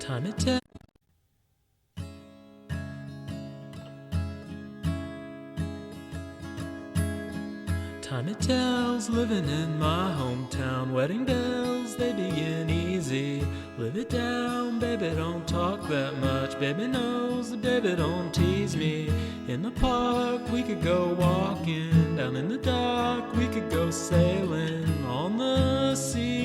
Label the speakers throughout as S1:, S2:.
S1: Time it tells. Time it tells, living in my hometown. Wedding bells, they begin easy. Live it down, baby, don't talk that much. Baby knows that baby don't tease me. In the park, we could go walking. Down in the dock, we could go sailing on the sea.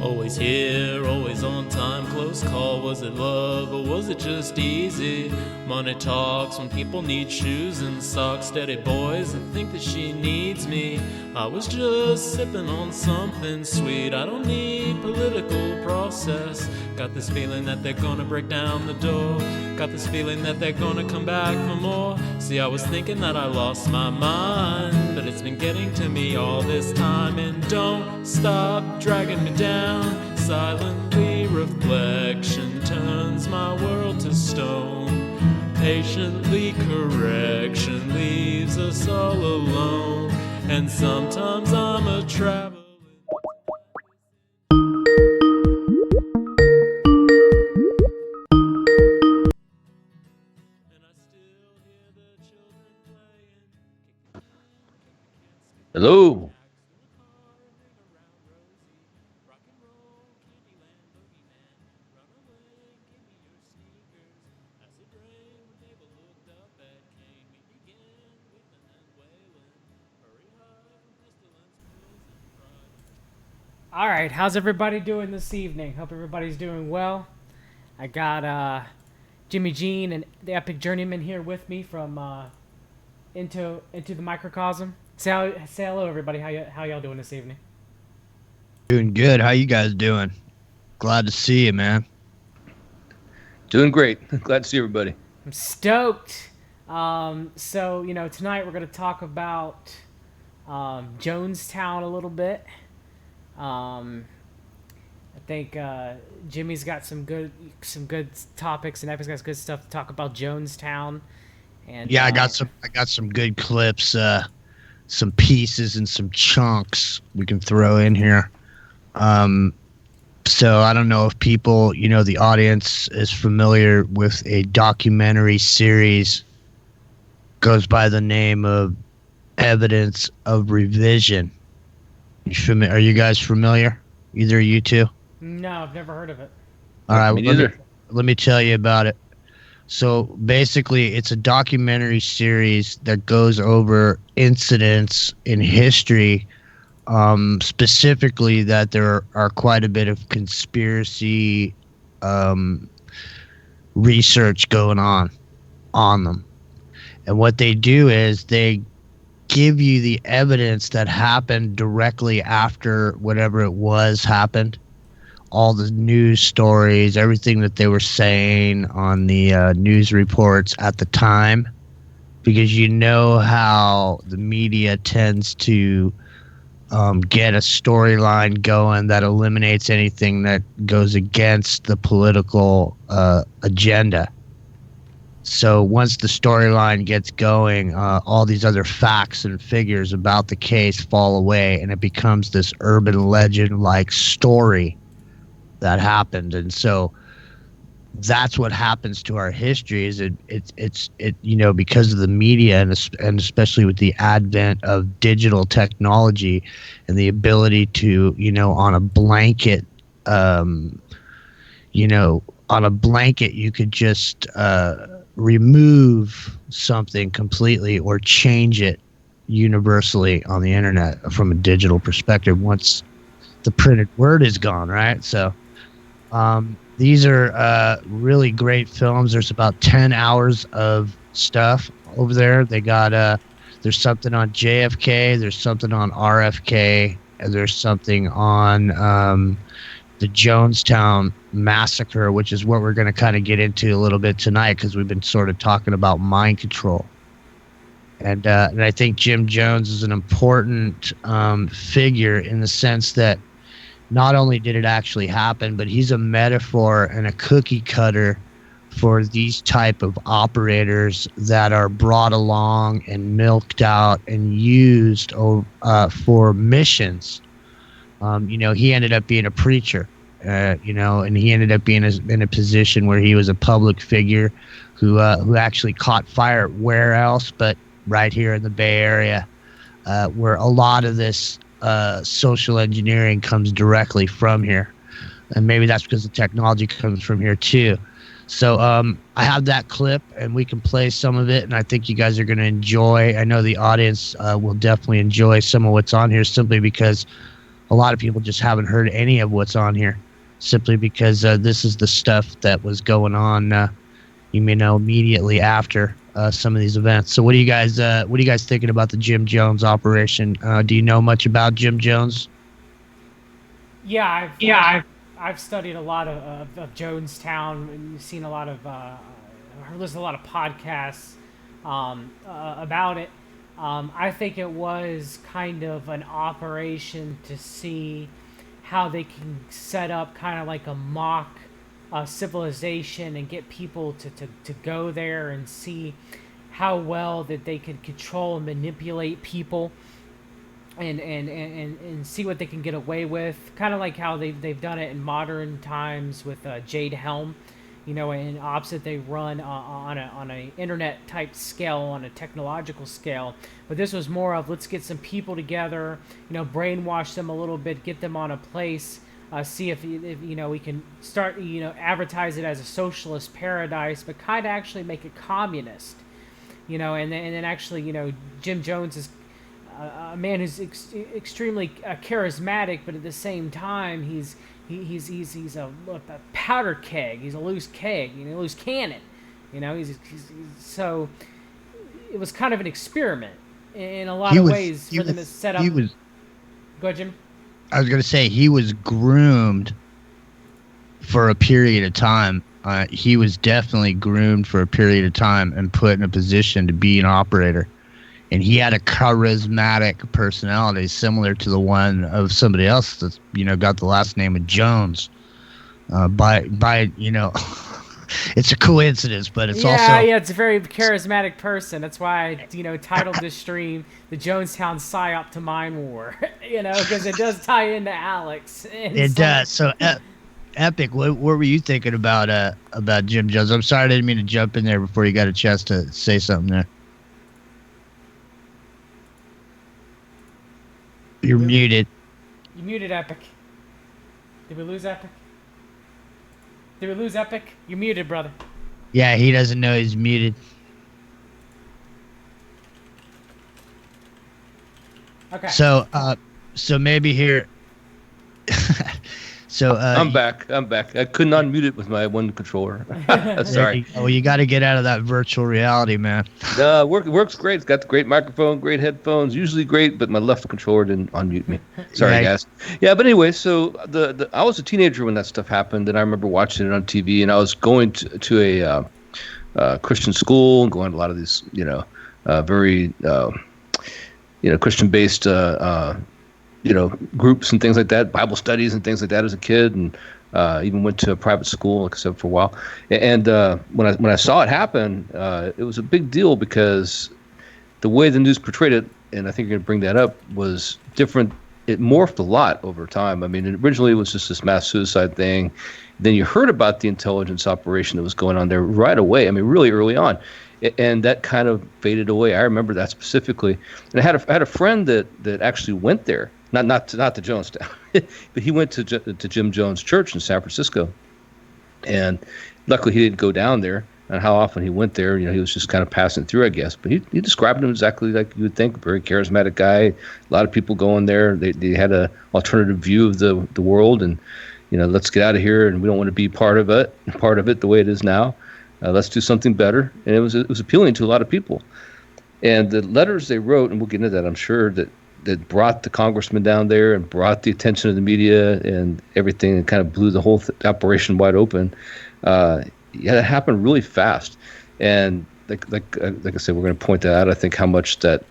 S1: Always here, always on time, close call. Was it love or was it just easy? Money talks when people need shoes and socks. Steady boys that think that she needs me. I was just sipping on something sweet. I don't need political process. Got this feeling that they're gonna break down the door. Got this feeling that they're gonna come back for more. See, I was thinking that I lost my mind, but it's been getting to me all this time. And don't stop dragging me down. Silently reflection turns my world to stone. Patiently correction leaves us all alone. And sometimes I'm a traveler.
S2: Hello.
S3: All right, how's everybody doing this evening? Hope everybody's doing well. I got Jimmy Jean and the Epic Journeyman here with me from Into the Microcosm. Say hello, everybody. How y'all doing this evening?
S4: Doing good. How you guys doing? Glad to see you, man.
S2: Doing great. Glad to see everybody.
S3: I'm stoked. So, tonight we're going to talk about Jonestown a little bit. I think Jimmy's got some good topics, and Epic's got good stuff to talk about Jonestown. And
S4: yeah, I got some good clips, some pieces and some chunks we can throw in here. So I don't know if people, the audience is familiar with a documentary series goes by the name of Evidence of Revision. Are you guys familiar? Either of you two?
S3: No, I've never heard of it.
S4: All right,
S2: Me neither.
S4: Let me tell you about it. So basically, it's a documentary series that goes over incidents in history, specifically that there are quite a bit of conspiracy research going on them. And what they do is they give you the evidence that happened directly after whatever it was happened. All the news stories, everything that they were saying on the news reports at the time, because you know how the media tends to get a storyline going that eliminates anything that goes against the political agenda. So once the storyline gets going, all these other facts and figures about the case fall away, and it becomes this urban legend-like story that happened. And so that's what happens to our history. Is it's because of the media and especially with the advent of digital technology and the ability to on a blanket you could just remove something completely or change it universally on the internet from a digital perspective once the printed word is gone, right? So these are really great films. There's about 10 hours of stuff over there. They got there's something on JFK, there's something on RFK, and there's something on the Jonestown massacre, which is what we're going to kind of get into a little bit tonight, because we've been sort of talking about mind control. And I think Jim Jones is an important figure in the sense that not only did it actually happen, but he's a metaphor and a cookie cutter for these type of operators that are brought along and milked out and used for missions He ended up being a preacher, and he ended up being in a position where he was a public figure who actually caught fire where else but right here in the Bay Area, where a lot of this social engineering comes directly from here. And maybe that's because the technology comes from here too. So I have that clip, and we can play some of it, and I think you guys are going to enjoy. I know the audience will definitely enjoy some of what's on here, simply because a lot of people just haven't heard any of what's on here, simply because this is the stuff that was going on, immediately after some of these events. So what are you guys thinking about the Jim Jones operation? Do you know much about Jim Jones?
S3: I've studied a lot of Jonestown, and seen a lot of, listened to a lot of podcasts about it. I think it was kind of an operation to see how they can set up kind of like a mock civilization and get people to go there and see how well that they can control and manipulate people. And see what they can get away with, kind of like how they've done it in modern times with Jade Helm, and opposite they run on a internet type scale, on a technological scale. But this was more of, let's get some people together, brainwash them a little bit, get them on a place, see if we can start advertise it as a socialist paradise, but kind of actually make it communist, and then actually Jim Jones is a man who's extremely charismatic, but at the same time he's a powder keg. He's a loose keg, loose cannon. He's so it was kind of an experiment in a lot of ways for them to set up. Go ahead, Jim.
S4: I was going to say he was groomed for a period of time. He was definitely groomed for a period of time and put in a position to be an operator. And he had a charismatic personality similar to the one of somebody else that's, got the last name of Jones. It's a coincidence, but it's also...
S3: Yeah, it's a very charismatic person. That's why I, titled this stream the Jonestown Psyop to Mindwar, because it does tie into Alex.
S4: It does. So, Epic, what were you thinking about Jim Jones? I'm sorry, I didn't mean to jump in there before you got a chance to say something there. You're muted.
S3: You muted, Epic. Did we lose Epic? You're muted, brother.
S4: Yeah, he doesn't know he's muted.
S3: Okay.
S4: So maybe here.
S2: I'm back. I couldn't unmute it with my one controller. Sorry.
S4: Oh, you got to get out of that virtual reality, man.
S2: Works great. It's got the great microphone, great headphones, usually great, but my left controller didn't unmute me. Sorry, guys. Yeah, but anyway, so I was a teenager when that stuff happened, and I remember watching it on TV, and I was going to a Christian school and going to a lot of these, very Christian-based groups and things like that, Bible studies and things like that as a kid, and even went to a private school, like I said, for a while. And when I saw it happen, it was a big deal because the way the news portrayed it, and I think you're going to bring that up, was different. It morphed a lot over time. I mean, originally it was just this mass suicide thing. Then you heard about the intelligence operation that was going on there right away. I mean, really early on. And that kind of faded away. I remember that specifically. And I had a friend that actually went there. Not to Jonestown, but he went to Jim Jones Church in San Francisco, and luckily he didn't go down there. And how often he went there, he was just kind of passing through, I guess. But he described him exactly like you would think, a very charismatic guy. A lot of people going there. They had a alternative view of the world, and let's get out of here, and we don't want to be part of it the way it is now. Let's do something better. And it was appealing to a lot of people. And the letters they wrote, and we'll get into that, I'm sure, that brought the congressman down there and brought the attention of the media and everything, and kind of blew the whole operation wide open. That happened really fast. And like I said, we're going to point that out. I think how much that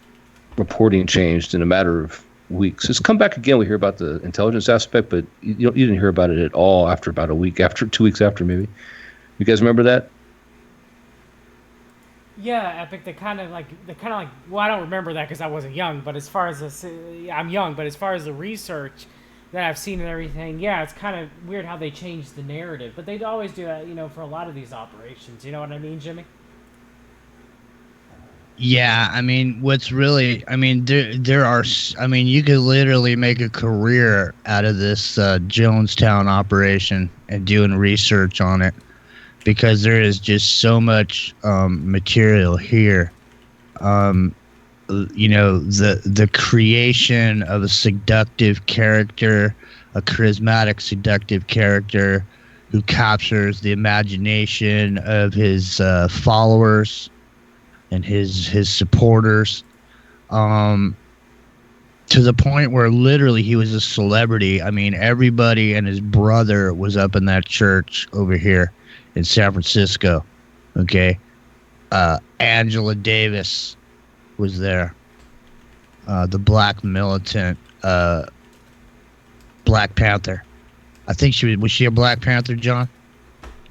S2: reporting changed in a matter of weeks. It's come back again. We hear about the intelligence aspect, but you didn't hear about it at all after about a week, after 2 weeks after, maybe. You guys remember that?
S3: Yeah, Epic. They kind of like. Well, I don't remember that because I wasn't young. But as far as I'm young. But as far as the research, that I've seen and everything, yeah, it's kind of weird how they changed the narrative, but they'd always do that, for a lot of these operations. You know what I mean, Jimmy?
S4: Yeah, I mean, there are, you could literally make a career out of this Jonestown operation and doing research on it, because there is just so much material here. The creation of a seductive character, a charismatic seductive character who captures the imagination of his followers and his supporters, to the point where literally he was a celebrity. I mean, everybody and his brother was up in that church over here in San Francisco. Okay. Angela Davis was there. The black militant, Black Panther. I think was she a Black Panther, John?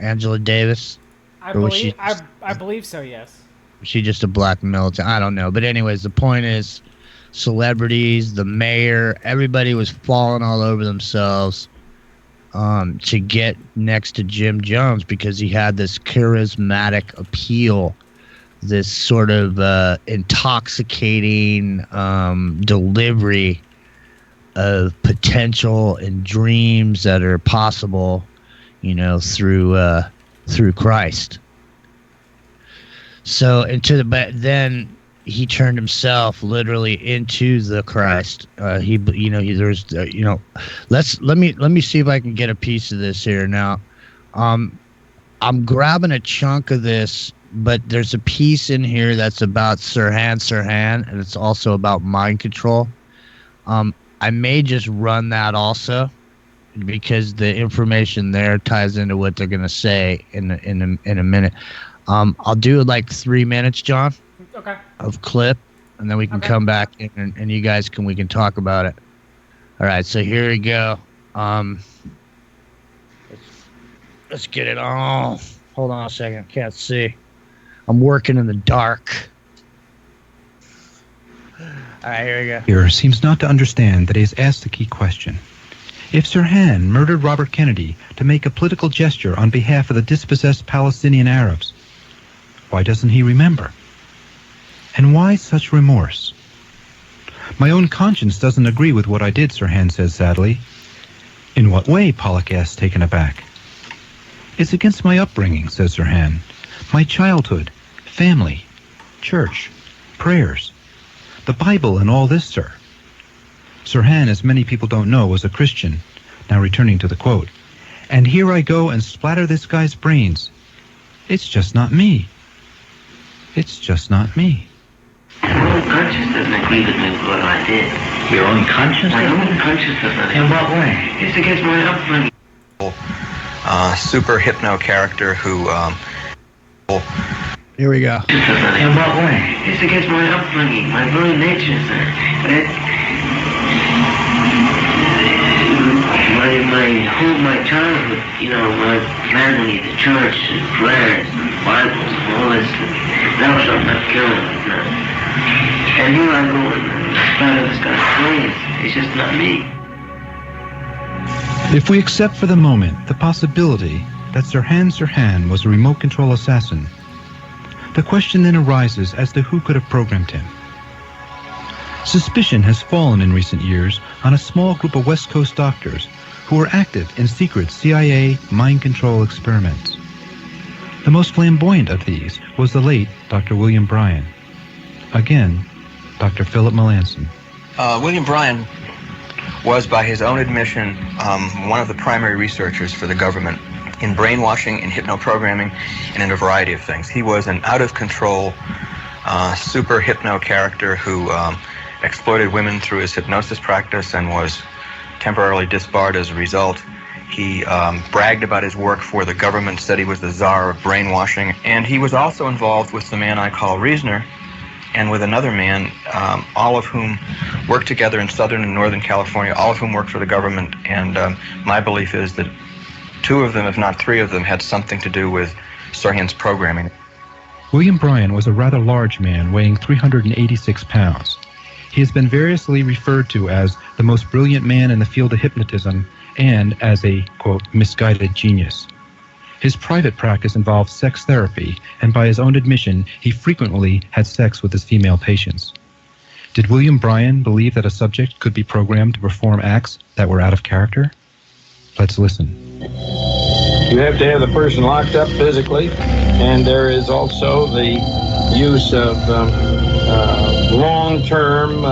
S4: Angela Davis?
S3: I believe so, yes.
S4: Was she just a black militant? I don't know. But anyways, the point is, celebrities, the mayor, everybody was falling all over themselves to get next to Jim Jones, because he had this charismatic appeal, this sort of intoxicating delivery of potential and dreams that are possible, through Christ. So then he turned himself literally into the Christ. Let me see if I can get a piece of this here now. I'm grabbing a chunk of this, but there's a piece in here that's about Sirhan, and it's also about mind control. I may just run that also, because the information there ties into what they're gonna say in a minute. I'll do like 3 minutes, John.
S3: Okay. Of
S4: clip, and then we can come back and you guys we can talk about it. All right, so here we go. Let's get it on. Hold on a second, can't see. I'm working in the dark. All right, here we go.
S5: Here seems not to understand that he has asked the key question. If Sirhan murdered Robert Kennedy to make a political gesture on behalf of the dispossessed Palestinian Arabs, why doesn't he remember? And why such remorse? My own conscience doesn't agree with what I did, Sirhan says sadly. In what way? Pollock asks, taken aback. It's against my upbringing, says Sirhan. My childhood, family, church, prayers, the Bible, and all this, sir. Sirhan, as many people don't know, was a Christian. Now returning to the quote. And here I go and splatter this guy's brains. It's just not me. It's just not me.
S6: My own conscience doesn't agree with me with what I did.
S7: Your own conscience?
S6: My own conscience doesn't.
S7: In what way?
S6: It's against my upbringing.
S8: Super hypno character who.
S4: Here we go.
S7: In what way?
S6: It's against my upbringing, my very nature, sir. My childhood, my family, the church, the prayers, the Bibles, all this. Thou shalt not kill. And here I go and splatter this guy's brains. It's just not me.
S5: If we accept for the moment the possibility that Sirhan was a remote control assassin, the question then arises as to who could have programmed him. Suspicion has fallen in recent years on a small group of West Coast doctors who were active in secret CIA mind control experiments. The most flamboyant of these was the late Dr. William Bryan. Again, Dr. Philip Melanson.
S8: William Bryan was, by his own admission, one of the primary researchers for the government in brainwashing, in hypnoprogramming, and in a variety of things. He was an out-of-control, super hypno character who exploited women through his hypnosis practice and was temporarily disbarred as a result. He bragged about his work for the government, said he was the czar of brainwashing, and he was also involved with the man I call Reasoner, and with another man, all of whom worked together in Southern and Northern California, all of whom worked for the government, and my belief is that 2 of them, if not 3 of them, had something to do with Sirhan's programming.
S5: William Bryan was a rather large man weighing 386 pounds. He has been variously referred to as the most brilliant man in the field of hypnotism and as a, quote, misguided genius. His private practice involved sex therapy, and by his own admission, he frequently had sex with his female patients. Did William Bryan believe that a subject could be programmed to perform acts that were out of character? Let's listen.
S9: You have to have the person locked up physically, and there is also the use of long-term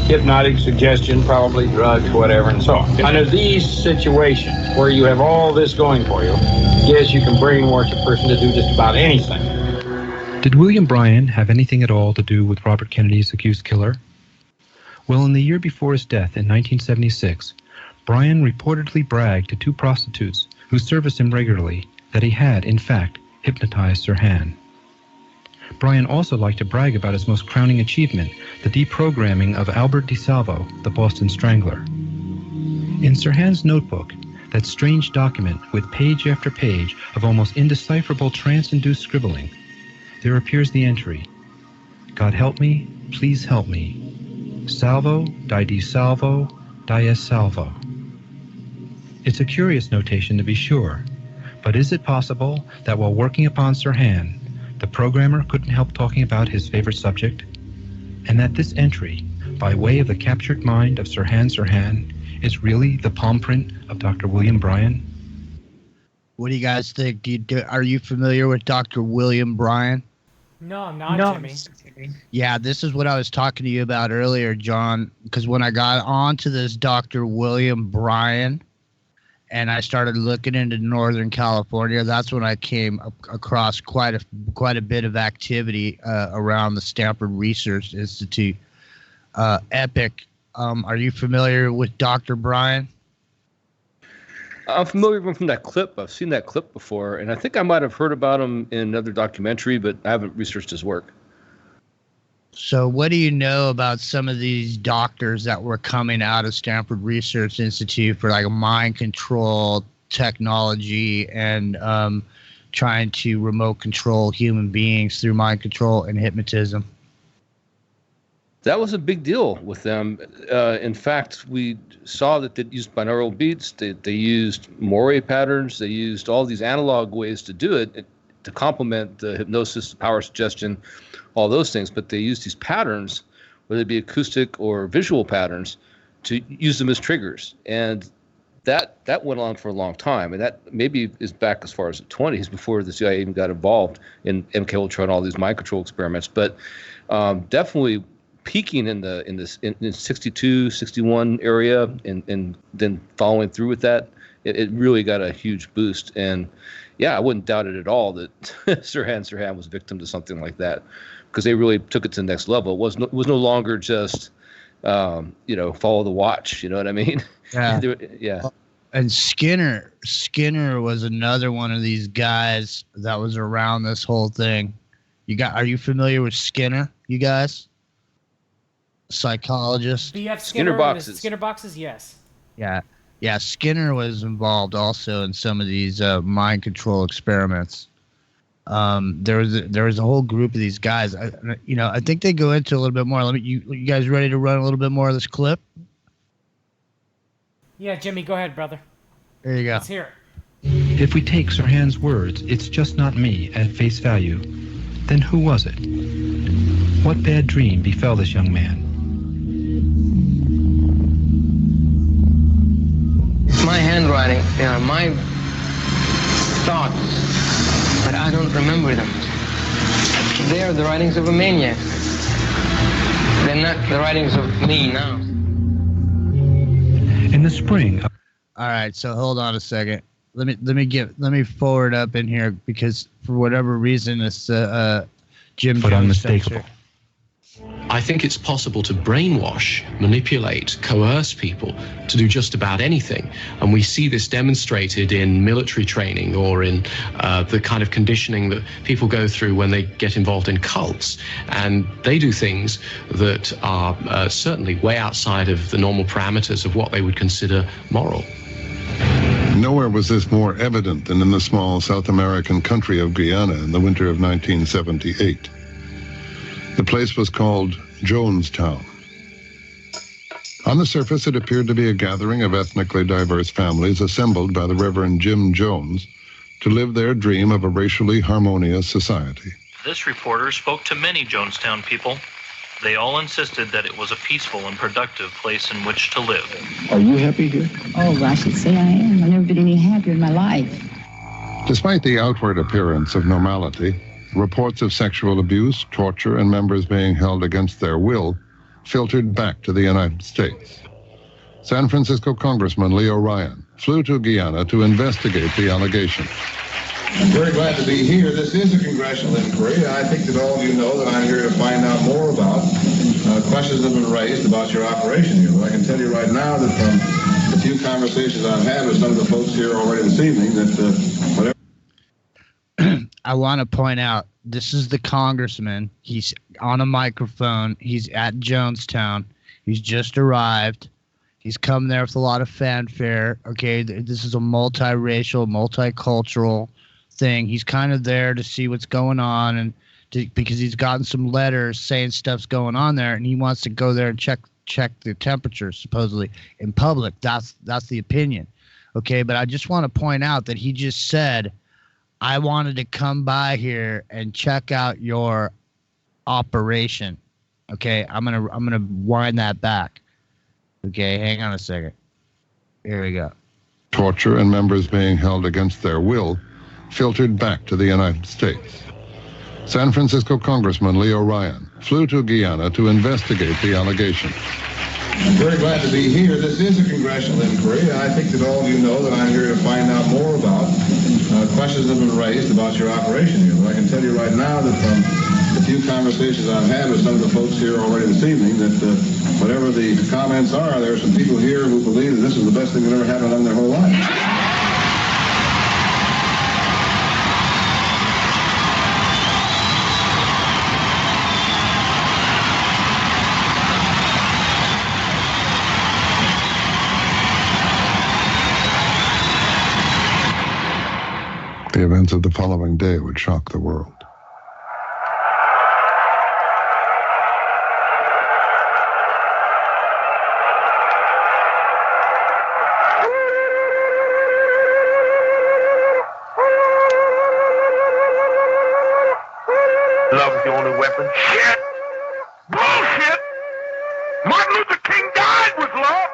S9: hypnotic suggestion, probably drugs, whatever, and so on. Under these situations where you have all this going for you, yes, you can brainwash a person to do just about anything.
S5: Did William Bryan have anything at all to do with Robert Kennedy's accused killer? Well, in the year before his death in 1976, Bryan reportedly bragged to two prostitutes who serviced him regularly that he had, in fact, hypnotized Sirhan. Bryan also liked to brag about his most crowning achievement, the deprogramming of Albert DeSalvo, the Boston Strangler. In Sirhan's notebook, that strange document with page after page of almost indecipherable trance-induced scribbling, there appears the entry, God help me, please help me. Salvo, di DeSalvo, dies salvo. It's a curious notation to be sure, but is it possible that while working upon Sirhan, the programmer couldn't help talking about his favorite subject? And that this entry, by way of the captured mind of Sirhan, is really the palm print of Dr. William Bryan?
S4: What do you guys think? Are you familiar with Dr. William Bryan?
S3: No, I'm not, Jimmy.
S4: Yeah, this is what I was talking to you about earlier, John, because when I got onto this Dr. William Bryan, and I started looking into Northern California, that's when I came across quite a bit of activity around the Stanford Research Institute. Epic, are you familiar with Dr. Bryan?
S2: I'm familiar with him from that clip. I've seen that clip before, and I think I might have heard about him in another documentary, but I haven't researched his work.
S4: So what do you know about some of these doctors that were coming out of Stanford Research Institute for like mind control technology and trying to remote control human beings through mind control and hypnotism?
S2: That was a big deal with them. In fact, we saw that they used binaural beats, they used moire patterns, they used all these analog ways to do it to complement the hypnosis, power suggestion, all those things, but they used these patterns, whether it be acoustic or visual patterns, to use them as triggers. And that went on for a long time, and that maybe is back as far as the 20s, before the CIA even got involved in MK Ultra and all these mind control experiments. But definitely peaking in 62, 61 area, and then following through with that, it really got a huge boost. And yeah, I wouldn't doubt it at all that Sirhan was victim to something like that, because they really took it to the next level. It was no longer just follow the watch. You know what I mean?
S4: Yeah.
S2: Yeah.
S4: And Skinner was another one of these guys that was around this whole thing. Are you familiar with Skinner, you guys? Psychologist.
S3: BF
S2: Skinner boxes.
S3: Skinner boxes, yes.
S4: Yeah, Skinner was involved also in some of these mind control experiments. There was a whole group of these guys. I think they go into a little bit more. You guys ready to run a little bit more of this clip?
S3: Yeah, Jimmy, go ahead, brother.
S4: There you go.
S3: Let's hear it.
S5: If we take Sirhan's words, "It's just not me," at face value, then who was it? What bad dream befell this young man?
S6: My handwriting, my thoughts, but I don't remember them. They are the writings of a maniac. They're not the writings of me now.
S5: In the spring.
S4: All right, so hold on a second. Let me forward up in here, because for whatever reason it's Jim
S5: but
S4: Jones
S5: unmistakable.
S4: censor.
S10: I think it's possible to brainwash, manipulate, coerce people to do just about anything. And we see this demonstrated in military training or in the kind of conditioning that people go through when they get involved in cults. And they do things that are certainly way outside of the normal parameters of what they would consider moral.
S11: Nowhere was this more evident than in the small South American country of Guyana in the winter of 1978. The place was called Jonestown. On the surface, it appeared to be a gathering of ethnically diverse families assembled by the Reverend Jim Jones to live their dream of a racially harmonious society.
S12: This reporter spoke to many Jonestown people. They all insisted that it was a peaceful and productive place in which to live.
S13: Are you happy here?
S14: Oh, I should say I am. I've never been any happier in my life.
S11: Despite the outward appearance of normality, reports of sexual abuse, torture, and members being held against their will filtered back to the United States. San Francisco Congressman Leo Ryan flew to Guyana to investigate the allegations.
S15: I'm very glad to be here. This is a congressional inquiry. I think that all of you know that I'm here to find out more about questions that have been raised about your operation here. But I can tell you right now that from the few conversations I've had with some of the folks here already this evening, that whatever...
S4: I want to point out, this is the congressman. He's on a microphone. He's at Jonestown. He's just arrived. He's come there with a lot of fanfare. Okay, this is a multiracial, multicultural thing. He's kind of there to see what's going on, and because he's gotten some letters saying stuff's going on there, and he wants to go there and check the temperature, supposedly in public. That's the opinion. Okay, but I just want to point out that he just said, I wanted to come by here and check out your operation. Okay, I'm gonna wind that back. Okay, hang on a second. Here we go.
S11: Torture and members being held against their will filtered back to the United States. San Francisco Congressman Leo Ryan flew to Guyana to investigate the allegations.
S15: I'm very glad to be here. This is a congressional inquiry. I think that all of you know that I'm here to find out more about questions that have been raised about your operation here. But I can tell you right now that from the few conversations I've had with some of the folks here already this evening, that whatever the comments are, there are some people here who believe that this is the best thing that ever happened to them in their whole life.
S11: The events of the following day would shock the world.
S16: Love is the only weapon. Shit! Bullshit! Martin Luther King died with love.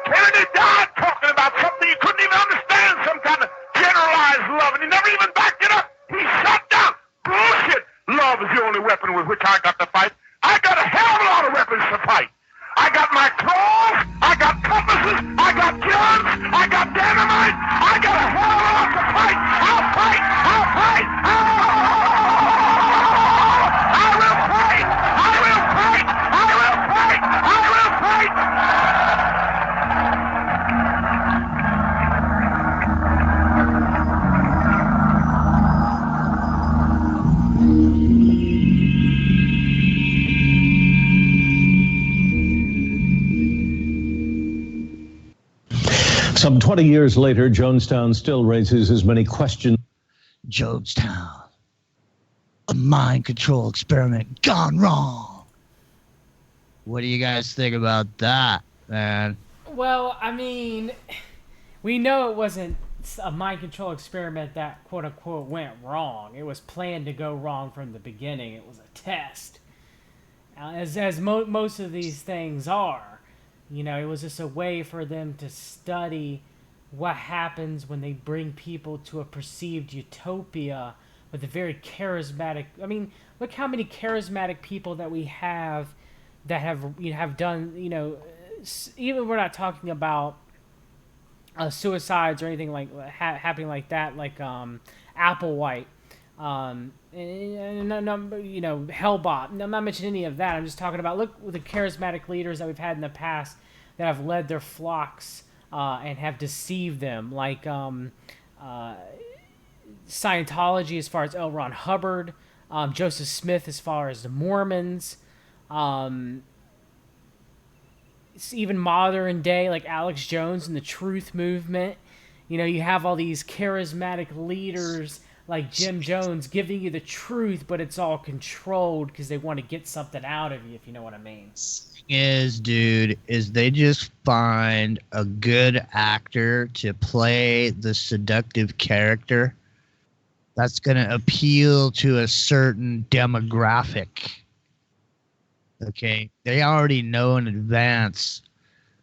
S16: Kennedy died talking about something you couldn't even understand, some kind of generalized love, and he never even backed it up. He shut down. Bullshit. Love is the only weapon with which I got to fight. I got a hell of a lot of weapons to fight. I got my claws, I got compasses, I got guns, I got dynamite, I got a hell of a lot to fight. I'll fight, I'll fight, I will fight, I will fight, I will fight, I will fight.
S17: Some 20 years later, Jonestown still raises as many questions.
S4: Jonestown, a mind control experiment gone wrong. What do you guys think about that, man?
S3: Well, I mean, we know it wasn't a mind control experiment that quote unquote went wrong. It was planned to go wrong from the beginning. It was a test, as most of these things are. You know, it was just a way for them to study what happens when they bring people to a perceived utopia with a very charismatic... I mean, look how many charismatic people that we have that have done, you know, even we're not talking about suicides or anything like happening like that, like Applewhite, and you know, Hellbot. I'm not mentioning any of that. I'm just talking about, look, the charismatic leaders that we've had in the past that have led their flocks and have deceived them, like Scientology as far as L. Ron Hubbard, Joseph Smith as far as the Mormons, even modern day like Alex Jones and the Truth Movement. You know, you have all these charismatic leaders like Jim Jones giving you the truth, but it's all controlled because they want to get something out of you, if you know what I mean.
S4: Dude, they just find a good actor to play the seductive character that's going to appeal to a certain demographic. Okay, they already know in advance.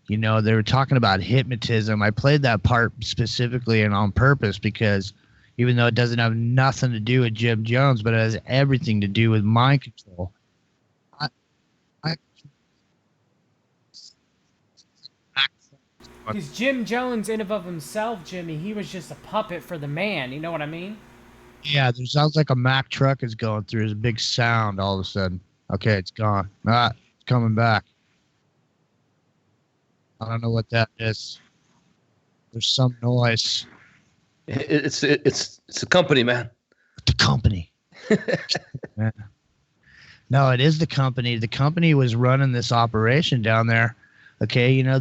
S4: You know, they were talking about hypnotism. I played that part specifically and on purpose because even though it doesn't have nothing to do with Jim Jones, but it has everything to do with mind control.
S3: Because Jim Jones, in and of himself, Jimmy, he was just a puppet for the man. You know what I mean?
S4: Yeah, there sounds like a Mack truck is going through. There's a big sound all of a sudden. Okay, it's gone. It's coming back. I don't know what that is. There's some noise.
S2: It's a company, man.
S4: The company. Yeah. No, it is the company. The company was running this operation down there. Okay, you know,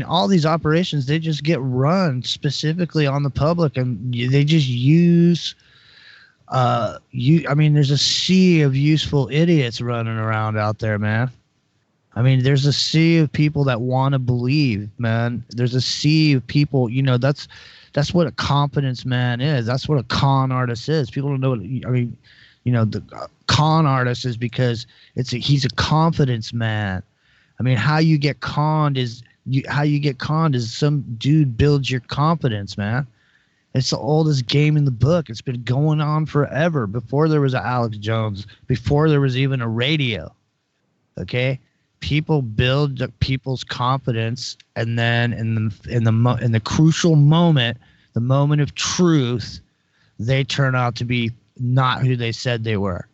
S4: all these operations, they just get run specifically on the public, and they just use there's a sea of useful idiots running around out there, man. I mean, there's a sea of people that want to believe, man. There's a sea of people, you know, that's what a confidence man is. That's what a con artist is. People don't know what, I mean, you know, the con artist is because he's a confidence man. I mean, how you get conned is some dude builds your confidence, man. It's the oldest game in the book. It's been going on forever. Before there was an Alex Jones, before there was even a radio. Okay? People build people's confidence, and then in the crucial moment, the moment of truth, they turn out to be not who they said they were.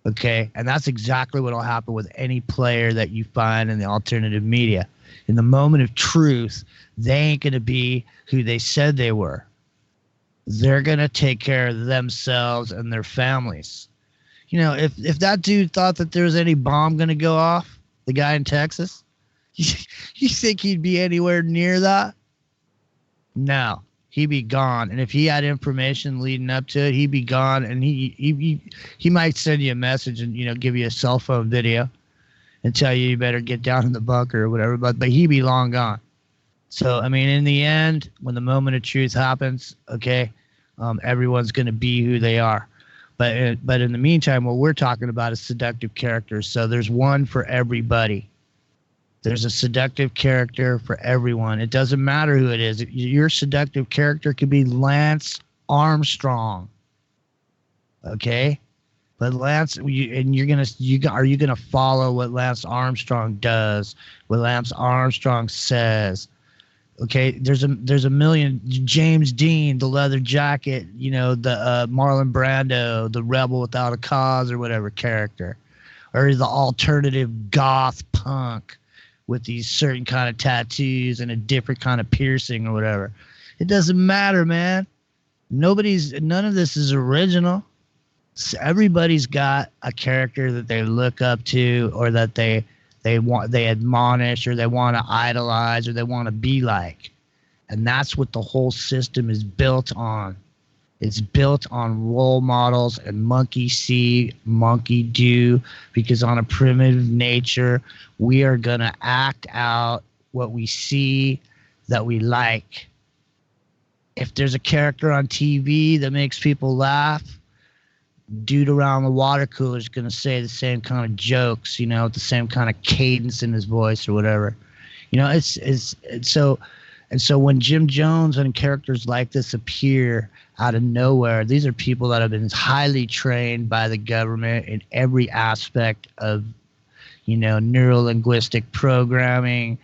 S4: Okay? And that's exactly what will happen with any player that you find in the alternative media. In the moment of truth, they ain't going to be who they said they were. They're going to take care of themselves and their families. You know, if that dude thought that there was any bomb going to go off, the guy in Texas, you think he'd be anywhere near that? No, he'd be gone. And if he had information leading up to it, he'd be gone. And he might send you a message and, you know, give you a cell phone video and tell you better get down in the bunker or whatever, but he'd be long gone. So, I mean, in the end, when the moment of truth happens, okay, everyone's going to be who they are. But in the meantime, what we're talking about is seductive characters. So there's one for everybody. There's a seductive character for everyone. It doesn't matter who it is. Your seductive character could be Lance Armstrong. Okay? But Lance, are you gonna follow what Lance Armstrong does, what Lance Armstrong says? Okay, there's a million. James Dean, the leather jacket, you know, the Marlon Brando, the rebel without a cause or whatever character, or the alternative goth punk with these certain kind of tattoos and a different kind of piercing or whatever. It doesn't matter, man. None of this is original. So everybody's got a character that they look up to, or that they admonish, or they want to idolize, or they want to be like. And that's what the whole system is built on. It's built on role models and monkey see, monkey do, because on a primitive nature, we are going to act out what we see that we like. If there's a character on TV that makes people laugh, dude around the water cooler is going to say the same kind of jokes, you know, with the same kind of cadence in his voice or whatever. You know, it's so when Jim Jones and characters like this appear out of nowhere, these are people that have been highly trained by the government in every aspect of, you know, neuro-linguistic programming.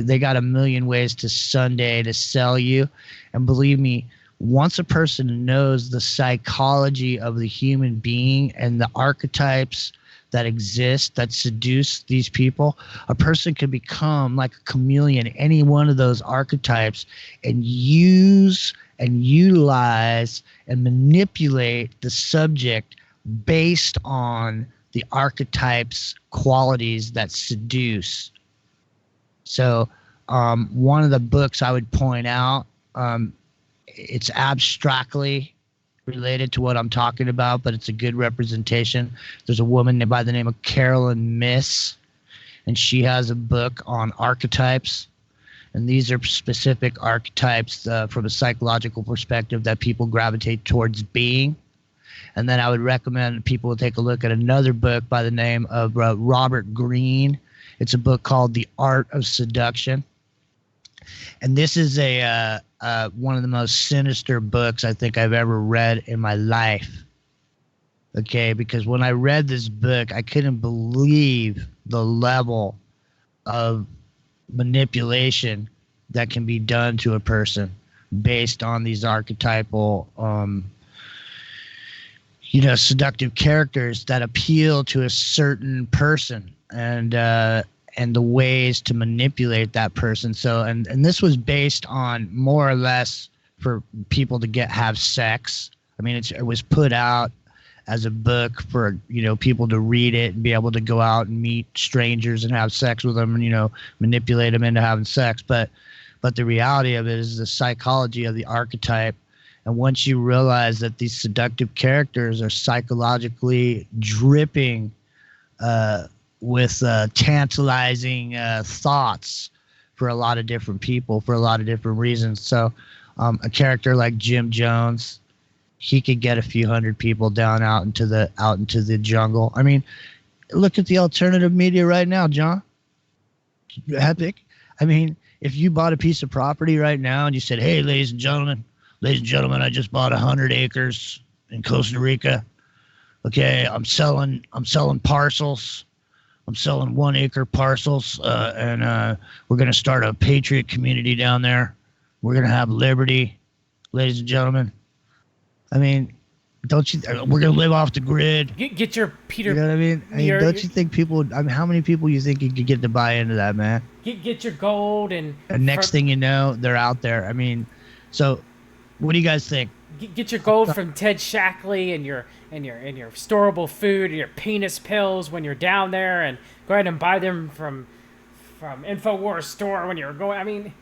S4: They got a million ways to Sunday to sell you. And believe me, once a person knows the psychology of the human being and the archetypes that exist that seduce these people, a person can become like a chameleon, any one of those archetypes, and use and utilize and manipulate the subject based on the archetypes qualities that seduce. So one of the books I would point out, it's abstractly related to what I'm talking about, but it's a good representation. There's a woman by the name of Carolyn Miss, and she has a book on archetypes. And these are specific archetypes from a psychological perspective that people gravitate towards being. And then I would recommend people take a look at another book by the name of Robert Greene. It's a book called The Art of Seduction. And this is one of the most sinister books I think I've ever read in my life. Okay, because when I read this book, I couldn't believe the level of manipulation that can be done to a person based on these archetypal seductive characters that appeal to a certain person and the ways to manipulate that person. So and this was based on more or less for people to have sex. I mean, it was put out as a book for people to read it and be able to go out and meet strangers and have sex with them and manipulate them into having sex. But the reality of it is the psychology of the archetype. And once you realize that these seductive characters are psychologically dripping with tantalizing thoughts for a lot of different people for a lot of different reasons. So a character like Jim Jones, he could get a few hundred people down out into the jungle. I mean, look at the alternative media right now, John. Epic. I mean, if you bought a piece of property right now and you said, "Hey, ladies and gentlemen, I just bought 100 acres in Costa Rica. Okay, I'm selling parcels. I'm selling 1 acre parcels, and we're going to start a patriot community down there. We're going to have liberty, ladies and gentlemen." I mean, don't you? We're going to live off the grid.
S3: Get your Peter.
S4: You know what I mean? Don't you think people? I mean, how many people you think you could get to buy into that, man?
S3: Get your gold and
S4: next thing you know, they're out there. I mean, so what do you guys think?
S3: Get your gold from Ted Shackley and your storable food and your penis pills when you're down there, and go ahead and buy them from InfoWars store when you're going. I mean,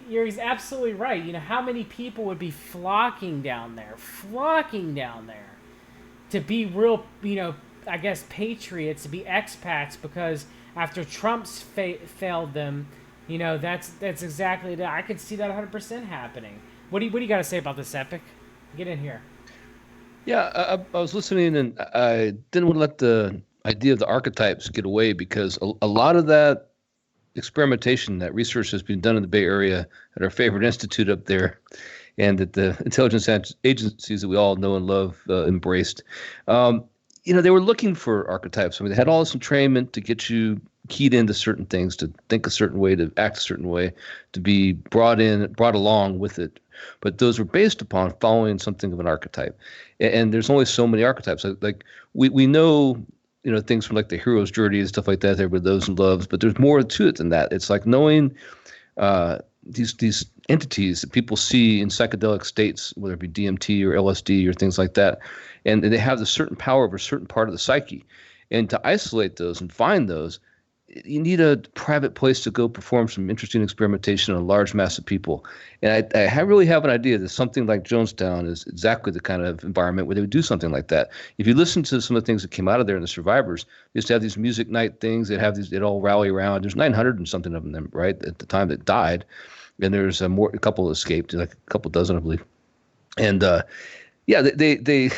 S3: you're absolutely right. How many people would be flocking down there to be real, I guess patriots, to be expats, because after Trump's failed them, that's exactly that. I could see that 100% happening. What do you got to say about this, Epic? Get in here.
S2: Yeah, I was listening, and I didn't want to let the idea of the archetypes get away, because a lot of that experimentation, that research has been done in the Bay Area at our favorite institute up there, and that the intelligence agencies that we all know and love embraced. They were looking for archetypes. I mean, they had all this entrainment to get you keyed into certain things, to think a certain way, to act a certain way, to be brought along with it. But those were based upon following something of an archetype. And there's only so many archetypes. Like we know, things from like the hero's journey and stuff like that, everybody loves and loves, but there's more to it than that. It's like knowing these entities that people see in psychedelic states, whether it be DMT or LSD or things like that. And they have a certain power over a certain part of the psyche. And to isolate those and find those, you need a private place to go perform some interesting experimentation on a large mass of people. And I really have an idea that something like Jonestown is exactly the kind of environment where they would do something like that. If you listen to some of the things that came out of there in the survivors, they used to have these music night things. They'd all rally around. There's 900 and something of them, right, at the time that died. And there's a couple escaped, like a couple dozen, I believe. And they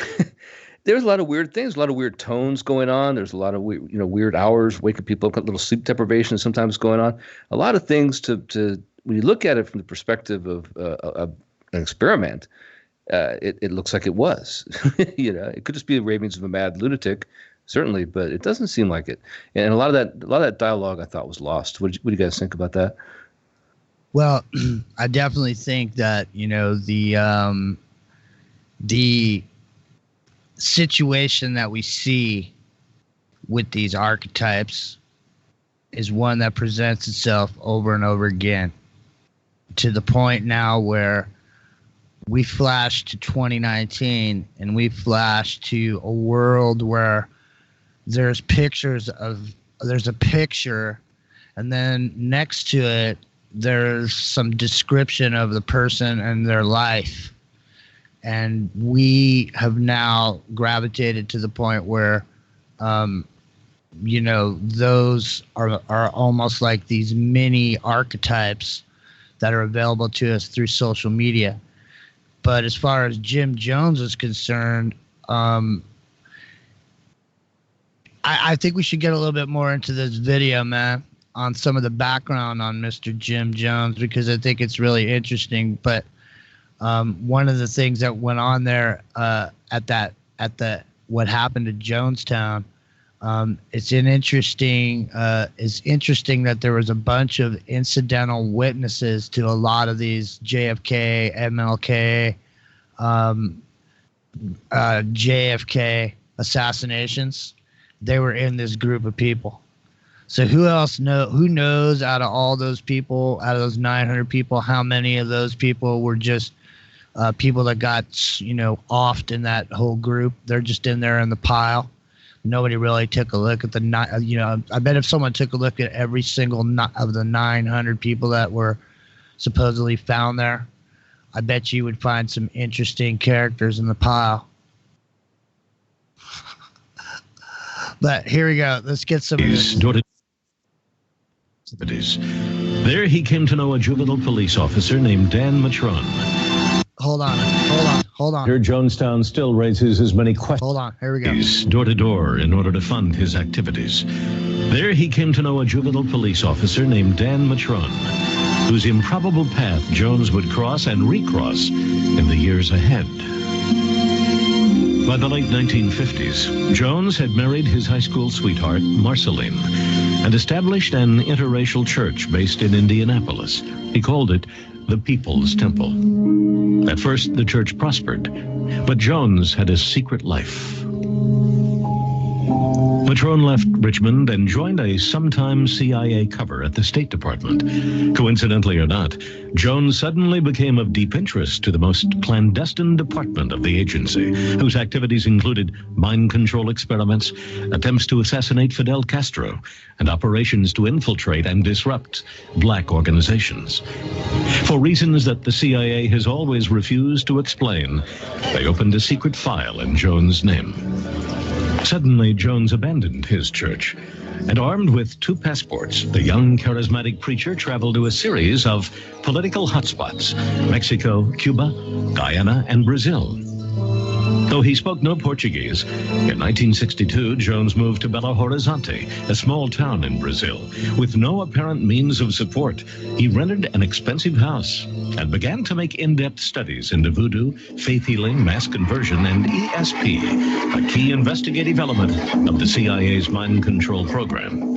S2: there's a lot of weird things, a lot of weird tones going on. There's a lot of weird hours, waking people up, a little sleep deprivation sometimes going on. A lot of things to when you look at it from the perspective of an experiment, it looks like it was. It could just be the ravings of a mad lunatic, certainly, but it doesn't seem like it. And a lot of that dialogue I thought was lost. What do you guys think about that?
S4: Well, I definitely think that the situation that we see with these archetypes is one that presents itself over and over again, to the point now where we flash to 2019 and we flash to a world where there's a picture and then next to it there's some description of the person and their life. And we have now gravitated to the point where, you know, those are almost like these mini archetypes that are available to us through social media. But as far as Jim Jones is concerned, I think we should get a little bit more into this video, man, on some of the background on Mr. Jim Jones, because I think it's really interesting. But one of the things that went on there what happened at Jonestown, it's interesting that there was a bunch of incidental witnesses to a lot of these JFK, MLK, JFK assassinations. They were in this group of people. So who knows out of all those people, out of those 900 people, how many of those people were just people that got, you know, offed in that whole group? They're just in there in the pile. Nobody really took a look at I bet if someone took a look at every single of the 900 people that were supposedly found there, I bet you would find some interesting characters in the pile. But here we go. Let's get some of this.
S17: There he came to know a juvenile police officer named Dan Matron.
S4: Hold on.
S17: Here, Jonestown still raises as many questions.
S4: Hold on, here we go.
S17: Door to door in order to fund his activities. There he came to know a juvenile police officer named Dan Matron, whose improbable path Jones would cross and recross in the years ahead. By the late 1950s, Jones had married his high school sweetheart, Marceline, and established an interracial church based in Indianapolis. He called it the People's Temple. At first, the church prospered, but Jones had a secret life. Matron left Richmond and joined a sometime CIA cover at the State Department. Coincidentally or not, Jones suddenly became of deep interest to the most clandestine department of the agency, whose activities included mind control experiments, attempts to assassinate Fidel Castro, and operations to infiltrate and disrupt black organizations. For reasons that the CIA has always refused to explain, they opened a secret file in Jones' name. Suddenly, Jones abandoned his church, and armed with 2 passports, the young charismatic preacher traveled to a series of political hotspots: Mexico, Cuba, Guyana, and Brazil. Though he spoke no Portuguese, in 1962, Jones moved to Belo Horizonte, a small town in Brazil. With no apparent means of support, he rented an expensive house and began to make in-depth studies into voodoo, faith healing, mass conversion, and ESP, a key investigative element of the CIA's mind control program.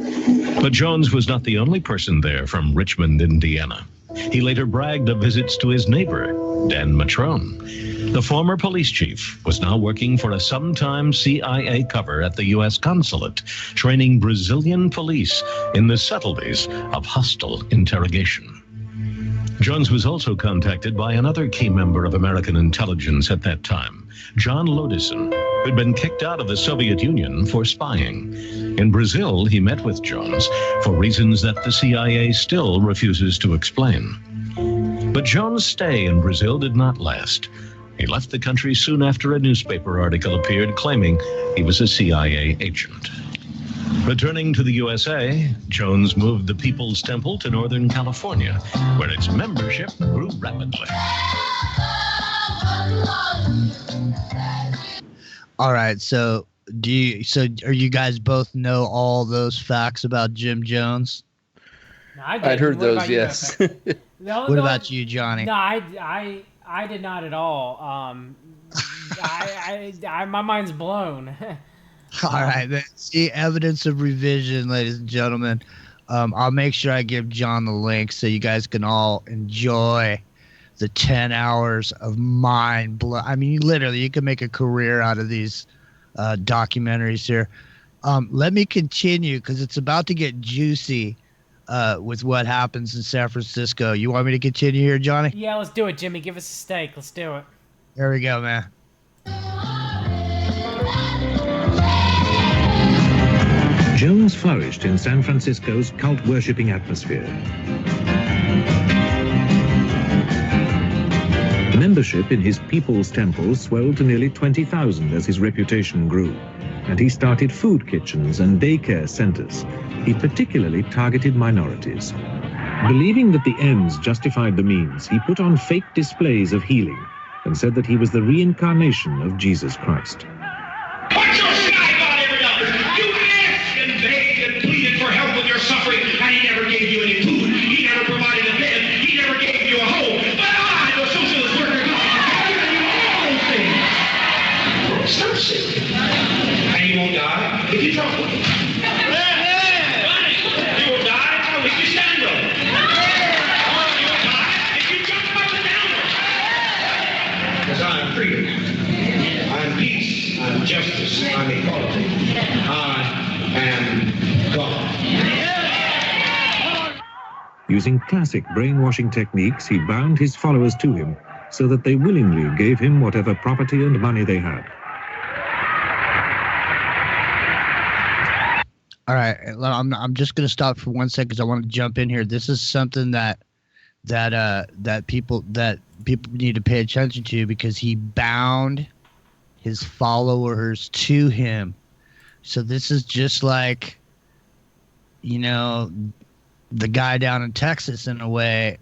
S17: But Jones was not the only person there from Richmond, Indiana. He later bragged of visits to his neighbor, Dan Matron. The former police chief was now working for a sometime CIA cover at the U.S. consulate, training Brazilian police in the subtleties of hostile interrogation. Jones was also contacted by another key member of American intelligence at that time, John Lodison, who'd been kicked out of the Soviet Union for spying. In Brazil, he met with Jones for reasons that the CIA still refuses to explain. But Jones' stay in Brazil did not last. He left the country soon after a newspaper article appeared claiming he was a CIA agent. Returning to the USA, Jones moved the People's Temple to Northern California, where its membership grew rapidly.
S4: All right, so are you guys both know all those facts about Jim Jones?
S3: No,
S2: I'd heard those, yes.
S4: What about you, Johnny?
S3: No, I did not at all. My mind's blown.
S4: All right, man. See, evidence of revision, ladies and gentlemen. I'll make sure I give John the link so you guys can all enjoy the 10 hours of mind blow. I mean, literally, you can make a career out of these documentaries here. Let me continue because it's about to get juicy with what happens in San Francisco. You want me to continue here, Johnny?
S3: Yeah, let's do it, Jimmy. Give us a steak. Let's do it.
S4: There we go, man.
S13: Jones flourished in San Francisco's cult-worshipping atmosphere. membership in his People's Temple swelled to nearly 20,000 as his reputation grew, and he started food kitchens and daycare centers. He particularly targeted minorities. Believing that the ends justified the means, he put on fake displays of healing and said that he was the reincarnation of Jesus Christ.
S16: Put your snide on every other. You asked and begged and pleaded for help with your suffering, and he never gave you any food. He never provided a bed. He never gave you a home. But I, the socialist worker, have given you all those things. Stop sick. And you won't die if you talk with him. You will die if you stand up. You will die if you jump up and down. Because I am freedom. I am peace. I am justice. I am equality. I am God.
S13: Using classic brainwashing techniques, he bound his followers to him so that they willingly gave him whatever property and money they had.
S4: All right, I'm just gonna stop for 1 second because I want to jump in here. This is something that people need to pay attention to, because he bound his followers to him. So this is just like, you know, the guy down in Texas in a way,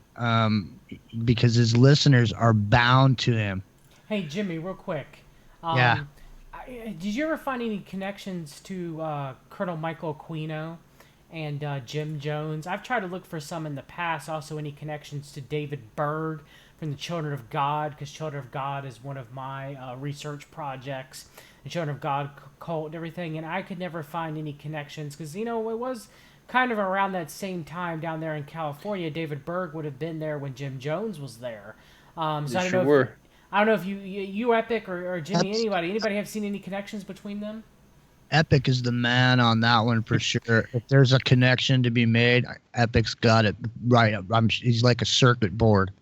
S4: because his listeners are bound to him.
S3: Hey, Jimmy, real quick.
S4: Yeah.
S3: Did you ever find any connections to Colonel Michael Aquino and Jim Jones? I've tried to look for some in the past. Also, any connections to David Berg from the Children of God, because Children of God is one of my research projects, the Children of God cult and everything. And I could never find any connections because, you know, it was kind of around that same time down there in California. David Berg would have been there when Jim Jones was there. So I don't know if you Epic or Jimmy, anybody have seen any connections between them?
S4: Epic is the man on that one for sure. If there's a connection to be made, Epic's got it right. He's like a circuit board.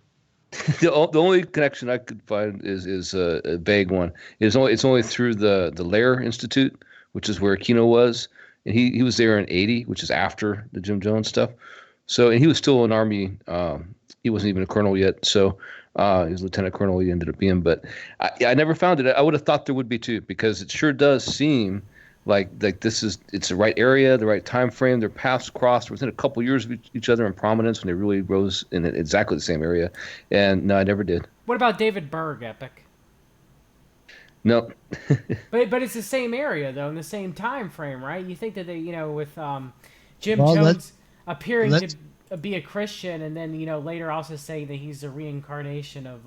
S2: The only connection I could find is a vague one. It's only through the Lair Institute, which is where Aquino was, and he was there in '80, which is after the Jim Jones stuff. So, and he was still an Army. He wasn't even a colonel yet. So. He was lieutenant colonel. He ended up being, but I never found it. I would have thought there would be too, because it sure does seem like it's the right area, the right time frame. Their paths crossed within a couple years of each other in prominence when they really rose in exactly the same area. And no, I never did.
S3: What about David Berg, Epic?
S2: No.
S3: but it's the same area though, in the same time frame, right? You think that they, you know, with Jim Jones appearing to be a Christian, and then, you know, later also saying that he's a reincarnation of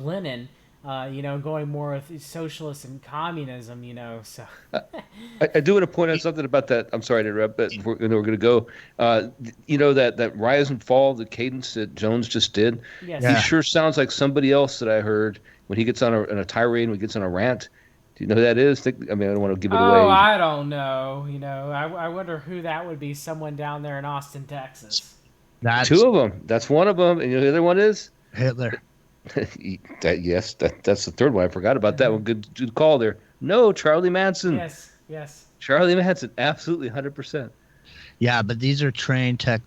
S3: Lenin, you know, going more with socialist and communism, you know. So
S2: I do want to point out something about that. I'm sorry to interrupt, but we're going to go. You know, that rise and fall, the cadence that Jones just did.
S3: Yes.
S2: He sure sounds like somebody else that I heard when he gets on a tirade, when he gets on a rant. Do you know who that is? I don't want to give it away.
S3: Oh, I don't know. You know, I wonder who that would be. Someone down there in Austin, Texas.
S2: Two of them. That's one of them. And you know who the other one is?
S4: Hitler.
S2: Yes, that's the third one. I forgot about that one. Good call there. No, Charlie Manson.
S3: Yes.
S2: Charlie Manson, absolutely 100%.
S4: Yeah, but these are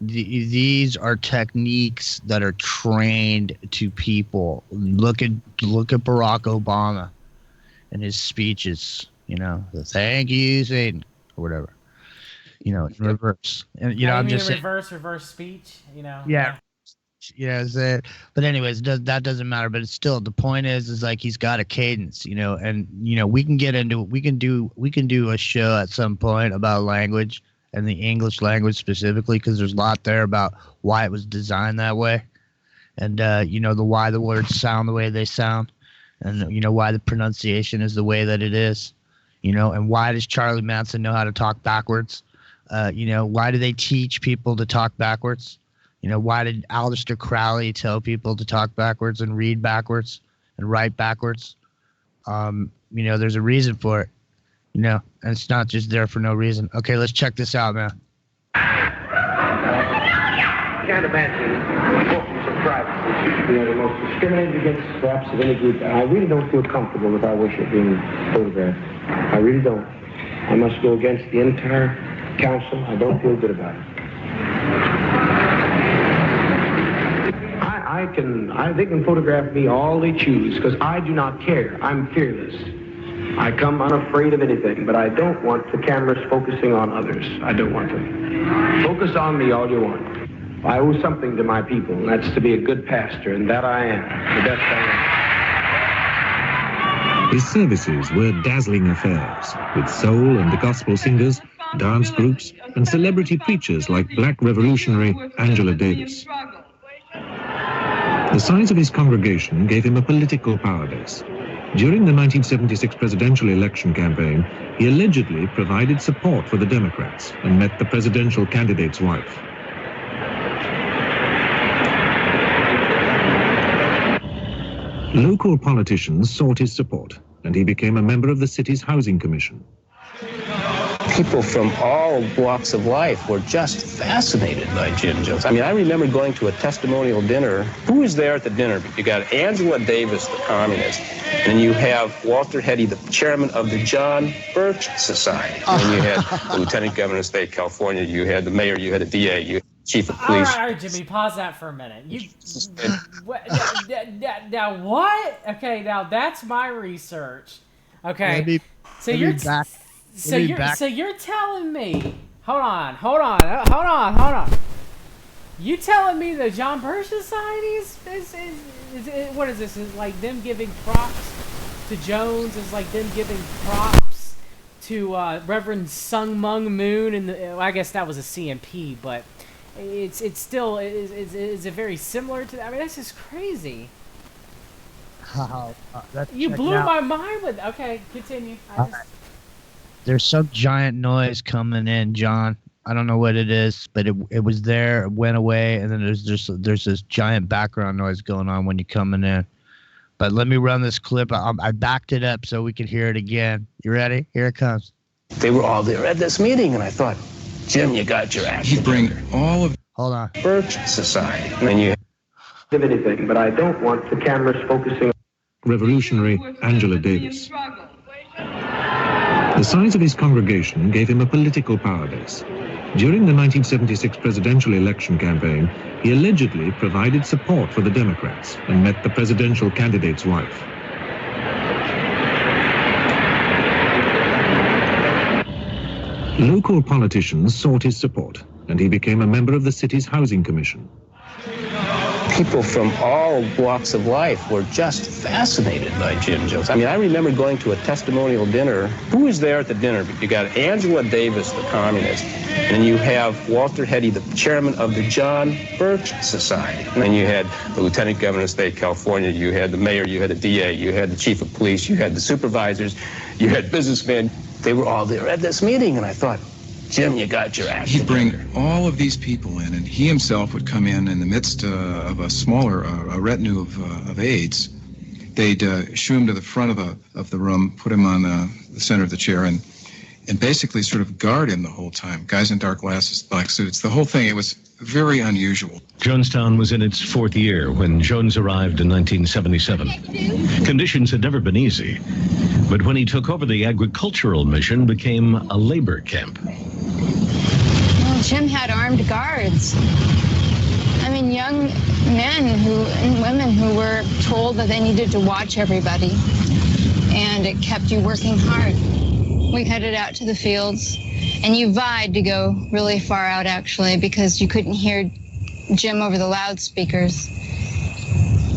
S4: these are techniques that are trained to people. Look at Barack Obama and his speeches, you know, the thank you, Satan, or whatever, you know, in reverse. And, you know, I'm just saying,
S3: reverse speech, you know.
S4: Yeah. But anyways, that doesn't matter. But it's still, the point is like he's got a cadence, you know, and, you know, we can do a show at some point about language and the English language specifically, because there's a lot there about why it was designed that way, and you know, why the words sound the way they sound. And, you know, why the pronunciation is the way that it is, you know, and why does Charlie Manson know how to talk backwards? You know, why do they teach people to talk backwards? You know, why did Aleister Crowley tell people to talk backwards and read backwards and write backwards? You know, there's a reason for it, you know, and it's not just there for no reason. Okay, let's check this out, man.
S9: Can't imagine privacy. You know, the most discriminated against perhaps of any group. I really don't feel comfortable with our worship being photographed. I really don't. I must go against the entire council. I don't feel good about it. I they can photograph me all they choose because I do not care. I'm fearless. I come unafraid of anything, but I don't want the cameras focusing on others. I don't want them. Focus on me all you want. I owe something to my people, and that's to be a good pastor, and that I am, the best I am.
S13: His services were dazzling affairs, with soul and gospel singers, dance groups, and celebrity preachers like black revolutionary Angela Davis. The size of his congregation gave him a political power base. During the 1976 presidential election campaign, he allegedly provided support for the Democrats and met the presidential candidate's wife. Local politicians sought his support, and he became a member of the city's housing commission.
S18: People from all walks of life were just fascinated by Jim Jones. I mean, I remember going to a testimonial dinner. Who was there at the dinner? You got Angela Davis, the communist, and you have Walter Heady, the chairman of the John Birch Society. And then you had the lieutenant governor of the state of California, you had the mayor, you had the DA, you had the chief of police.
S3: All right, Jimmy, pause that for a minute. Now what? Okay, now that's my research. Okay, so you're telling me, hold on. You telling me the John Birch Society is what is this? Is like them giving props to Jones? Is like them giving props to Reverend Sung Mung Moon? And I guess that was a CMP, but it's still is it very similar to that? I mean, that's just crazy. You blew my mind with. Okay, continue.
S4: There's some giant noise coming in, John. I don't know what it is, but it was there, it went away, and then there's this giant background noise going on when you're coming in. But let me run this clip. I backed it up so we could hear it again. You ready? Here it comes.
S18: They were all there at this meeting, and I thought, Jim, you got your act together.
S19: Bring all of
S4: Hold on.
S18: Birch Society. And then you
S9: Of anything, but I don't want the cameras focusing on
S13: Revolutionary Angela Davis. The size of his congregation gave him a political power base. During the 1976 presidential election campaign, he allegedly provided support for the Democrats and met the presidential candidate's wife. Local politicians sought his support, and he became a member of the city's housing commission.
S18: people from all walks of life were just fascinated by Jim Jones. I mean, I remember going to a testimonial dinner. Who was there at the dinner? You got Angela Davis, the communist, and then you have Walter Heady, the chairman of the John Birch Society. And then you had the lieutenant governor of the state of California, you had the mayor, you had the DA, you had the chief of police, you had the supervisors, you had businessmen. They were all there at this meeting, and I thought, Jim, you got your act
S19: He'd bring
S18: together.
S19: all of these people in, and he himself would come in the midst of a smaller a retinue of aides. They'd shoo him to the front of the room, put him on the center of the chair, and basically sort of guard him the whole time. Guys in dark glasses, black suits, the whole thing. It was very unusual.
S17: Jonestown was in its fourth year when Jones arrived in 1977. Conditions had never been easy, but when he took over, the agricultural mission became a labor camp.
S20: Well, Jim had armed guards. I mean, young men and women who were told that they needed to watch everybody, and it kept you working hard. We headed out to the fields, and you vied to go really far out, actually, because you couldn't hear Jim over the loudspeakers.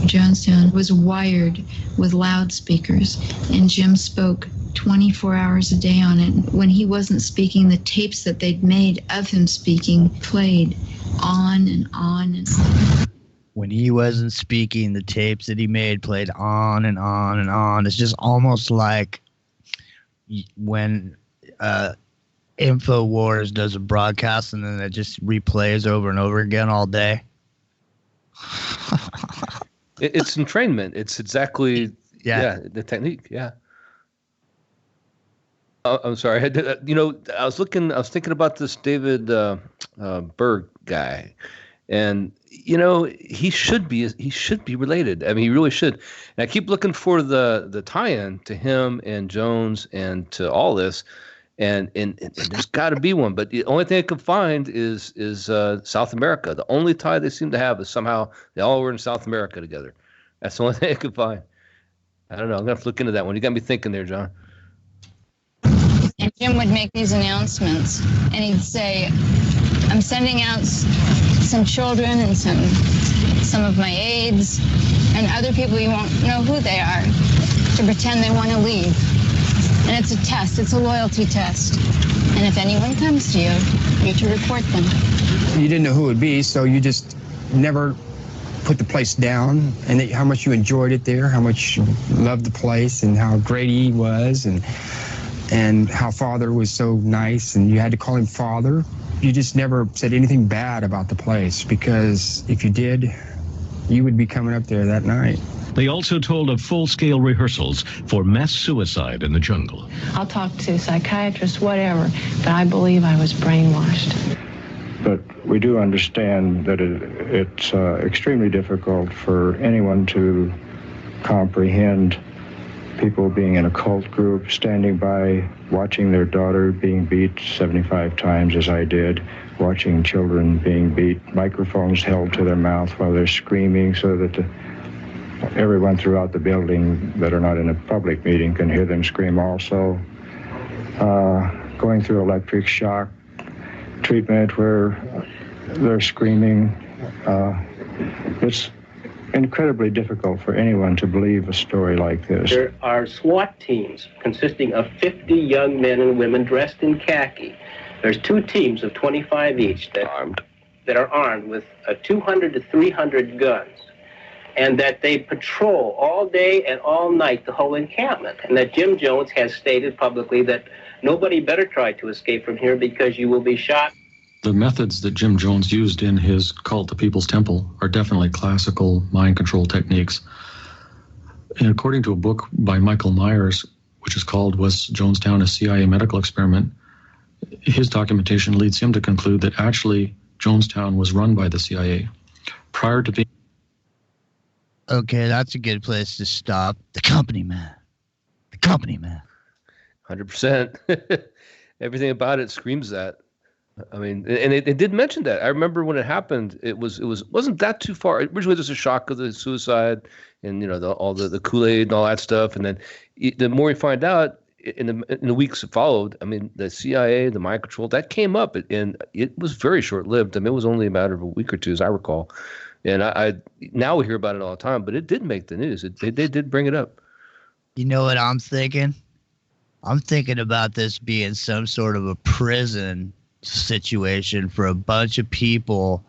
S21: Jonestown was wired with loudspeakers, and Jim spoke 24 hours a day on it. When he wasn't speaking, the tapes that they'd made of him speaking played on and on and on.
S4: When he wasn't speaking, the tapes that he made played on and on and on. It's just almost like when InfoWars does a broadcast and then it just replays over and over again all day.
S2: It's entrainment. It's exactly the technique. Yeah. I'm sorry. I was thinking about this David Berg guy, and he should be related. I mean, he really should. And I keep looking for the tie-in to him and Jones and to all this, And there's got to be one, but the only thing I could find is South America. The only tie they seem to have is somehow they all were in South America together. That's the only thing I could find. I don't know. I'm gonna have to look into that one. You got me thinking there, John.
S20: And Jim would make these announcements, and he'd say, "I'm sending out some children and some of my aides and other people you won't know who they are to pretend they want to leave. And it's a test. It's a loyalty test. And if anyone comes to you, you're to report them."
S1: You didn't know who it would be, so you just never put the place down, and how much you enjoyed it there, how much you loved the place, and how great he was, and how Father was so nice, and you had to call him Father. You just never said anything bad about the place, because if you did, you would be coming up there that night.
S17: They also told of full-scale rehearsals for mass suicide in the jungle.
S22: I'll talk to psychiatrists, whatever, but I believe I was brainwashed.
S23: But we do understand that it's extremely difficult for anyone to comprehend people being in a cult group, standing by, watching their daughter being beat 75 times as I did, watching children being beat, microphones held to their mouth while they're screaming so that everyone throughout the building that are not in a public meeting can hear them scream also. Going through electric shock treatment where they're screaming. It's incredibly difficult for anyone to believe a story like this.
S18: There are SWAT teams consisting of 50 young men and women dressed in khaki. There's 2 teams of 25 each that are armed with 200 to 300 guns, and that they patrol all day and all night the whole encampment, and that Jim Jones has stated publicly that nobody better try to escape from here because you will be shot.
S24: The methods that Jim Jones used in his cult, The People's Temple, are definitely classical mind control techniques. And according to a book by Michael Myers, which is called Was Jonestown a CIA Medical Experiment, his documentation leads him to conclude that actually Jonestown was run by the CIA. Prior to being...
S4: Okay, that's a good place to stop. The company man. The company man.
S2: 100%. Everything about it screams that. I mean, and it did mention that. I remember when it happened, wasn't that too far. Originally, there's a shock of the suicide, and all the Kool-Aid and all that stuff. And then the more you find out in the weeks that followed, I mean, the CIA, the mind control, that came up, and it was very short-lived. I mean, it was only a matter of a week or two, as I recall. And I now we hear about it all the time, but it did make the news. They did bring it up.
S4: You know what I'm thinking? I'm thinking about this being some sort of a prison situation for a bunch of people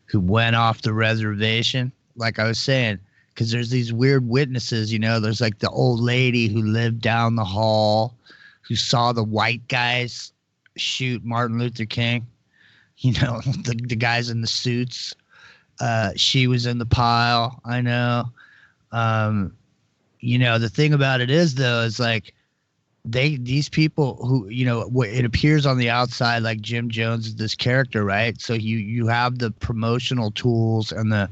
S4: who went off the reservation, like I was saying, because there's these weird witnesses. There's like the old lady who lived down the hall who saw the white guys shoot Martin Luther King, the guys in the suits. She was in the pile. I know. The thing about it is, though, is like these people who, it appears on the outside like Jim Jones is this character, right? So you have the promotional tools and the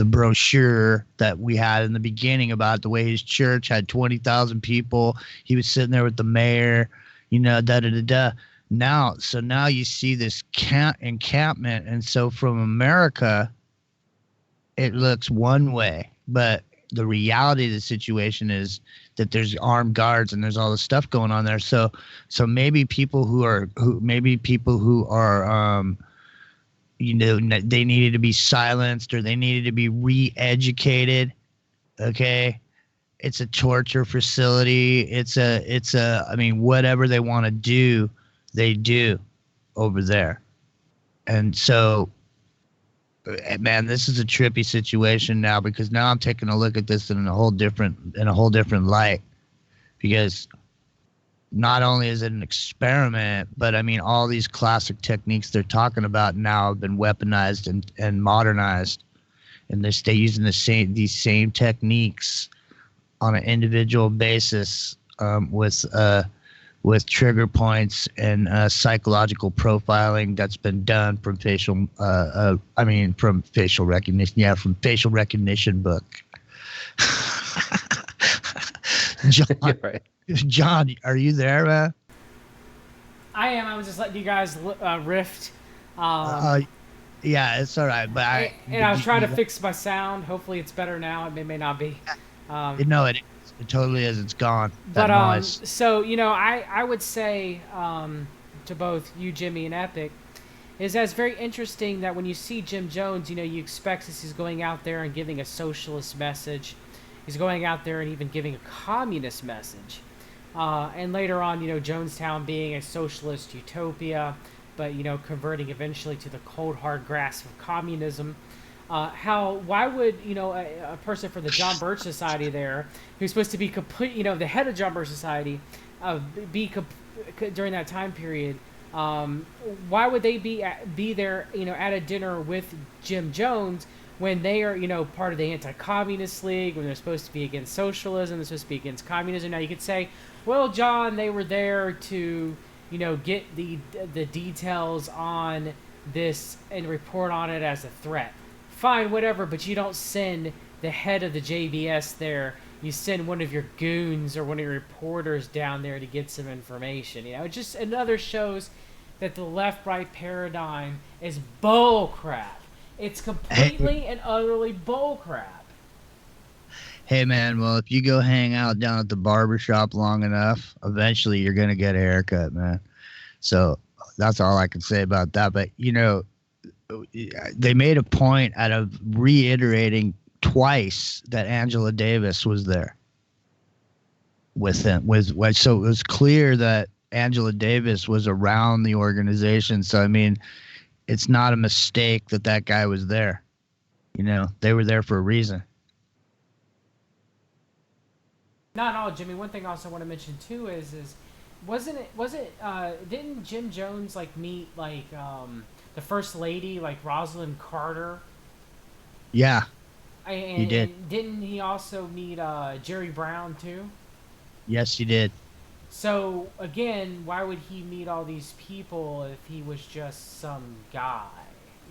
S4: brochure that we had in the beginning about the way his church had 20,000 people. He was sitting there with the mayor, Now you see this encampment, and so from America, it looks one way, but the reality of the situation is that there's armed guards and there's all this stuff going on there. So maybe people who are they needed to be silenced or they needed to be re-educated. Okay. It's a torture facility. I mean, whatever they want to do, they do over there. And so, man, this is a trippy situation now, because now I'm taking a look at this in a whole different light, because not only is it an experiment, but I mean, all these classic techniques they're talking about now have been weaponized and modernized, and they stay using these same techniques on an individual basis, with trigger points and psychological profiling that's been done from facial recognition. Yeah, from facial recognition book. John,
S2: right.
S4: John, are you there, man?
S3: I am. I was just letting you guys rift.
S4: Yeah, it's all right. But I
S3: was trying to fix my sound. Hopefully, it's better now. It may not be.
S4: No, it is. It totally is. It's gone.
S3: But
S4: That noise.
S3: so I would say to both you, Jimmy, and Epic, is that it's very interesting that when you see Jim Jones, you expect this, he's going out there and giving a socialist message. He's going out there and even giving a communist message. And later on, Jonestown being a socialist utopia, but, converting eventually to the cold, hard grasp of communism. Why would, a person from the John Birch Society there, who's supposed to be complete, the head of John Birch Society, during that time period, why would they be there, at a dinner with Jim Jones when they are, part of the Anti-Communist League, when they're supposed to be against socialism, they're supposed to be against communism? Now you could say, well, John, they were there to, get the details on this and report on it as a threat. Fine, whatever, but you don't send the head of the JBS there. You send one of your goons or one of your reporters down there to get some information. It just another shows that the left-right paradigm is bull crap. It's completely and utterly bull crap.
S4: Hey, man, well, if you go hang out down at the barbershop long enough, eventually you're going to get a haircut, man. So that's all I can say about that. But, they made a point out of reiterating twice that Angela Davis was there with him. So it was clear that Angela Davis was around the organization. So, I mean, it's not a mistake that guy was there. They were there for a reason.
S3: Not all, Jimmy. One thing I also want to mention too is didn't Jim Jones meet the first lady, Rosalind Carter?
S4: Yeah,
S3: he
S4: did.
S3: And didn't he also meet Jerry Brown too?
S4: Yes, he did.
S3: So again, why would he meet all these people if he was just some guy?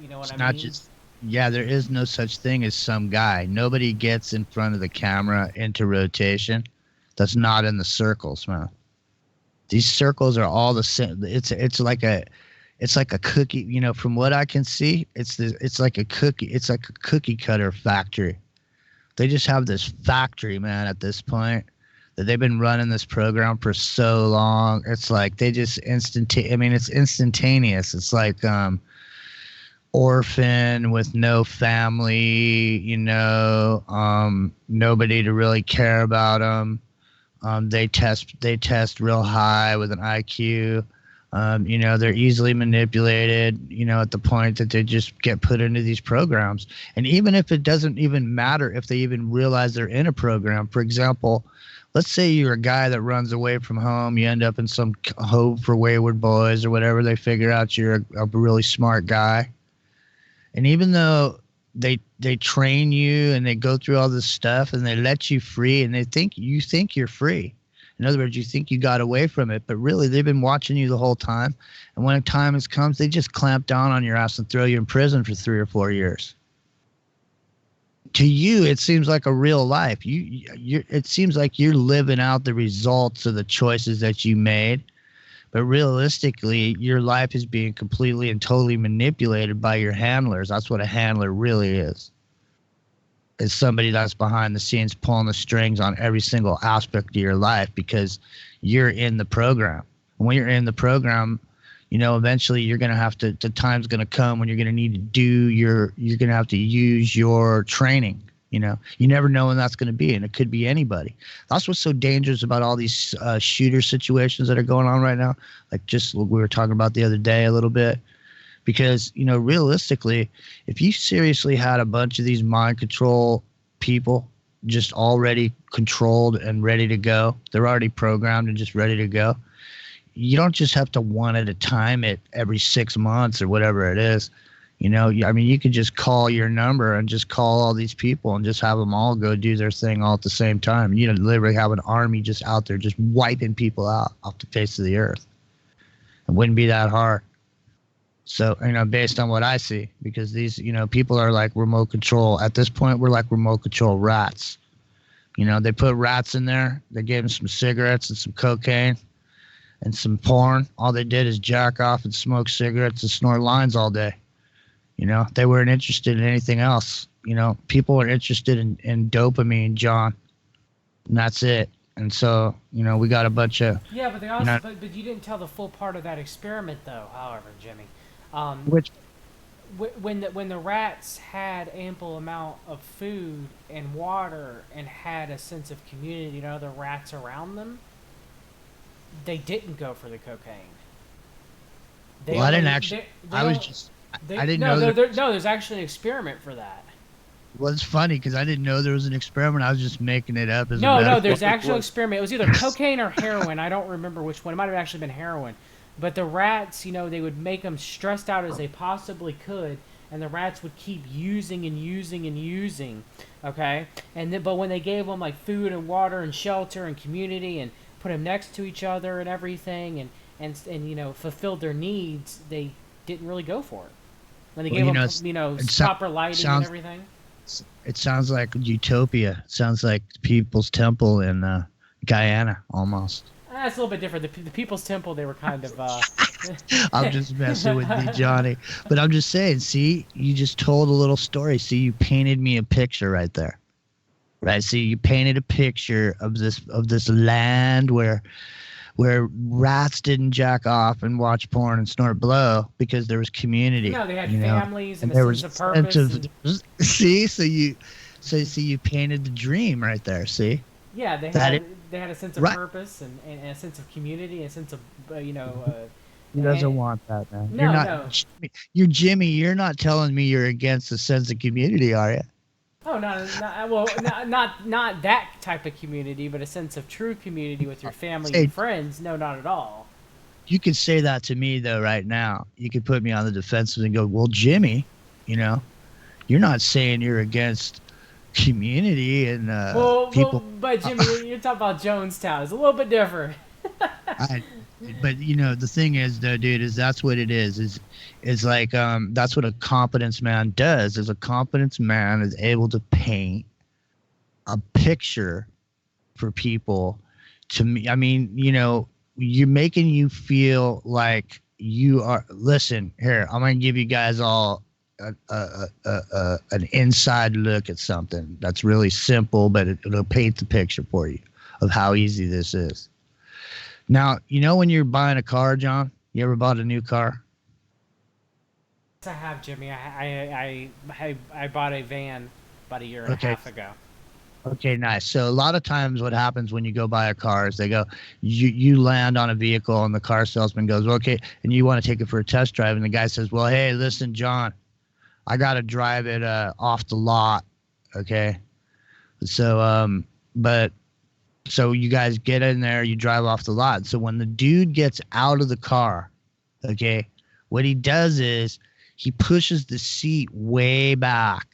S3: You know what I mean?
S4: Yeah, there is no such thing as some guy. Nobody gets in front of the camera into rotation that's not in the circles, man. These circles are all the same. It's like a cookie, from what I can see, it's like a cookie. It's like a cookie cutter factory. They just have this factory, man, at this point, that they've been running this program for so long. It's like they just it's instantaneous. It's like orphan with no family, nobody to really care about them. They test real high with an IQ. They're easily manipulated, at the point that they just get put into these programs. And even if it doesn't even matter if they even realize they're in a program, for example, let's say you're a guy that runs away from home, you end up in some home for wayward boys or whatever, they figure out you're a really smart guy. And even though they train you and they go through all this stuff and they let you free and you think you're free. In other words, you think you got away from it, but really they've been watching you the whole time. And when time comes, they just clamp down on your ass and throw you in prison for 3 or 4 years. To you, it seems like a real life. It seems like you're living out the results of the choices that you made. But realistically, your life is being completely and totally manipulated by your handlers. That's what a handler really is. It's somebody that's behind the scenes pulling the strings on every single aspect of your life because you're in the program. And when you're in the program, eventually you're going to have to, the time's going to come when you're going to need to you're going to have to use your training. You never know when that's going to be, and it could be anybody. That's what's so dangerous about all these shooter situations that are going on right now. Like just what we were talking about the other day a little bit. Because, realistically, if you seriously had a bunch of these mind control people just already controlled and ready to go, they're already programmed and just ready to go, you don't just have to one at a time at every 6 months or whatever it is. You could just call your number and just call all these people and just have them all go do their thing all at the same time. You literally have an army just out there just wiping people out off the face of the earth. It wouldn't be that hard. So, based on what I see, because these, people are like remote control. At this point, we're like remote control rats You know, they put rats in there. They gave them some cigarettes and some cocaine and some porn. All they did is jack off and smoke cigarettes and snort lines all day. You know, they weren't interested in anything else. You know, people are interested in dopamine, John, and that's it. And so, you know, we got a bunch of...
S3: Yeah, but they also, but you didn't tell the full part of that experiment, though, however, Jimmy.
S4: Which...
S3: When the rats had ample amount of food and water and had a sense of community and other rats around them, they didn't go for the cocaine.
S4: I didn't actually... I didn't know...
S3: No, there's actually an experiment for that.
S4: Well, it's funny because I didn't know there was an experiment. I was just making it up as a
S3: No,
S4: metaphor.
S3: there's actual experiment. It was either cocaine or heroin. I don't remember which one. It might have actually been heroin. But the rats, you know, they would make them stressed out as they possibly could, and the rats would keep using and using and using, okay? And then, but when they gave them like food and water and shelter and community and put them next to each other and everything, and you know, fulfilled their needs, they didn't really go for it. When they gave them, proper lighting and everything.
S4: It sounds like utopia. It sounds like People's Temple in Guyana, almost.
S3: That's a little bit different. The People's Temple, they were kind of...
S4: I'm just messing with you, Johnny. But I'm just saying, see, you just told a little story. See, you painted me a picture right there. Right? See, you painted a picture of this land where rats didn't jack off and watch porn and snort blow because there was community.
S3: No, they had families and a sense of purpose.
S4: See, so you painted the dream right there. See?
S3: Yeah, they had a sense of purpose and a sense of community, a sense of
S4: He doesn't want that, man.
S3: No,
S4: You're Jimmy. You're not telling me you're against a sense of community, are you?
S3: Oh, not that type of community, but a sense of true community with your family and friends. No, not at all.
S4: You could say that to me though right now. You could put me on the defensive and go, "Well, Jimmy, you know, you're not saying you're against community and people."
S3: But Jimmy, you're talking about Jonestown. It's a little bit different.
S4: But you know, the thing is, though, dude, is that's what it is. Is like that's what a competence man does. Is a competence man is able to paint a picture for people. To me, I mean, you know, you're making you feel like you are. Listen, here, I'm gonna give you guys all an inside look at something that's really simple, but it'll paint the picture for you of how easy this is. Now, you know when you're buying a car, John? You ever bought a new car?
S3: I have, Jimmy. I bought a van about a year and a half ago.
S4: Okay, nice. So a lot of times what happens when you go buy a car is they go, you land on a vehicle and the car salesman goes, okay, and you want to take it for a test drive. And the guy says, well, hey, listen, John, I got to drive it off the lot. Okay. So, so you guys get in there, you drive off the lot. So when the dude gets out of the car, okay, what he does is he pushes the seat way back,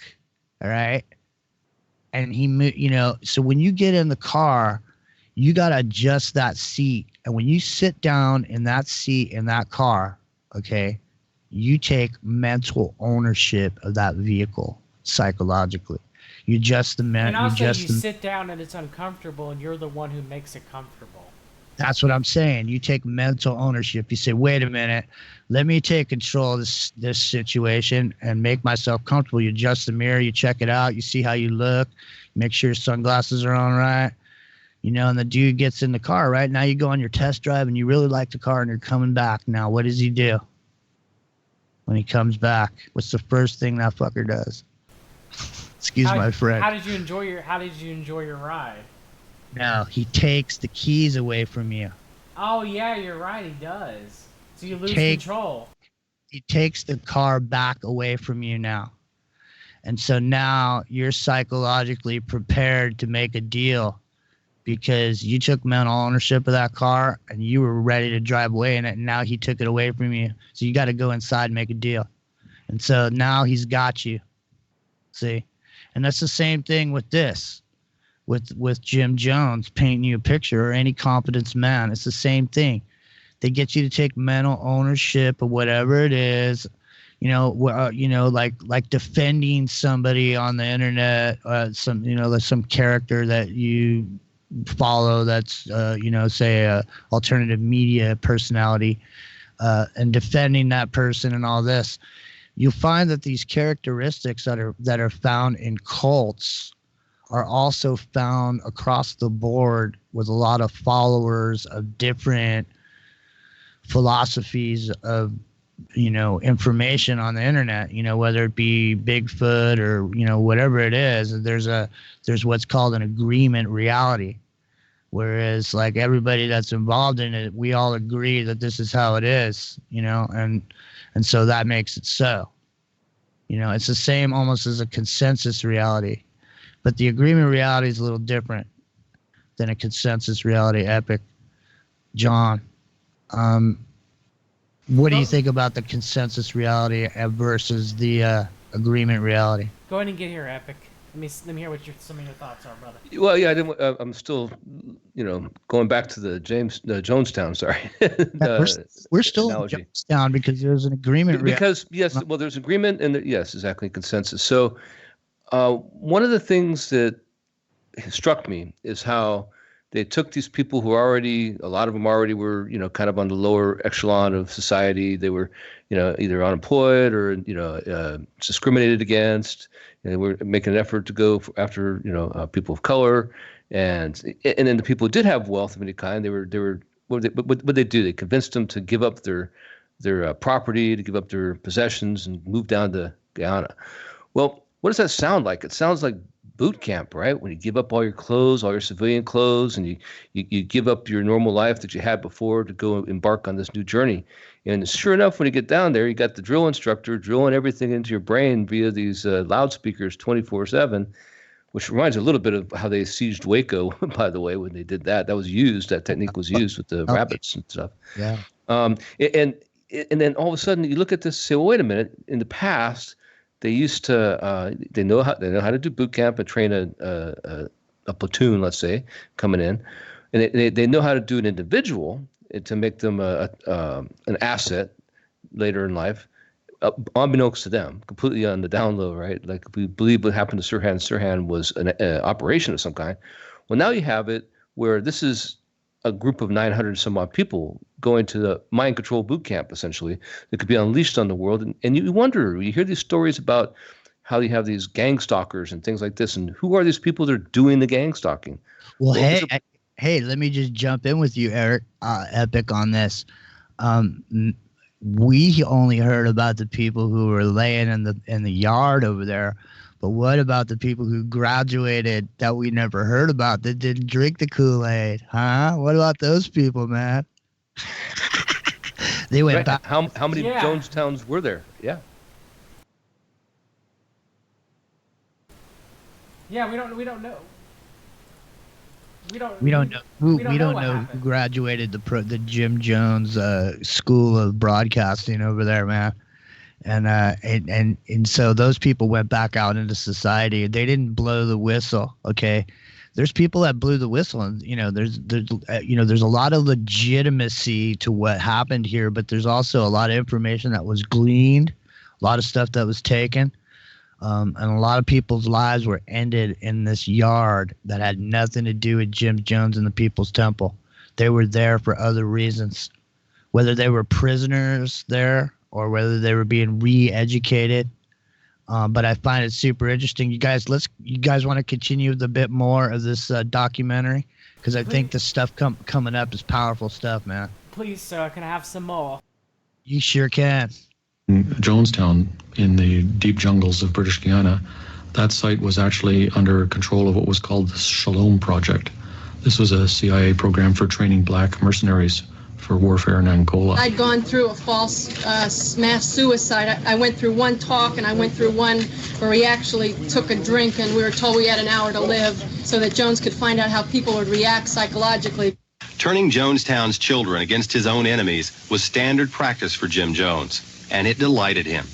S4: all right? And so when you get in the car, you got to adjust that seat. And when you sit down in that seat in that car, okay, you take mental ownership of that vehicle psychologically. You adjust the
S3: and also you sit down and it's uncomfortable and you're the one who makes it comfortable.
S4: That's what I'm saying. You take mental ownership. You say, wait a minute, let me take control of this situation and make myself comfortable. You adjust the mirror, you check it out, you see how you look, make sure your sunglasses are on right. You know, and the dude gets in the car, right? Now you go on your test drive and you really like the car and you're coming back. Now, what does he do when he comes back? What's the first thing that fucker does? Excuse my friend.
S3: How did you enjoy your ride?
S4: No, he takes the keys away from you.
S3: Oh yeah, you're right. He does. So you lose control.
S4: He takes the car back away from you now, and so now you're psychologically prepared to make a deal because you took mental ownership of that car and you were ready to drive away in it. And now he took it away from you, so you got to go inside and make a deal. And so now he's got you. See. And that's the same thing with this, with Jim Jones painting you a picture or any competence man. It's the same thing. They get you to take mental ownership of whatever it is, like defending somebody on the internet, some character that you follow that's, say a alternative media personality, and defending that person and all this, you find that these characteristics that are found in cults are also found across the board with a lot of followers of different philosophies of information on the internet, whether it be Bigfoot or whatever it is. There's what's called an agreement reality, whereas like everybody that's involved in it, we all agree that this is how it is, and so that makes it so. It's the same almost as a consensus reality, but the agreement reality is a little different than a consensus reality. Epic, John, what do you think about the consensus reality versus the agreement reality?
S3: Go ahead and get here, Epic. Let me hear what some of your thoughts are, brother.
S2: Well, yeah, I'm still, going back to the Jonestown. Sorry,
S4: we're still in Jonestown because there's an agreement.
S2: Because yes, well, there's agreement and yes, exactly, consensus. So, one of the things that struck me is how they took these people who a lot of them already were, kind of on the lower echelon of society. They were, either unemployed or, discriminated against. And they were making an effort to go after, people of color. And then the people who did have wealth of any kind, what they do? They convinced them to give up their property, to give up their possessions and move down to Guyana. Well, what does that sound like? It sounds like boot camp, right? When you give up all your clothes, all your civilian clothes, and you give up your normal life that you had before to go embark on this new journey. And sure enough, when you get down there, you got the drill instructor drilling everything into your brain via these loudspeakers 24/7, which reminds me a little bit of how they sieged Waco, by the way, when they did that. That technique was used with the rabbits and stuff.
S4: Yeah.
S2: And then all of a sudden you look at this and say, well, wait a minute. In the past, they used to they know how to do boot camp and train a platoon, let's say, coming in, and they know how to do an individual to make them an asset later in life, unbeknownst to them, completely on the down low, right? Like we believe what happened to Sirhan. Sirhan was an operation of some kind. Well, now you have it where this is a group of 900 some odd people going to the mind control boot camp, essentially, that could be unleashed on the world. And you wonder, you hear these stories about how you have these gang stalkers and things like this. And who are these people that are doing the gang stalking?
S4: Well, hey, let me just jump in with you, Eric, Epic, on this. We only heard about the people who were laying in the yard over there. But what about the people who graduated that we never heard about, that didn't drink the Kool-Aid? Huh? What about those people, man? They went back.
S2: How many Jonestowns were there? Yeah.
S3: Yeah, we don't know.
S4: We don't know who graduated the Jim Jones School of Broadcasting over there, man. And so those people went back out into society. They didn't blow the whistle. Okay, there's people that blew the whistle, and there's a lot of legitimacy to what happened here, but there's also a lot of information that was gleaned, a lot of stuff that was taken, and a lot of people's lives were ended in this yard that had nothing to do with Jim Jones and the People's Temple. They were there for other reasons, whether they were prisoners there or whether they were being re-educated. But I find it super interesting. You guys want to continue with a bit more of this documentary? Because I think the stuff coming up is powerful stuff, man.
S3: Please, sir, can I have some more?
S4: You sure can.
S24: Jonestown, in the deep jungles of British Guiana, that site was actually under control of what was called the Shalom Project. This was a CIA program for training black mercenaries for warfare in Angola.
S5: I'd gone through a false mass suicide. I went through one talk and I went through one where he actually took a drink and we were told we had an hour to live so that Jones could find out how people would react psychologically.
S6: Turning Jonestown's children against his own enemies was standard practice for Jim Jones, and it delighted him.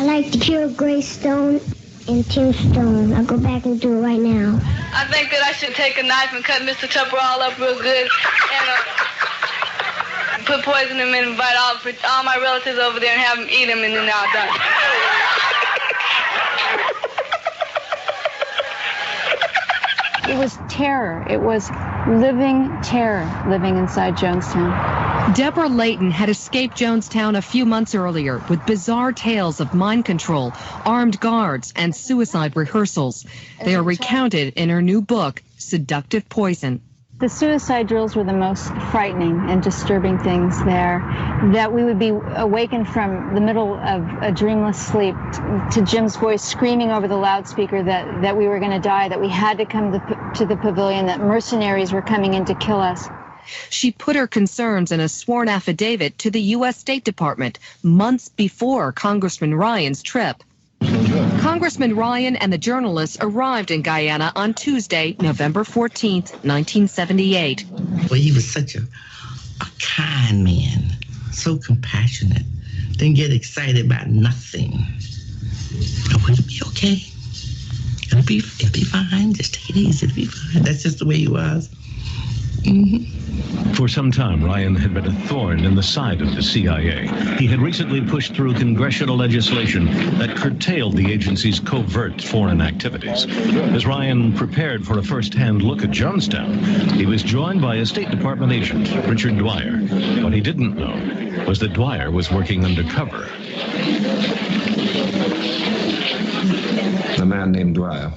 S7: I like the pure gray stone and tombstone. I'll go back and do it right now.
S8: I think that I should take a knife and cut Mr. Tupper all up real good and put poison in them and invite all my relatives over there and have them eat them, and then they're all done.
S20: It was terror. It was living terror living inside Jonestown.
S10: Deborah Layton had escaped Jonestown a few months earlier with bizarre tales of mind control, armed guards, and suicide rehearsals. They are recounted in her new book, Seductive Poison.
S20: The suicide drills were the most frightening and disturbing things there, that we would be awakened from the middle of a dreamless sleep to Jim's voice screaming over the loudspeaker that we were going to die, that we had to come to the pavilion, that mercenaries were coming in to kill us.
S10: She put her concerns in a sworn affidavit to the U.S. State Department months before Congressman Ryan's trip. Congressman Ryan and the journalists arrived in Guyana on Tuesday, November 14th, 1978.
S12: Well, he was such a kind man, so compassionate, didn't get excited about nothing. Oh, it'll be okay. It'll be fine. Just take it easy. It'll be fine. That's just the way he was.
S17: For some time, Ryan had been a thorn in the side of the CIA. He had recently pushed through congressional legislation that curtailed the agency's covert foreign activities. As Ryan prepared for a first-hand look at Jonestown, he was joined by a State Department agent, Richard Dwyer. What he didn't know was that Dwyer was working undercover.
S14: A man named Dwyer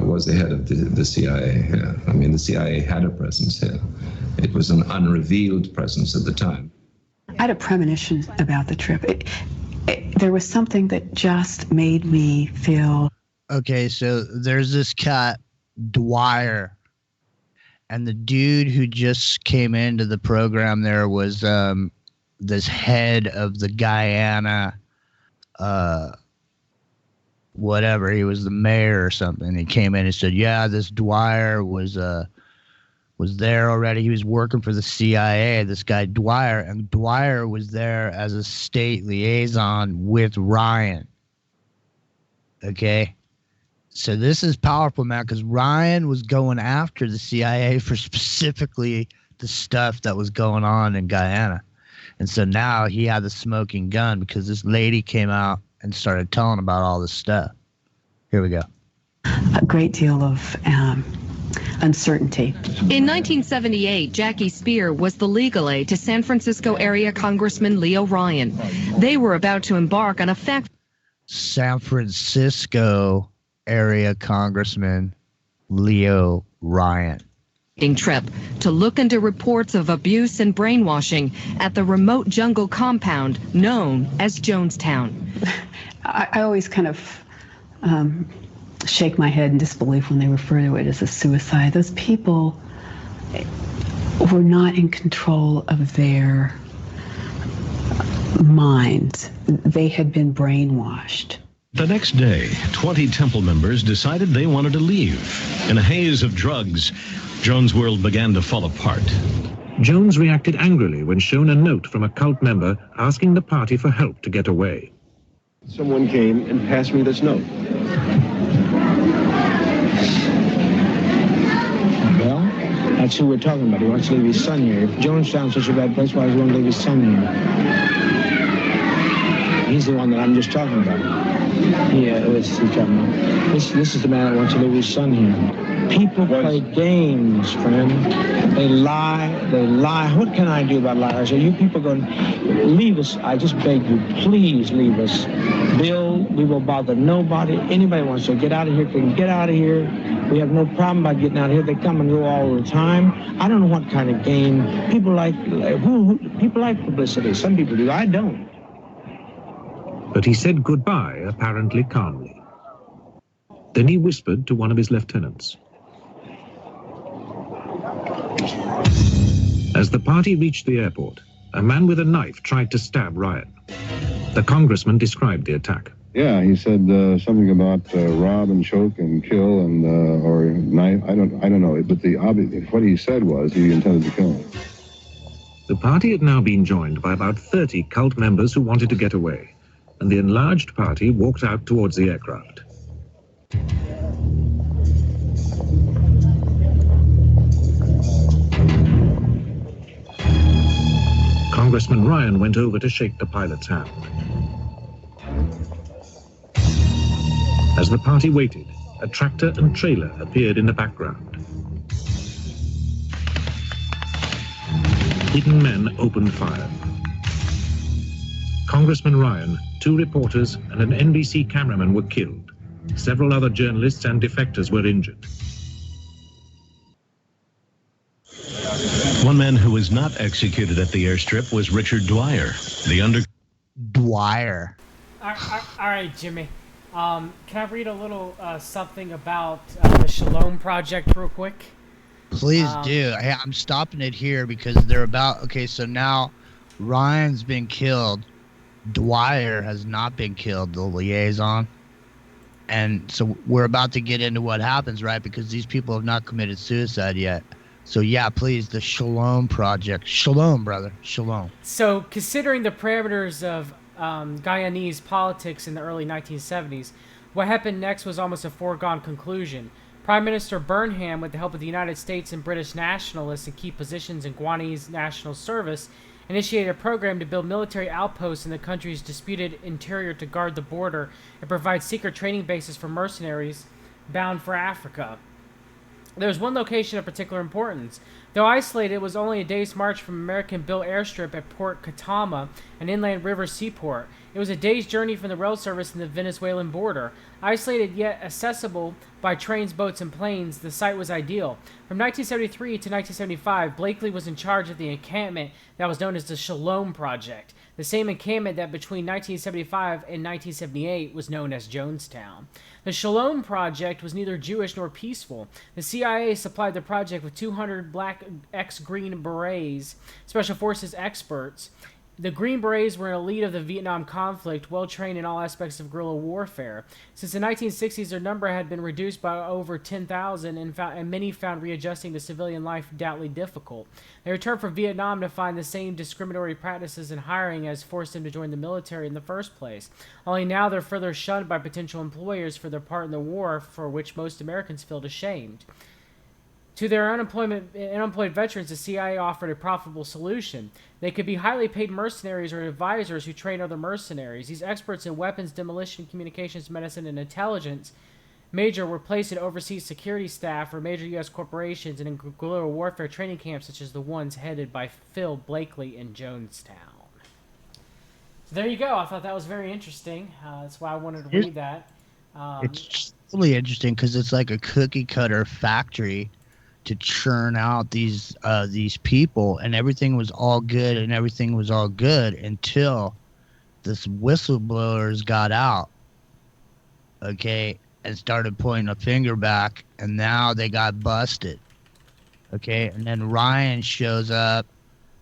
S14: was the head of the CIA here. I mean, the CIA had a presence here. It was an unrevealed presence at the time.
S25: I had a premonition about the trip. There was something that just made me feel...
S4: Okay, so there's this cat, Dwyer, and the dude who just came into the program there was this head of the Guyana... whatever, he was the mayor or something. He came in and said, yeah, this Dwyer was there already. He was working for the CIA, this guy Dwyer, and Dwyer was there as a state liaison with Ryan. Okay? So this is powerful, man, because Ryan was going after the CIA for specifically the stuff that was going on in Guyana. And so now he had the smoking gun because this lady came out and started telling about all this stuff. Here we go.
S25: A great deal of uncertainty.
S10: In 1978, Jackie Spear was the legal aid to San Francisco area Congressman Leo Ryan. They were about to embark on a
S4: San Francisco area Congressman Leo Ryan
S10: trip to look into reports of abuse and brainwashing at the remote jungle compound known as Jonestown.
S25: I always kind of shake my head in disbelief when they refer to it as a suicide. Those people were not in control of their minds. They had been brainwashed.
S17: The next day, 20 temple members decided they wanted to leave. In a haze of drugs, Jones' world began to fall apart.
S13: Jones reacted angrily when shown a note from a cult member asking the party for help to get away.
S9: Someone came and passed me this note.
S23: Well, that's who we're talking about. He wants to leave his son here. If Jonestown's such a bad place, why does he want to leave his son here? He's the one that I'm just talking about. Yeah, this is the man that wants to leave his son here. People play games, friend. They lie. What can I do about liars? Are you people going to leave us? I just beg you, please leave us. Bill, we will bother nobody. Anybody wants to get out of here can get out of here. We have no problem about getting out of here. They come and go all the time. I don't know what kind of game. People like publicity. Some people do. I don't.
S13: But he said goodbye, apparently calmly. Then he whispered to one of his lieutenants. As the party reached the airport, a man with a knife tried to stab Ryan. The congressman described the attack.
S11: Yeah, he said something about rob and choke and kill and or knife. I don't know, but what he said was he intended to kill him.
S13: The party had now been joined by about 30 cult members who wanted to get away, and the enlarged party walked out towards the aircraft. Congressman Ryan went over to shake the pilot's hand. As the party waited, a tractor and trailer appeared in the background. Hidden men opened fire. Congressman Ryan, 2 reporters, and an NBC cameraman were killed. Several other journalists and defectors were injured.
S17: One man who was not executed at the airstrip was Richard Dwyer,
S4: Dwyer.
S3: All right, Jimmy. Can I read a little something about the Shalom Project real quick?
S4: Please do. Hey, I'm stopping it here because they're about... Okay, so now Ryan's been killed. Dwyer has not been killed, the liaison. And so we're about to get into what happens, right? Because these people have not committed suicide yet. So yeah, please, the Shalom Project. Shalom, brother. Shalom.
S3: So considering the parameters of Guyanese politics in the early 1970s, what happened next was almost a foregone conclusion. Prime Minister Burnham, with the help of the United States and British nationalists in key positions in Guyanese national service, initiated a program to build military outposts in the country's disputed interior to guard the border and provide secret training bases for mercenaries bound for Africa. There was one location of particular importance. Though isolated, it was only a day's march from American-built airstrip at Port Katama, an inland river seaport. It was a day's journey from the rail service in the Venezuelan border. Isolated yet accessible by trains, boats, and planes, the site was ideal. From 1973 to 1975, Blakely was in charge of the encampment that was known as the Shalom Project, the same encampment that between 1975 and 1978 was known as Jonestown. The Shalom Project was neither Jewish nor peaceful. The CIA supplied the project with 200 black ex-Green Berets, Special Forces experts. The Green Berets were an elite of the Vietnam conflict, well-trained in all aspects of guerrilla warfare. Since the 1960s, their number had been reduced by over 10,000, and many found readjusting to civilian life doubly difficult. They returned from Vietnam to find the same discriminatory practices in hiring as forced them to join the military in the first place. Only now they're further shunned by potential employers for their part in the war, for which most Americans feel ashamed. To their unemployed veterans, the CIA offered a profitable solution. They could be highly paid mercenaries or advisors who train other mercenaries. These experts in weapons, demolition, communications, medicine, and intelligence were placed in overseas security staff for major U.S. corporations and in guerrilla warfare training camps such as the ones headed by Phil Blakely in Jonestown. So there you go. I thought that was very interesting. That's why I wanted to read that.
S4: It's really interesting because it's like a cookie-cutter factory to churn out these people, and everything was all good until this whistleblowers got out, okay, and started pointing a finger back, and now they got busted, okay, and then Ryan shows up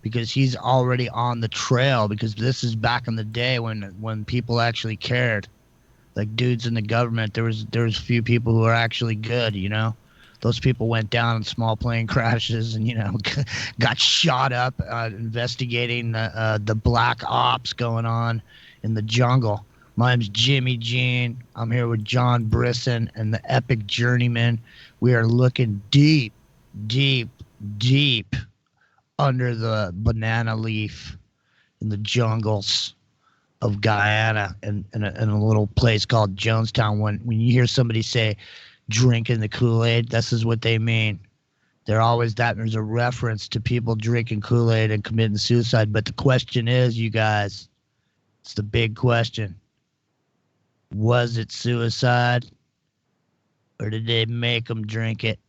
S4: because he's already on the trail, because this is back in the day when people actually cared, like dudes in the government. There was a few people who were actually good, you know. Those people went down in small plane crashes and, you know, got shot up investigating the black ops going on in the jungle. My name's Jimmy Jean. I'm here with John Brisson and the Epic Journeyman. We are looking deep, deep, deep under the banana leaf in the jungles of Guyana in a little place called Jonestown. When you hear somebody say, drinking the Kool-Aid, this is what they mean. They're always that. There's a reference to people drinking Kool-Aid and committing suicide. But the question is, you guys, it's the big question. Was it suicide? Or did they make them drink it?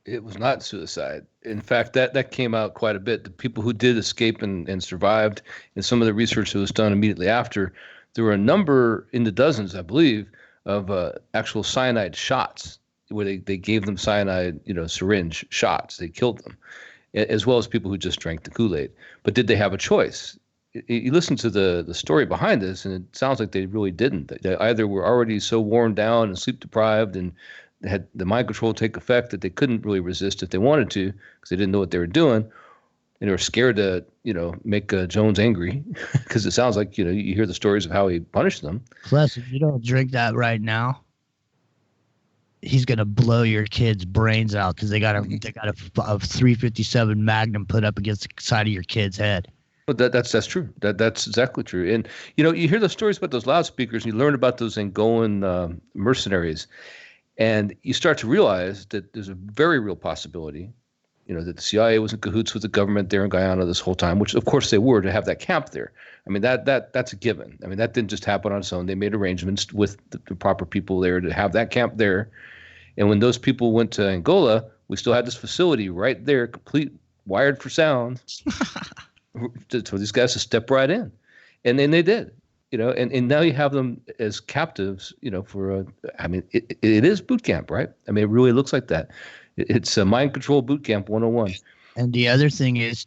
S2: It was not suicide. In fact, that came out quite a bit. The people who did escape and survived, and some of the research that was done immediately after, there were a number in the dozens, I believe, of actual cyanide shots where they gave them cyanide, syringe shots. They killed them, as well as people who just drank the Kool-Aid. But did they have a choice? You listen to the story behind this, and it sounds like they really didn't. They either were already so worn down and sleep deprived and had the mind control take effect that they couldn't really resist if they wanted to because they didn't know what they were doing. And they were scared to, make Jones angry because it sounds like, you hear the stories of how he punished them.
S4: Plus, if you don't drink that right now, he's going to blow your kid's brains out because they got a 357 Magnum put up against the side of your kid's head.
S2: But that's true. That's exactly true. And you hear those stories about those loudspeakers, and you learn about those Angolan mercenaries, and you start to realize that there's a very real possibility, that the CIA was in cahoots with the government there in Guyana this whole time, which of course they were, to have that camp there. I mean, that's a given. I mean, that didn't just happen on its own. They made arrangements with the proper people there to have that camp there. And when those people went to Angola, we still had this facility right there, complete wired for sound, for these guys to step right in. And then they did, and now you have them as captives, for it is boot camp, right? I mean, it really looks like that. It's a mind control boot camp 101.
S4: And the other thing is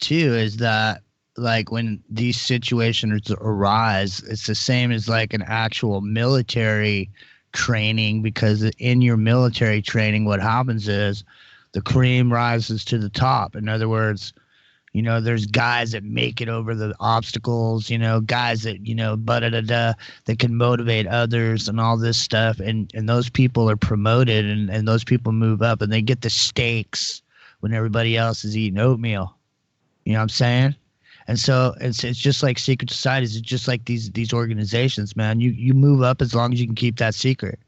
S4: that, like, when these situations arise, it's the same as like an actual military training, because in your military training, what happens is the cream rises to the top. In other words, there's guys that make it over the obstacles, guys that, that can motivate others and all this stuff. And those people are promoted and those people move up and they get the steaks when everybody else is eating oatmeal. You know what I'm saying? And so it's just like secret societies. It's just like these organizations, man. You move up as long as you can keep that secret.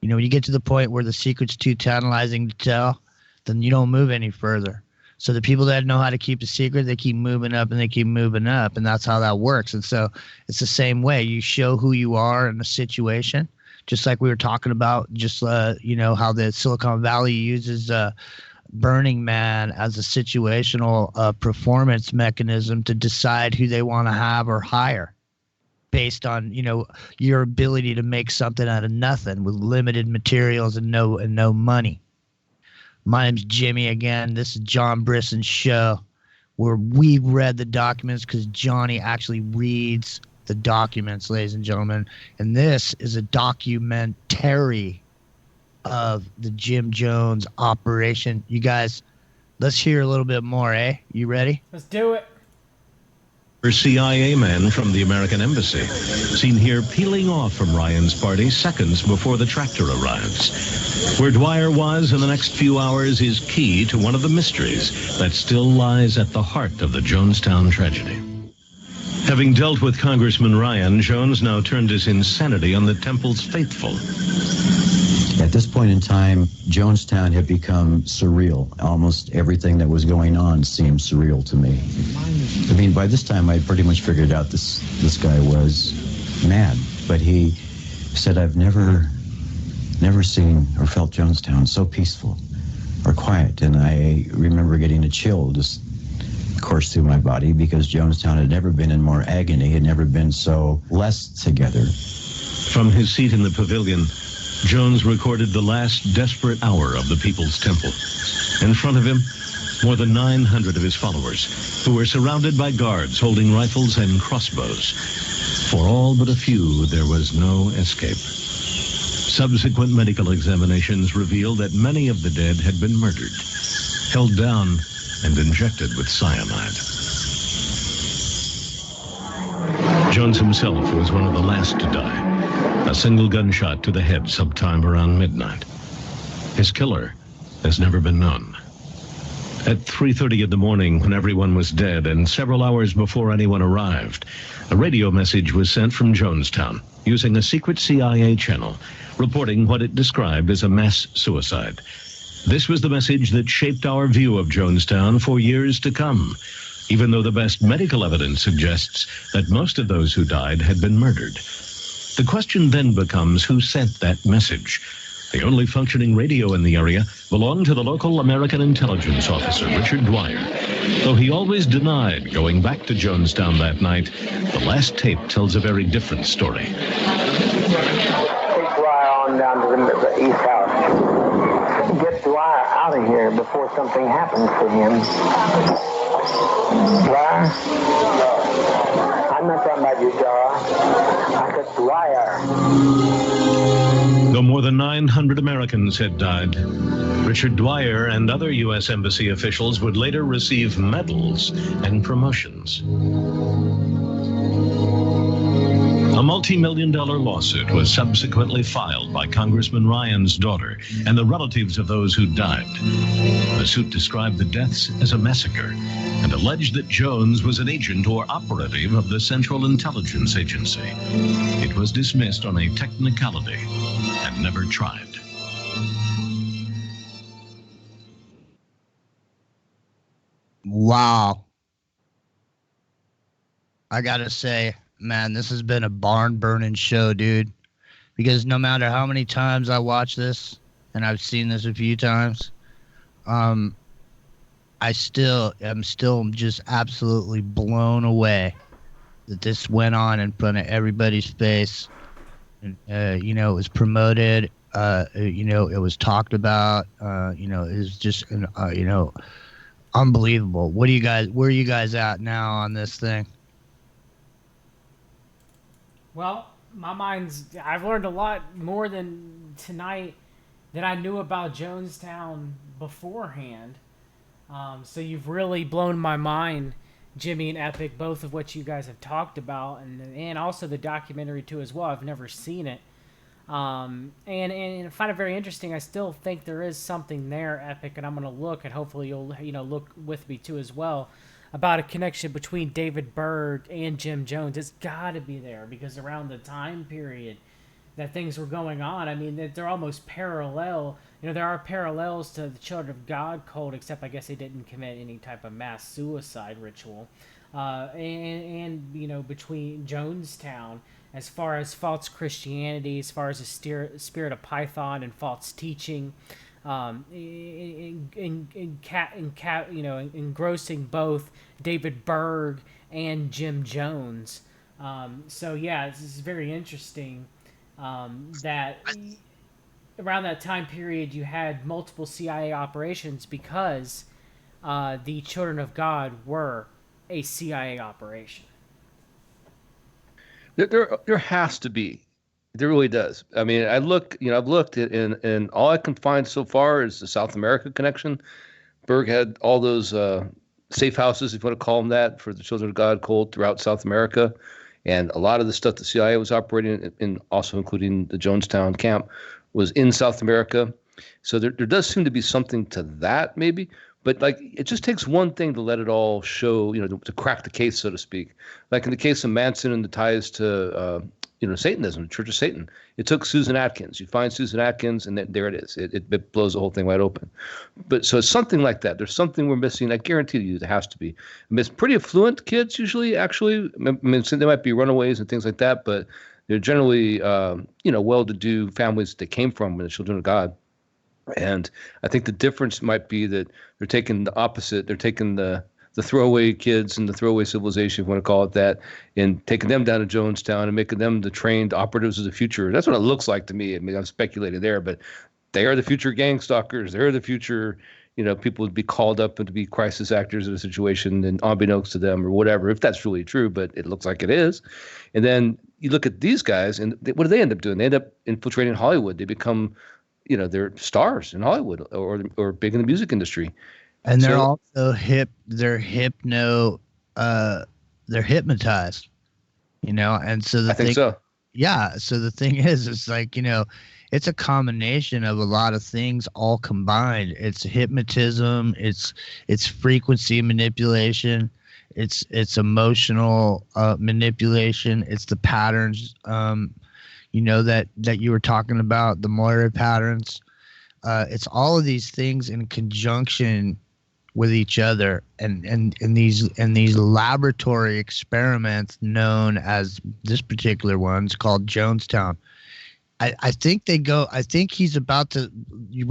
S4: When you get to the point where the secret's too tantalizing to tell, then you don't move any further. So the people that know how to keep a secret, they keep moving up and they keep moving up, and that's how that works. And so it's the same way. You show who you are in a situation, just like we were talking about, just how the Silicon Valley uses Burning Man as a situational performance mechanism to decide who they want to have or hire based on, your ability to make something out of nothing with limited materials and no money. My name's Jimmy again. This is John Brisson's show, where we read the documents because Johnny actually reads the documents, ladies and gentlemen. And this is a documentary of the Jim Jones operation. You guys, let's hear a little bit more, eh? You ready?
S3: Let's do it.
S17: CIA man from the American Embassy, seen here peeling off from Ryan's party seconds before the tractor arrives. Where Dwyer was in the next few hours is key to one of the mysteries that still lies at the heart of the Jonestown tragedy. Having dealt with Congressman Ryan, Jones now turned his insanity on the temple's faithful.
S1: At this point in time, Jonestown had become surreal. Almost everything that was going on seemed surreal to me. I mean, by this time, I pretty much figured out this guy was mad. But he said, I've never seen or felt Jonestown so peaceful or quiet. And I remember getting a chill just course through my body because Jonestown had never been in more agony, had never been so less together.
S17: From his seat in the pavilion, Jones recorded the last desperate hour of the People's Temple. In front of him, more than 900 of his followers, who were surrounded by guards holding rifles and crossbows. For all but a few, there was no escape. Subsequent medical examinations revealed that many of the dead had been murdered, held down, and injected with cyanide. Jones himself was one of the last to die. A single gunshot to the head sometime around midnight. His killer has never been known. At 3:30 in the morning, when everyone was dead and several hours before anyone arrived, a radio message was sent from Jonestown using a secret CIA channel, reporting what it described as a mass suicide. This was the message that shaped our view of Jonestown for years to come, even though the best medical evidence suggests that most of those who died had been murdered. The question then becomes who sent that message. The only functioning radio in the area belonged to the local American intelligence officer, Richard Dwyer. Though he always denied going back to Jonestown that night, the last tape tells a very different story.
S9: Take Dwyer on down to the East House. Get Dwyer out of here before something happens to him. Dwyer? I'm not talking about you, Dara. I said Dwyer.
S17: Though more than 900 Americans had died, Richard Dwyer and other U.S. Embassy officials would later receive medals and promotions. A multi-million-dollar lawsuit was subsequently filed by Congressman Ryan's daughter and the relatives of those who died. The suit described the deaths as a massacre and alleged that Jones was an agent or operative of the Central Intelligence Agency. It was dismissed on a technicality and never tried.
S4: Wow. I gotta say, man, this has been a barn-burning show, dude. Because no matter how many times I watch this, and I've seen this a few times, I'm still just absolutely blown away that this went on in front of everybody's face. And, it was promoted. It was talked about. It was just, unbelievable. Where are you guys at now on this thing?
S3: Well, I've learned a lot more than tonight than I knew about Jonestown beforehand. So you've really blown my mind, Jimmy and Epic, both of what you guys have talked about, and also the documentary too as well. I've never seen it. And I find it very interesting. I still think there is something there, Epic, and I'm going to look, and hopefully you'll look with me too as well, about a connection between David Berg and Jim Jones. It's got to be there, because around the time period that things were going on, I mean, they're almost parallel. There are parallels to the Children of God cult, except I guess they didn't commit any type of mass suicide ritual. And between Jonestown, as far as false Christianity, as far as the spirit of Python and false teaching, engrossing both David Berg and Jim Jones. So yeah, this is very interesting. That around that time period you had multiple CIA operations because the Children of God were a CIA operation.
S2: There has to be. There really does. I mean, I've looked at, and all I can find so far is the South America connection. Berg had all those safe houses, if you want to call them that, for the Children of God cult throughout South America. And a lot of the stuff the CIA was operating in, also including the Jonestown camp, was in South America. So there does seem to be something to that, maybe. But it just takes one thing to let it all show, to crack the case, so to speak. Like in the case of Manson and the ties to, Satanism, the Church of Satan. It took Susan Atkins. You find Susan Atkins, and there it is. It blows the whole thing wide open. But so it's something like that. There's something we're missing. I guarantee you there has to be. I mean, it's pretty affluent kids usually, actually. I mean, they might be runaways and things like that, but they're generally, well-to-do families that they came from, the Children of God. And I think the difference might be that they're taking the opposite. They're taking the throwaway kids and the throwaway civilization, if you want to call it that, and taking them down to Jonestown and making them the trained operatives of the future. That's what it looks like to me. I mean, I'm speculating there, but they are the future gang stalkers. They're the future, people would be called up and to be crisis actors in a situation, and unbeknownst to them or whatever, if that's really true, but it looks like it is. And then you look at these guys, and what do they end up doing? They end up infiltrating Hollywood. They become, they're stars in Hollywood or big in the music industry.
S4: And they're also they're hypnotized, and so I think so. Yeah. So the thing is, it's like, it's a combination of a lot of things all combined. It's hypnotism, it's frequency manipulation, it's emotional manipulation, it's the patterns, that you were talking about, the Moira patterns. It's all of these things in conjunction with each other, and these laboratory experiments known as this particular one's called Jonestown. I think we're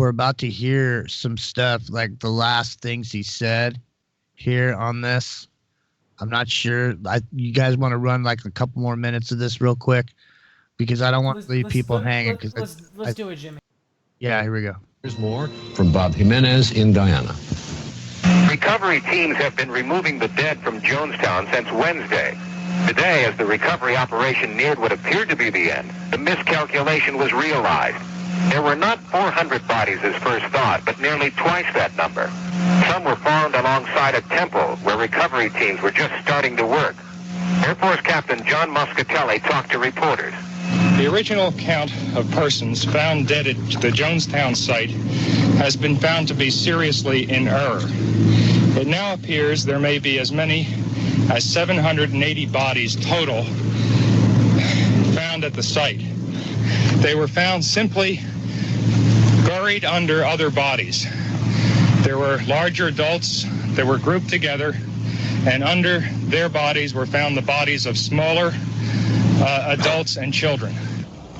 S4: about to hear some stuff, like the last things he said here on this. I'm not sure. You guys want to run like a couple more minutes of this real quick, because I don't want to leave people hanging.
S3: Let's do it, Jimmy.
S4: Yeah, here we go.
S14: Here's more from Bob Jimenez in Guyana.
S15: Recovery teams have been removing the dead from Jonestown since Wednesday. Today, as the recovery operation neared what appeared to be the end, the miscalculation was realized. There were not 400 bodies as first thought, but nearly twice that number. Some were found alongside a temple where recovery teams were just starting to work. Air Force Captain John Muscatelli talked to reporters.
S16: The original count of persons found dead at the Jonestown site has been found to be seriously in error. It now appears there may be as many as 780 bodies total found at the site. They were found simply buried under other bodies. There were larger adults that were grouped together, and under their bodies were found the bodies of smaller adults and children.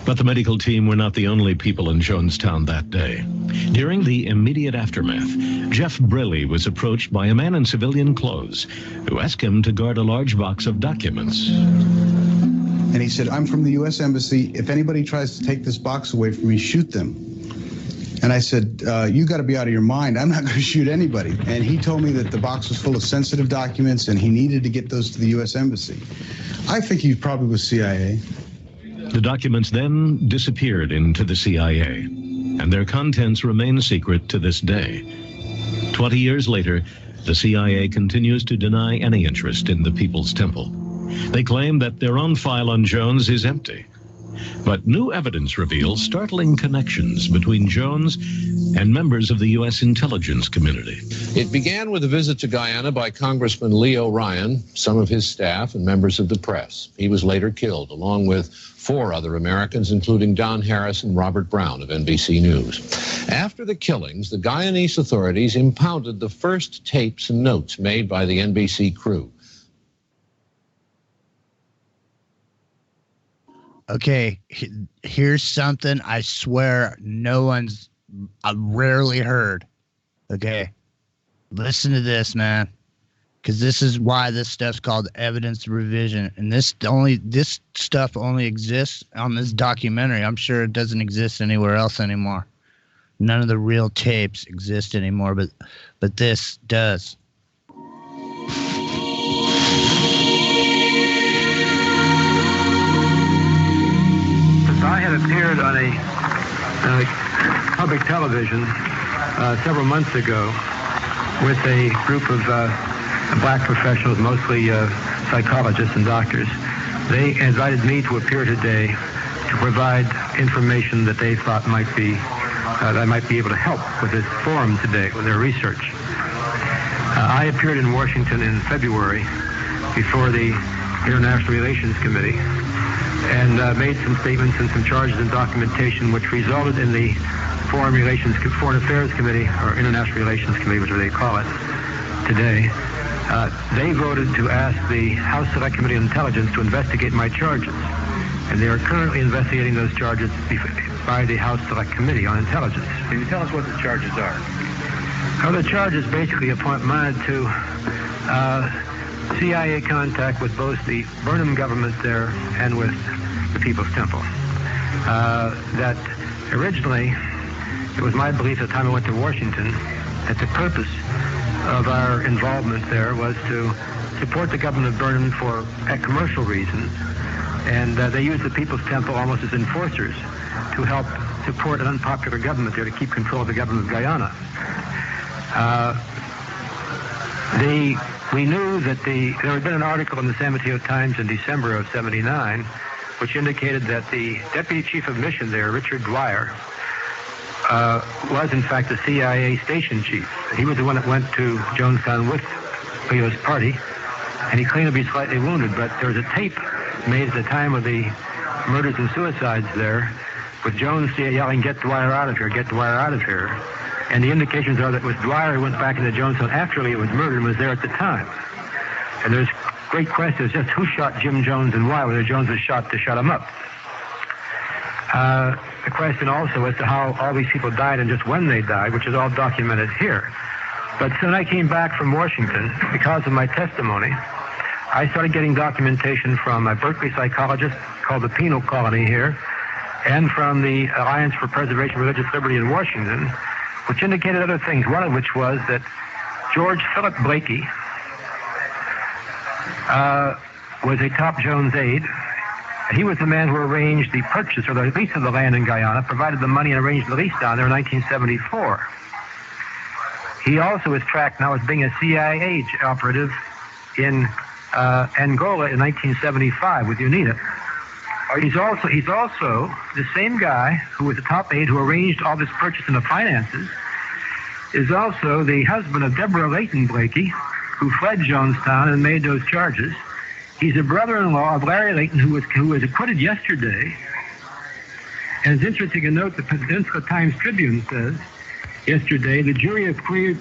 S17: But the medical team were not the only people in Jonestown that day. During the immediate aftermath, Jeff Briley was approached by a man in civilian clothes who asked him to guard a large box of documents.
S18: And he said, "I'm from the U.S. Embassy. If anybody tries to take this box away from me, shoot them." And I said, "You got to be out of your mind. I'm not going to shoot anybody." And he told me that the box was full of sensitive documents and he needed to get those to the U.S. Embassy. I think he probably was CIA.
S17: The documents then disappeared into the CIA, and their contents remain secret to this day. 20 years later, the CIA continues to deny any interest in the People's Temple. They claim that their own file on Jones is empty. But new evidence reveals startling connections between Jones and members of the U.S. intelligence community.
S19: It began with a visit to Guyana by Congressman Leo Ryan, some of his staff, and members of the press. He was later killed, along with 4 other Americans, including Don Harris and Robert Brown of NBC News. After the killings, the Guyanese authorities impounded the first tapes and notes made by the NBC crew.
S4: Okay, here's something I swear I've rarely heard. Okay, listen to this, man, because this is why this stuff's called evidence revision, and this stuff only exists on this documentary. I'm sure it doesn't exist anywhere else anymore. None of the real tapes exist anymore, but this does.
S9: I had appeared on a public television several months ago with a group of black professionals, mostly psychologists and doctors. They invited me to appear today to provide information that they thought might be that I might be able to help with this forum today, with their research. I appeared in Washington in February before the International Relations Committee and made some statements and some charges and documentation which resulted in the Foreign Affairs Committee, or International Relations Committee, which they call it today. They voted to ask the House Select Committee on Intelligence to investigate my charges. And they are currently investigating those charges by the House Select Committee on Intelligence. Can you tell us what the charges are? Well, the charges basically amounted to CIA contact with both the Burnham government there and with the People's Temple. That originally, it was my belief at the time I went to Washington that the purpose of our involvement there was to support the government of Burnham for commercial reasons, and they used the People's Temple almost as enforcers to help support an unpopular government there to keep control of the government of Guyana. We knew that there had been an article in the San Mateo Times in December of '79 which indicated that the Deputy Chief of Mission there, Richard Dwyer, was in fact the CIA station chief. He was the one that went to Jonestown with Leo's party, and he claimed to be slightly wounded, but there was a tape made at the time of the murders and suicides there with Jones yelling, "Get Dwyer out of here, get Dwyer out of here." And the indications are that it was Dwyer who went back into Jonestown after Leo was murdered and was there at the time. And there's great questions just who shot Jim Jones and why, whether Jones was shot to shut him up. The question also as to how all these people died and just when they died, which is all documented here. But when I came back from Washington, because of my testimony, I started getting documentation from a Berkeley psychologist called the Penal Colony here, and from the Alliance for Preservation of Religious Liberty in Washington, which indicated other things, one of which was that George Philip Blakey was a top Jones aide. He was the man who arranged the purchase or the lease of the land in Guyana, provided the money and arranged the lease down there in 1974. He also is tracked now as being a CIA operative in Angola in 1975 with UNITA. He's also the same guy who was the top aide who arranged all this purchase and the finances, is also the husband of Deborah Layton Blakey, who fled Jonestown and made those charges. He's a brother-in-law of Larry Layton, who was acquitted yesterday. And it's interesting to note the Peninsula Times Tribune says yesterday the jury appeared,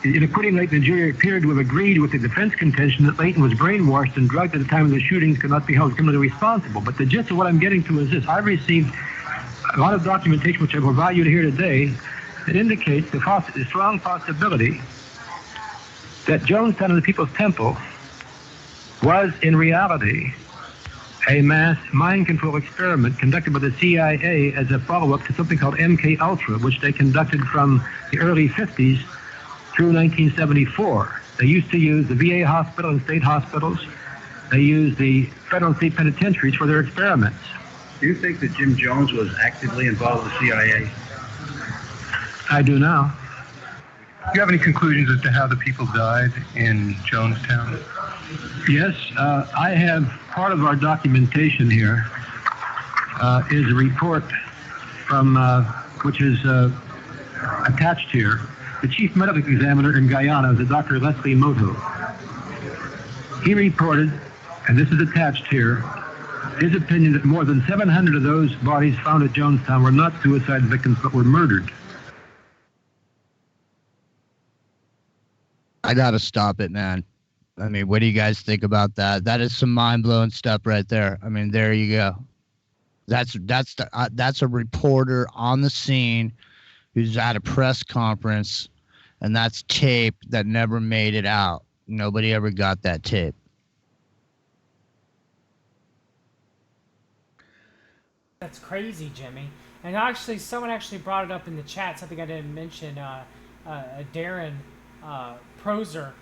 S9: in acquitting Layton, the jury appeared to have agreed with the defense contention that Layton was brainwashed and drugged at the time of the shootings, could not be held criminally responsible. But the gist of what I'm getting to is this. I've received a lot of documentation, which I will value here today, that indicates the strong possibility that Jonestown and the People's Temple was in reality a mass mind control experiment conducted by the CIA as a follow-up to something called MK Ultra, which they conducted from the early 50s through 1974. They used to use the VA hospital and state hospitals. They used the federal and state penitentiaries for their experiments.
S18: Do you think that Jim Jones was actively involved with the CIA?
S9: I do now.
S5: Do you have any conclusions as to how the people died in Jonestown?
S9: Yes, I have part of our documentation here is a report from which is attached here. The chief medical examiner in Guyana is a Dr. Leslie Moto. He reported, and this is attached here, his opinion that more than 700 of those bodies found at Jonestown were not suicide victims but were murdered.
S4: I gotta stop it, man. I mean, what do you guys think about that? That is some mind-blowing stuff right there. I mean, there you go. That's a reporter on the scene who's at a press conference, and that's tape that never made it out. Nobody ever got that tape.
S3: That's crazy, Jimmy. And actually, someone actually brought it up in the chat, something I didn't mention, Darren Proser,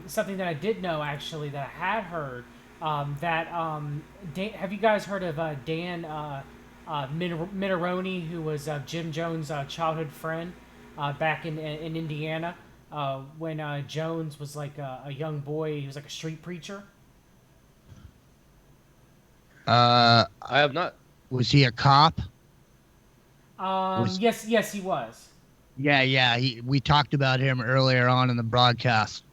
S3: something that I did know, actually, that I had heard, have you guys heard of Dan Mineroni, who was Jim Jones' childhood friend back in Indiana when Jones was like a young boy? He was like a street preacher.
S2: I have not.
S4: Was he a cop?
S3: Yes, he was.
S4: Yeah. We talked about him earlier on in the broadcast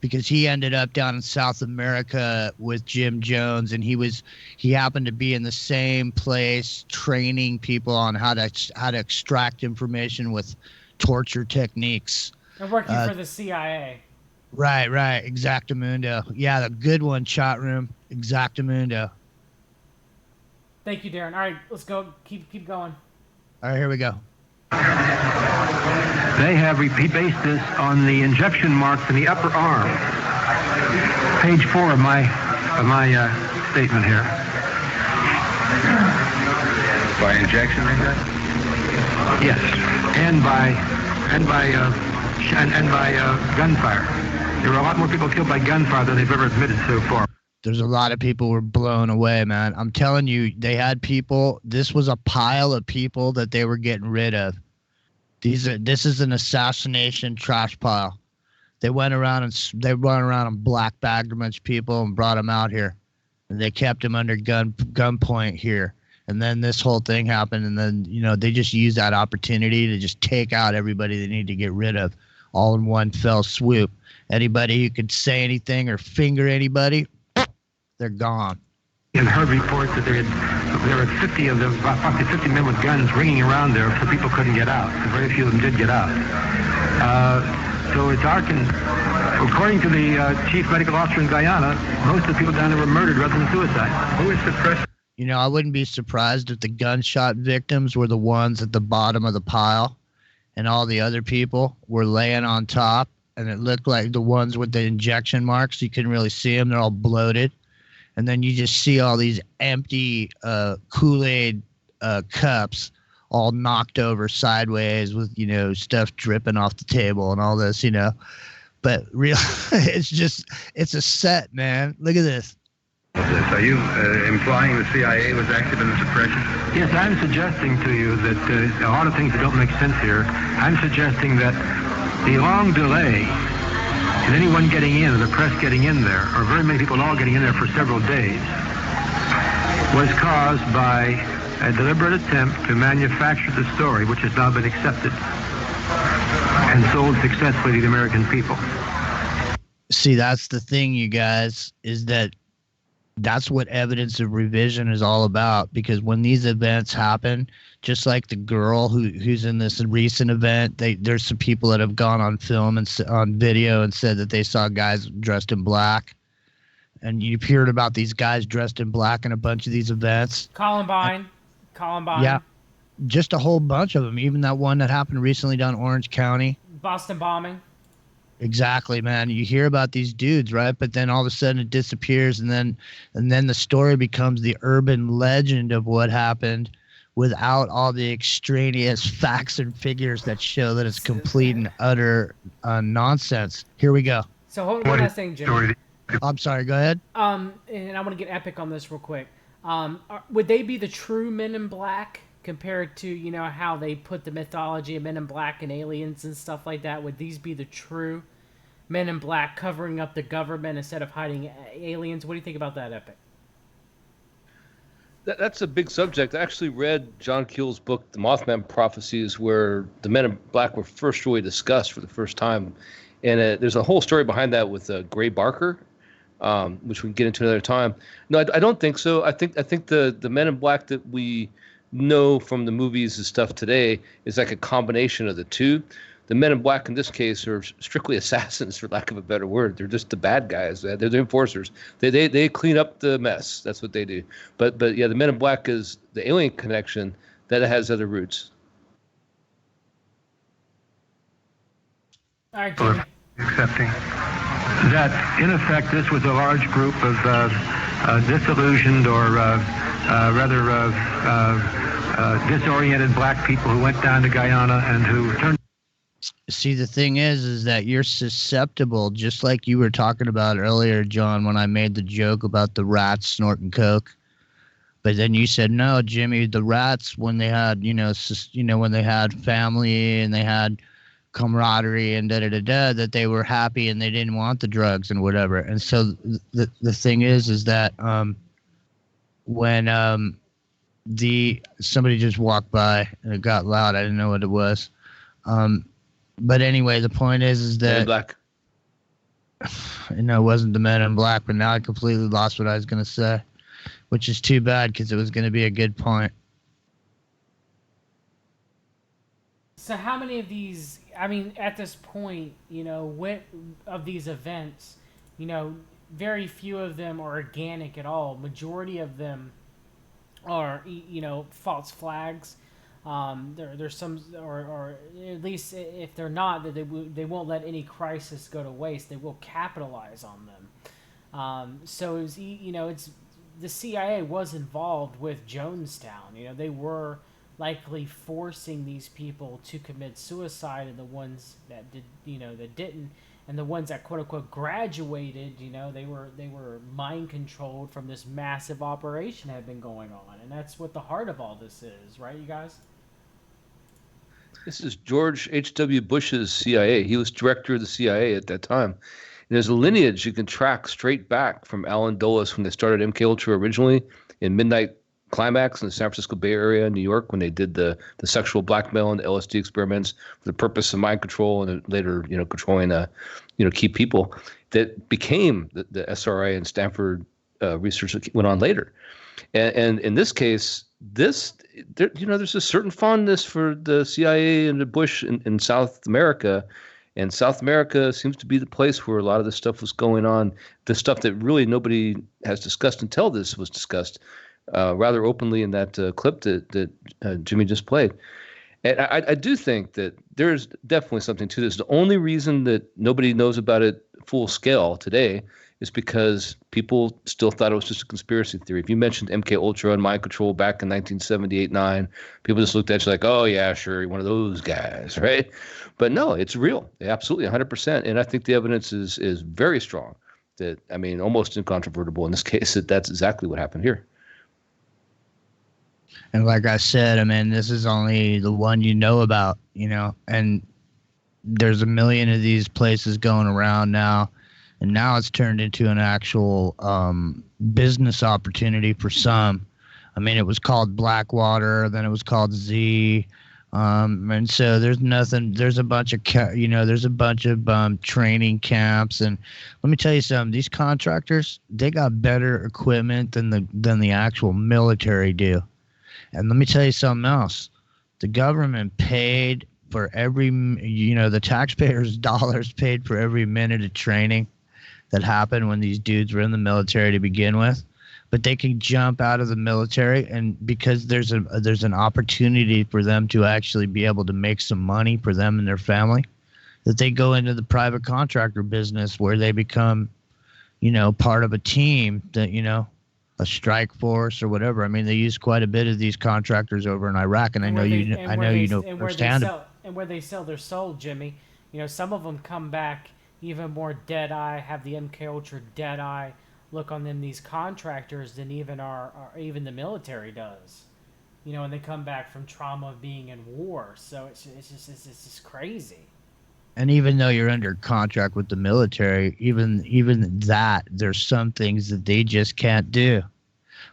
S4: because he ended up down in South America with Jim Jones, and he happened to be in the same place training people on how to extract information with torture techniques.
S3: And working for the CIA.
S4: Right. Exactamundo. Yeah, the good one, chat room. Exactamundo.
S3: Thank you, Darren. All right, let's go. Keep going.
S4: All right, here we go.
S9: He based this on the injection marks in the upper arm. Page 4 of my statement here.
S5: By injection, is that?
S9: Yes, and by gunfire. There were a lot more people killed by gunfire than they've ever admitted so far.
S4: There's a lot of people who were blown away, man. I'm telling you, they had people. This was a pile of people that they were getting rid of. This is an assassination trash pile. They went around and black bagged a bunch of people and brought them out here, and they kept them under gunpoint here. And then this whole thing happened, and then they just used that opportunity to just take out everybody they need to get rid of, all in one fell swoop. Anybody who could say anything or finger anybody, they're gone.
S9: And heard reports that there were 50 of them, approximately 50 men with guns ringing around there, so people couldn't get out. Very few of them did get out. So it's according to the chief medical officer in Guyana, most of the people down there were murdered rather than suicide. Who is the president?
S4: I wouldn't be surprised if the gunshot victims were the ones at the bottom of the pile, and all the other people were laying on top, and it looked like the ones with the injection marks. You couldn't really see them; they're all bloated. And then you just see all these empty Kool-Aid cups all knocked over sideways with, stuff dripping off the table and all this, But it's a set, man. Look at this.
S5: Are you implying the CIA was active in the suppression?
S9: Yes, I'm suggesting to you that a lot of things that don't make sense here. I'm suggesting that the long delay
S5: and anyone getting in, or the press getting in there, or very many people all getting in there for several days, was caused by a deliberate attempt to manufacture the story, which has now been accepted and sold successfully to the American people.
S4: See, that's the thing, you guys, is that's what evidence of revision is all about. Because when these events happen, just like the girl who's in this recent event, there's some people that have gone on film and on video and said that they saw guys dressed in black. And you've heard about these guys dressed in black in a bunch of these events.
S3: Columbine.
S4: Yeah, just a whole bunch of them. Even that one that happened recently down Orange County.
S3: Boston bombing.
S4: Exactly, man. You hear about these dudes, right? But then all of a sudden it disappears, and then the story becomes the urban legend of what happened, without all the extraneous facts and figures that show that it's complete and utter nonsense. Here we go.
S3: So hold one last thing, Jimmy.
S4: I'm sorry. Go ahead.
S3: And I want to get Epic on this real quick. Would they be the true Men in Black compared to how they put the mythology of Men in Black and aliens and stuff like that? Would these be the true Men in Black covering up the government instead of hiding aliens? What do you think about that, Epic?
S2: That's a big subject. I actually read John Keel's book, The Mothman Prophecies, where the Men in Black were first really discussed for the first time. And there's a whole story behind that with Gray Barker, which we can get into another time. No, I don't think so. I think the Men in Black that we know from the movies and stuff today is like a combination of the two. The Men in Black in this case are strictly assassins, for lack of a better word. They're just the bad guys. They're the enforcers. They clean up the mess. That's what they do. But yeah, the Men in Black is the alien connection that has other roots.
S3: All right, Jimmy.
S5: Accepting that, in effect, this was a large group of disillusioned or rather disoriented black people who went down to Guyana and who turned.
S4: See, the thing is that you're susceptible, just like you were talking about earlier, John, when I made the joke about the rats snorting coke. But then you said, no, Jimmy, the rats, when they had, when they had family and they had camaraderie and that they were happy and they didn't want the drugs and whatever. And so the thing is that when somebody just walked by and it got loud, I didn't know what it was. But anyway, the point is that Men in
S2: Black.
S4: No, it wasn't the Men in Black, but now I completely lost what I was going to say, which is too bad because it was going to be a good point.
S3: So how many of these, at this point, of these events, very few of them are organic at all. Majority of them are, false flags. There's some, or at least if they're not, that they won't let any crisis go to waste. They will capitalize on them. So it was, it's the CIA was involved with Jonestown. They were likely forcing these people to commit suicide, and the ones that did, that didn't, and the ones that quote unquote graduated, they were mind controlled from this massive operation that had been going on, and that's what the heart of all this is, right, you guys?
S2: This is George H.W. Bush's CIA. He was director of the CIA at that time. And there's a lineage you can track straight back from Alan Dulles when they started MKUltra originally in Midnight Climax in the San Francisco Bay Area, New York, when they did the sexual blackmail and the LSD experiments for the purpose of mind control and later, controlling, key people that became the SRI and Stanford research that went on later. And in this case, there's a certain fondness for the CIA and the Bush in South America, and South America seems to be the place where a lot of this stuff was going on, the stuff that really nobody has discussed until this was discussed rather openly in that clip that Jimmy just played. And I do think that there's definitely something to this. The only reason that nobody knows about it full scale today is because people still thought it was just a conspiracy theory. If you mentioned MKUltra and mind control back in 1978-9, people just looked at you like, oh, yeah, sure, you're one of those guys, right? But no, it's real. Absolutely, 100%. And I think the evidence is very strong that, almost incontrovertible in this case, that's exactly what happened here.
S4: And like I said, this is only the one about, and there's a million of these places going around now, and now it's turned into an actual business opportunity for some. I mean, it was called Blackwater, then it was called Z, and so there's a bunch of training camps, and let me tell you something, these contractors, they got better equipment than the actual military do. And let me tell you something else, the government paid for every, the taxpayers' dollars paid for every minute of training that happened when these dudes were in the military to begin with. But they can jump out of the military, and because there's an opportunity for them to actually be able to make some money for them and their family, that they go into the private contractor business where they become, part of a team that, a strike force or whatever. I mean, they use quite a bit of these contractors over in Iraq, and I know you know firsthand.
S3: And where they sell their soul, Jimmy, some of them come back even more dead-eye, have the MK Ultra dead-eye look on them, these contractors, than even even the military does. And they come back from trauma of being in war. So it's just crazy.
S4: And even though you're under contract with the military, even that, there's some things that they just can't do.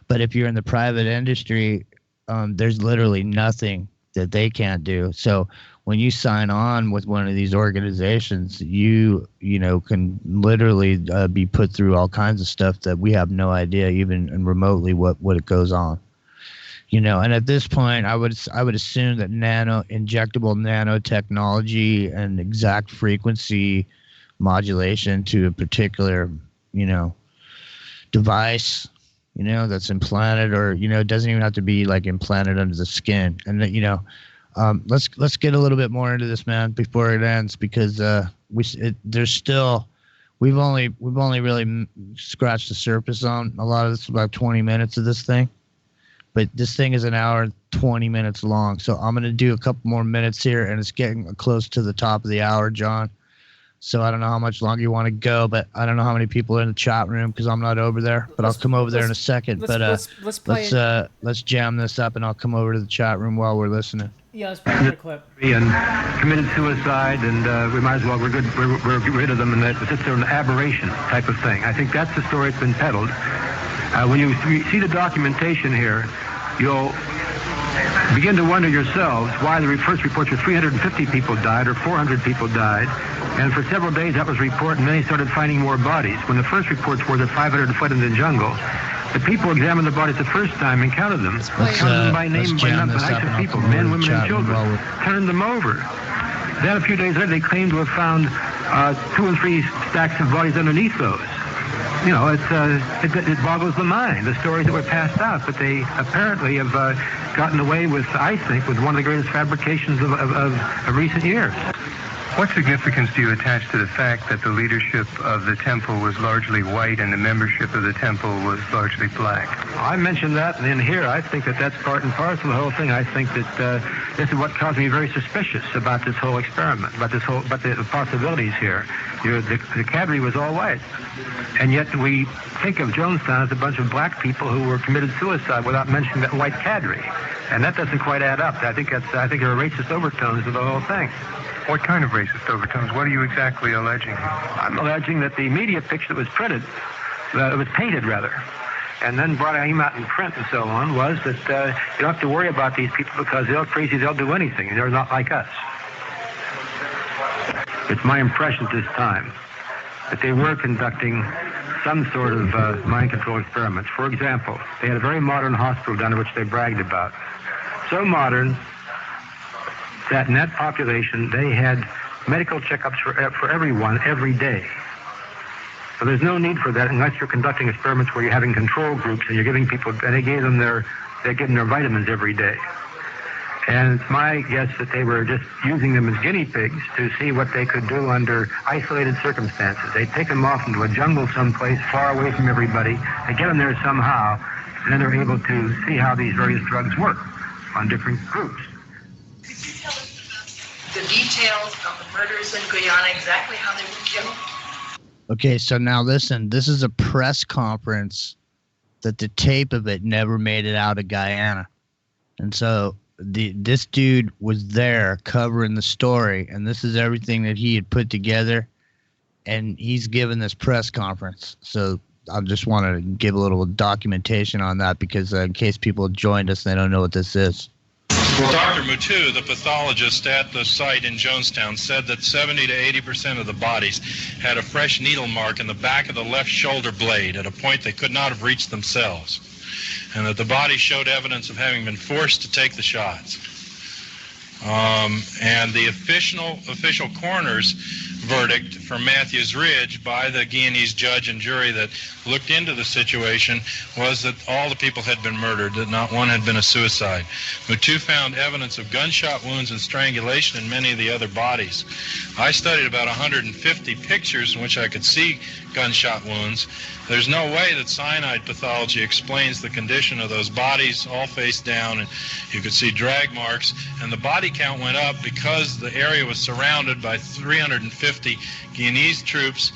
S4: But if you're in the private industry, there's literally nothing that they can't do. So when you sign on with one of these organizations, you can literally be put through all kinds of stuff that we have no idea even remotely what it goes on. And at this point, I would assume that injectable nanotechnology and exact frequency modulation to a particular, device, that's implanted, or it doesn't even have to be like implanted under the skin. And that, let's get a little bit more into this, man, before it ends, because we've only really scratched the surface on a lot of this, about 20 minutes of this thing. But this thing is an hour and 20 minutes long. So I'm going to do a couple more minutes here, and it's getting close to the top of the hour, John. So I don't know how much longer you want to go, but I don't know how many people are in the chat room because I'm not over there. But I'll come over there in a second. Let's jam this up, and I'll come over to the chat room while we're listening.
S3: Yeah, let's play the clip.
S9: And committed suicide, and we might as well, we're get rid of them, and it's just an aberration type of thing. I think that's the story that's been peddled. When you see the documentation here, you'll begin to wonder yourselves why the first reports were 350 people died or 400 people died, and for several days that was reported, and then they started finding more bodies. When the first reports were that 500 fled in the jungle, the people examined the bodies the first time and counted them, counted them by name, by number, types of people, men, women, and children, turned them over. Then a few days later, they claimed to have found 2 and 3 stacks of bodies underneath those. It boggles the mind, the stories that were passed out, but they apparently have gotten away with, I think, with one of the greatest fabrications of recent years.
S6: What significance do you attach to the fact that the leadership of the temple was largely white and the membership of the temple was largely black?
S9: I mentioned that, and in here, I think that that's part and parcel of the whole thing. I think that this is what caused me very suspicious about this whole experiment, about the possibilities here. The cadre was all white, and yet we think of Jonestown as a bunch of black people who were committed suicide without mentioning that white cadre, and that doesn't quite add up. I think there are racist overtones to the whole thing.
S6: What kind of racist overtones? What are you exactly alleging?
S9: I'm alleging that the media picture that was printed, was painted rather, and then came out in print and so on, was that you don't have to worry about these people because they're crazy, they'll do anything. They're not like us. It's my impression at this time that they were conducting some sort of mind control experiments. For example, they had a very modern hospital down there which they bragged about. So modern that in that population they had medical checkups for everyone every day. So there's no need for that unless you're conducting experiments where you're having control groups and you're giving people, and they're getting their vitamins every day. And it's my guess that they were just using them as guinea pigs to see what they could do under isolated circumstances. They'd take them off into a jungle someplace far away from everybody, they get them there somehow, and then they're able to see how these various drugs work on different groups.
S7: The details of the murders in Guyana, exactly how they were killed.
S4: Okay, so now listen, this is a press conference that the tape of it never made it out of Guyana. And so this dude was there covering the story, and this is everything that he had put together, and he's given this press conference. So I just want to give a little documentation on that because in case people joined us, they don't know what this is.
S16: Well, Dr. Mutu, the pathologist at the site in Jonestown, said that 70 to 80% of the bodies had a fresh needle mark in the back of the left shoulder blade at a point they could not have reached themselves, and that the body showed evidence of having been forced to take the shots. And the official coroner's verdict for Matthews Ridge by the Guyanese judge and jury that looked into the situation was that all the people had been murdered, that not one had been a suicide. Mutu found evidence of gunshot wounds and strangulation in many of the other bodies. I studied about 150 pictures in which I could see gunshot wounds. There's no way that cyanide pathology explains the condition of those bodies all face down, and you could see drag marks, and the body count went up because the area was surrounded by 350 Guyanese troops,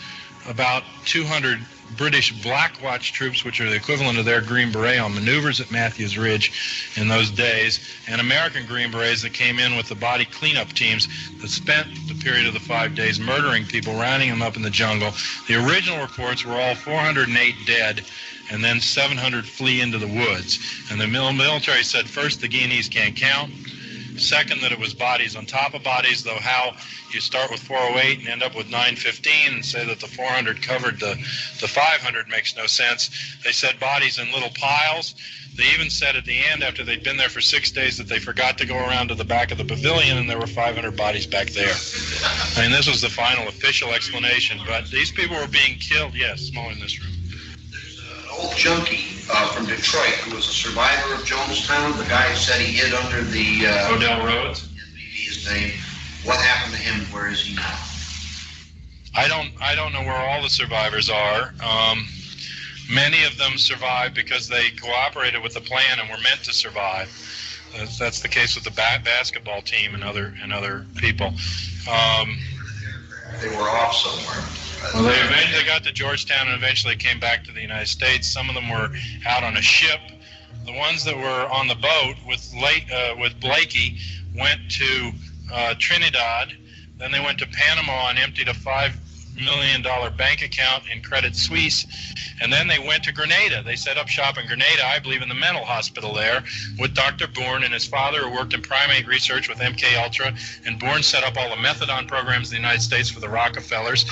S16: about 200 British Black Watch troops, which are the equivalent of their Green Beret on maneuvers at Matthews Ridge in those days, and American Green Berets that came in with the body cleanup teams that spent the period of the 5 days murdering people, rounding them up in the jungle. The original reports were all 408 dead, and then 700 flee into the woods. And the military said, first, the Guyanese can't count. Second, that it was bodies on top of bodies, though how you start with 408 and end up with 915 and say that the 400 covered the 500 makes no sense. They said bodies in little piles. They even said at the end, after they'd been there for 6 days, that they forgot to go around to the back of the pavilion and there were 500 bodies back there. I mean, this was the final official explanation, but these people were being killed. Yes, small in this room.
S8: Old junkie from Detroit who was a survivor of Jonestown. The guy said he hid under the
S16: Odell Rhodes.
S8: His name. What happened to him? Where is he now?
S16: I don't know where all the survivors are. Many of them survived because they cooperated with the plan and were meant to survive. That's the case with the basketball team and other people.
S8: They were off somewhere.
S16: Well, they eventually got to Georgetown and eventually came back to the United States. Some of them were out on a ship. The ones that were on the boat with Blakey went to Trinidad. Then they went to Panama and emptied a $5 million bank account in Credit Suisse. And then they went to Grenada. They set up shop in Grenada, I believe in the mental hospital there, with Dr. Bourne and his father, who worked in primate research with MKUltra. And Bourne set up all the methadone programs in the United States for the Rockefellers.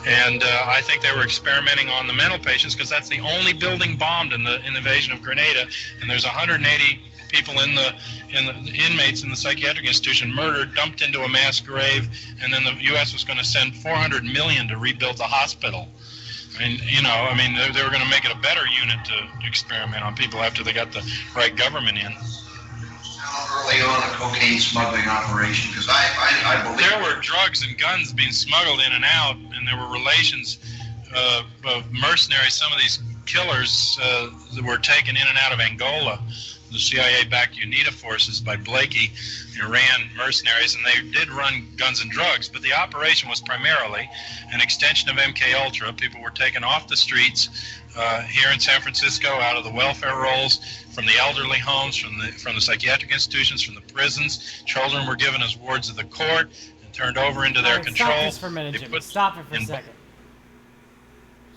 S16: And I think they were experimenting on the mental patients because that's the only building bombed in the invasion of Grenada. And there's 180 people in the inmates in the psychiatric institution murdered, dumped into a mass grave, and then the U.S. was going to send $400 million to rebuild the hospital. I mean, they were going to make it a better unit to experiment on people after they got the right government in.
S8: Early on, a cocaine smuggling operation, because I believe
S16: there were drugs and guns being smuggled in and out, and there were relations of mercenaries. Some of these killers that were taken in and out of Angola. The CIA-backed UNITA forces by Blakey, Iran mercenaries, and they did run guns and drugs, but the operation was primarily an extension of MKUltra. People were taken off the streets here in San Francisco, out of the welfare rolls, from the elderly homes, from the psychiatric institutions, from the prisons. Children were given as wards of the court and turned over into their control.
S3: Stop this for a minute, Jimmy. Stop it for a second.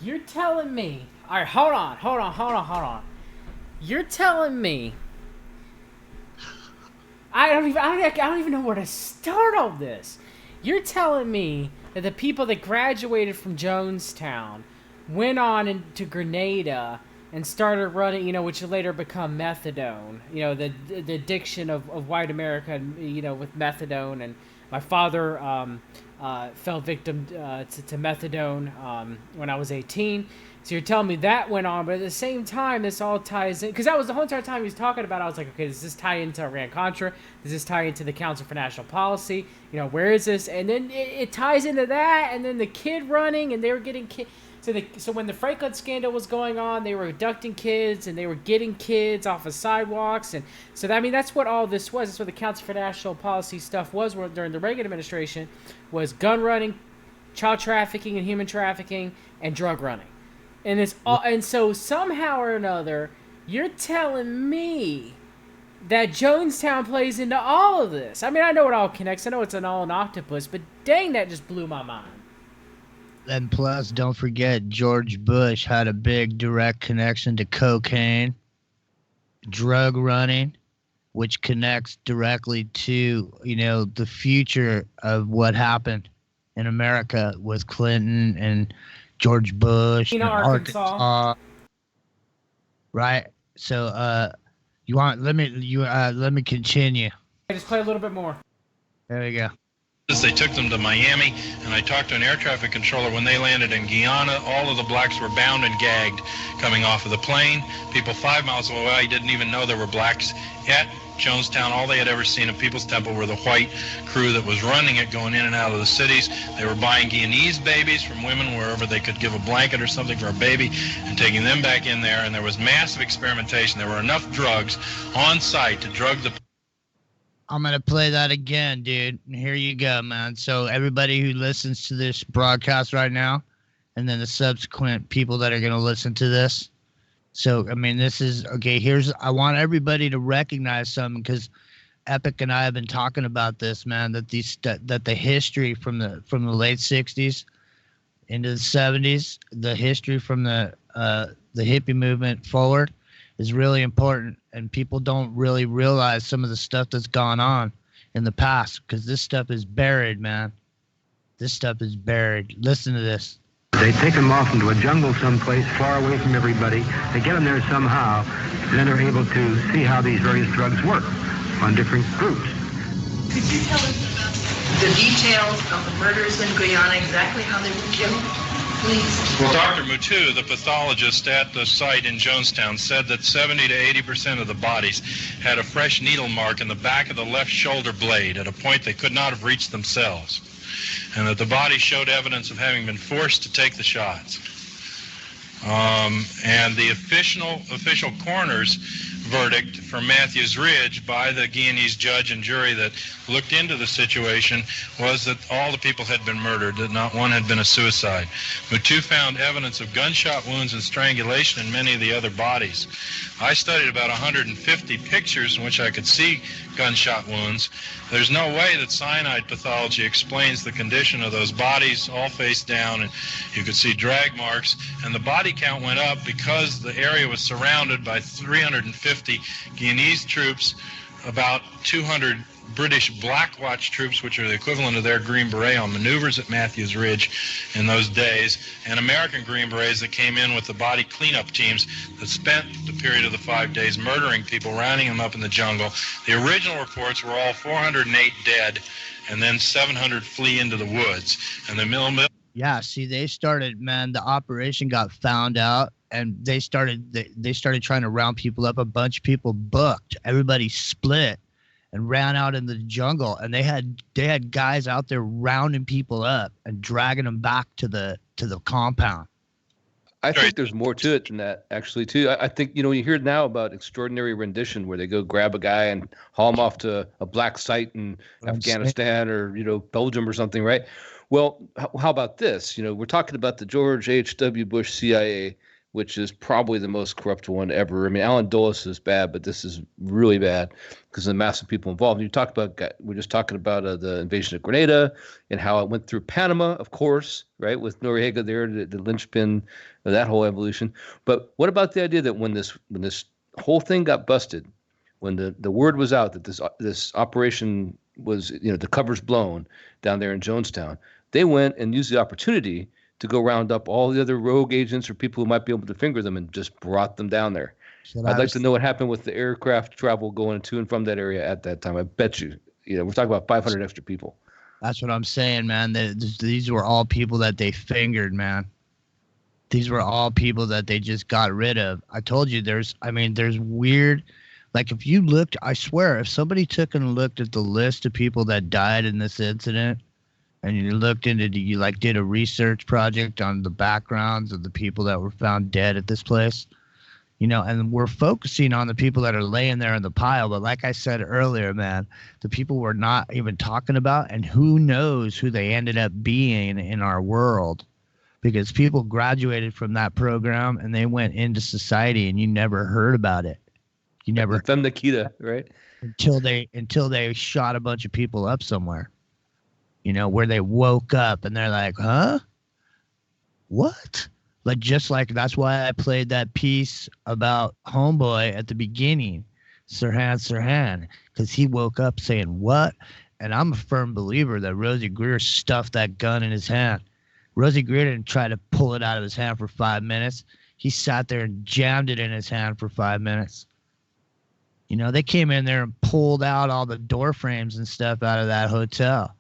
S3: You're telling me... All right, hold on. You're telling me... I don't even know where to start on this. You're telling me that the people that graduated from Jonestown went on into Grenada and started running, which would later become methadone. The addiction of white America, with methadone. And my father fell victim to methadone when I was 18. So you're telling me that went on, but at the same time, this all ties in, because that was the whole entire time he was talking about. I was like, okay, does this tie into Iran-Contra? Does this tie into the Council for National Policy? Where is this? And then it ties into that, and then the kid running, and they were getting kids. So when the Franklin scandal was going on, they were abducting kids, and they were getting kids off of sidewalks, and so that's what all this was. That's what the Council for National Policy stuff was during the Reagan administration, was gun running, child trafficking and human trafficking, and drug running. And it's all, and so somehow or another, you're telling me that Jonestown plays into all of this. I mean, I know it all connects. I know it's an all an octopus, but dang, that just blew my mind.
S4: And plus, don't forget, George Bush had a big direct connection to cocaine, drug running, which connects directly to, you know, the future of what happened in America with Clinton and George Bush and Arkansas. Right. So, you want let me continue.
S3: Just play a little bit more.
S4: There we go.
S16: They took them to Miami, and I talked to an air traffic controller. When they landed in Guyana, all of the blacks were bound and gagged coming off of the plane. People 5 miles away didn't even know there were blacks at Jonestown. All they had ever seen of People's Temple were the white crew that was running it, going in and out of the cities. They were buying Guyanese babies from women wherever they could give a blanket or something for a baby and taking them back in there, and there was massive experimentation. There were enough drugs on site to drug the...
S4: I'm going to play that again, dude. Here you go, man. So everybody who listens to this broadcast right now, and then the subsequent people that are going to listen to this. So, I mean, this is, okay, I want everybody to recognize something, because Epic and I have been talking about this, man, that the history from the late 60s into the 70s, the history from the hippie movement forward is really important, and people don't really realize some of the stuff that's gone on in the past, because this stuff is buried, man. This stuff is buried. Listen to this.
S5: They take them off into a jungle someplace far away from everybody. They get them there somehow, and then they're able to see how these various drugs work on different groups.
S7: Could you tell us about the details of the murders in Guyana, exactly how they were killed? Please.
S16: Well, Dr. Mutu, the pathologist at the site in Jonestown, said that 70 to 80% of the bodies had a fresh needle mark in the back of the left shoulder blade at a point they could not have reached themselves, and that the bodies showed evidence of having been forced to take the shots. And the official coroner's verdict for Matthews Ridge by the Guyanese judge and jury that looked into the situation was that all the people had been murdered, that not one had been a suicide. Mutu found evidence of gunshot wounds and strangulation in many of the other bodies. I studied about 150 pictures in which I could see gunshot wounds. There's no way that cyanide pathology explains the condition of those bodies all face down, and you could see drag marks, and the body count went up because the area was surrounded by 350 Guyanese troops, about 200 British Black Watch troops, which are the equivalent of their Green Beret on maneuvers at Matthews Ridge in those days, and American Green Berets that came in with the body cleanup teams that spent the period of the 5 days murdering people, rounding them up in the jungle. The original reports were all 408 dead, and then 700 flee into the woods. And the
S4: Yeah, see, they started, man, the operation got found out, and they started trying to round people up. A bunch of people booked. Everybody split and ran out in the jungle, and they had guys out there rounding people up and dragging them back to the compound.
S2: I think there's more to it than that, actually, too. I think, you hear now about extraordinary rendition, where they go grab a guy and haul him off to a black site in Afghanistan or, Belgium or something, right? Well, how about this? We're talking about the George H.W. Bush CIA, which is probably the most corrupt one ever. I mean, Allen Dulles is bad, but this is really bad because of the massive people involved. We're just talking about the invasion of Grenada and how it went through Panama, of course, right, with Noriega there, the linchpin of that whole evolution. But what about the idea that when this whole thing got busted, when the word was out that this operation was, the cover's blown down there in Jonestown, they went and used the opportunity to go round up all the other rogue agents or people who might be able to finger them and just brought them down there. I'd like to know what happened with the aircraft travel going to and from that area at that time. I bet you, we're talking about 500 extra people.
S4: That's what I'm saying, man. These were all people that they fingered, man. These were all people that they just got rid of. I told you there's weird, like if you looked, I swear, if somebody took and looked at the list of people that died in this incident, and you looked into, did a research project on the backgrounds of the people that were found dead at this place, and we're focusing on the people that are laying there in the pile. But like I said earlier, man, the people we're not even talking about, and who knows who they ended up being in our world, because people graduated from that program and they went into society and you never heard about it. You never
S2: Femme Nikita, right?
S4: until they shot a bunch of people up somewhere. You know, where they woke up and they're like, huh? What? Like, just like, that's why I played that piece about Homeboy at the beginning, Sirhan, because he woke up saying, what? And I'm a firm believer that Rosie Greer stuffed that gun in his hand. Rosie Greer didn't try to pull it out of his hand for 5 minutes. He sat there and jammed it in his hand for 5 minutes. You know, they came in there and pulled out all the door frames and stuff out of that hotel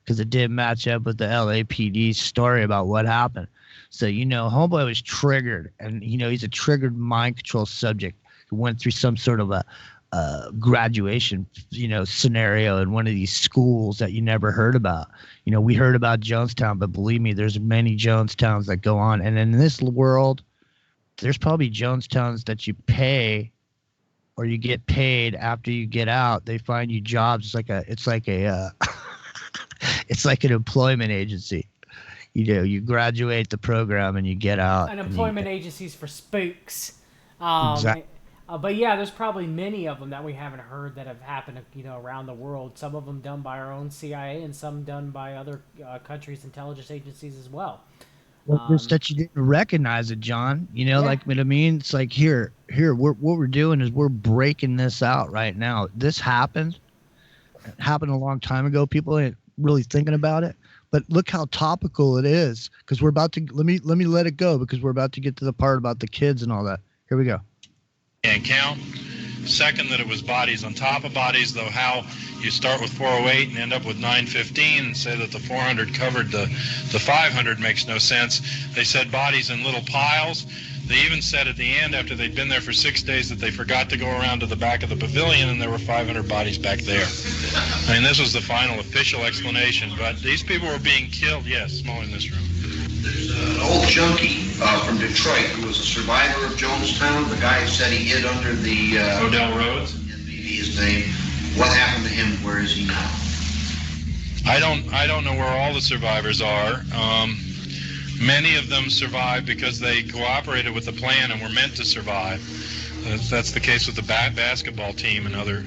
S4: because it didn't match up with the LAPD's story about what happened. So, you know, Homeboy was triggered, and, you know, he's a triggered mind control subject who went through some sort of a graduation, you know, scenario in one of these schools that you never heard about. You know, we heard about Jonestown, but believe me, there's many Jonestowns that go on. And in this world, there's probably Jonestowns that you pay or you get paid after you get out. They find you jobs. It's like an employment agency. You know, you graduate the program and you get out.
S3: Unemployment agencies for spooks.
S4: Exactly.
S3: But yeah, there's probably many of them that we haven't heard that have happened, you know, around the world. Some of them done by our own CIA, and some done by other countries' intelligence agencies as well.
S4: Well, just that you didn't recognize it, John. You know, like what I mean. It's like here. What we're doing is we're breaking this out right now. This happened. It happened a long time ago. People ain't really thinking about it. But look how topical it is, because we're about to let me let it go, because we're about to get to the part about the kids and all that. Here we go.
S12: And count. Second, that it was bodies on top of bodies, though how you start with 408 and end up with 915 and say that the 400 covered the 500 makes no sense. They said bodies in little piles. They even said at the end, after they'd been there for 6 days, that they forgot to go around to the back of the pavilion and there were 500 bodies back there. I mean, this was the final official explanation, but these people were being killed. Yes, smaller in this room.
S8: There's an old junkie from Detroit who was a survivor of Jonestown. The guy said he hid under the...
S12: Odell Rhodes?
S8: His name. What happened to him? Where is he now?
S12: I don't know where all the survivors are. Many of them survived because they cooperated with the plan and were meant to survive. That's the case with the basketball team and other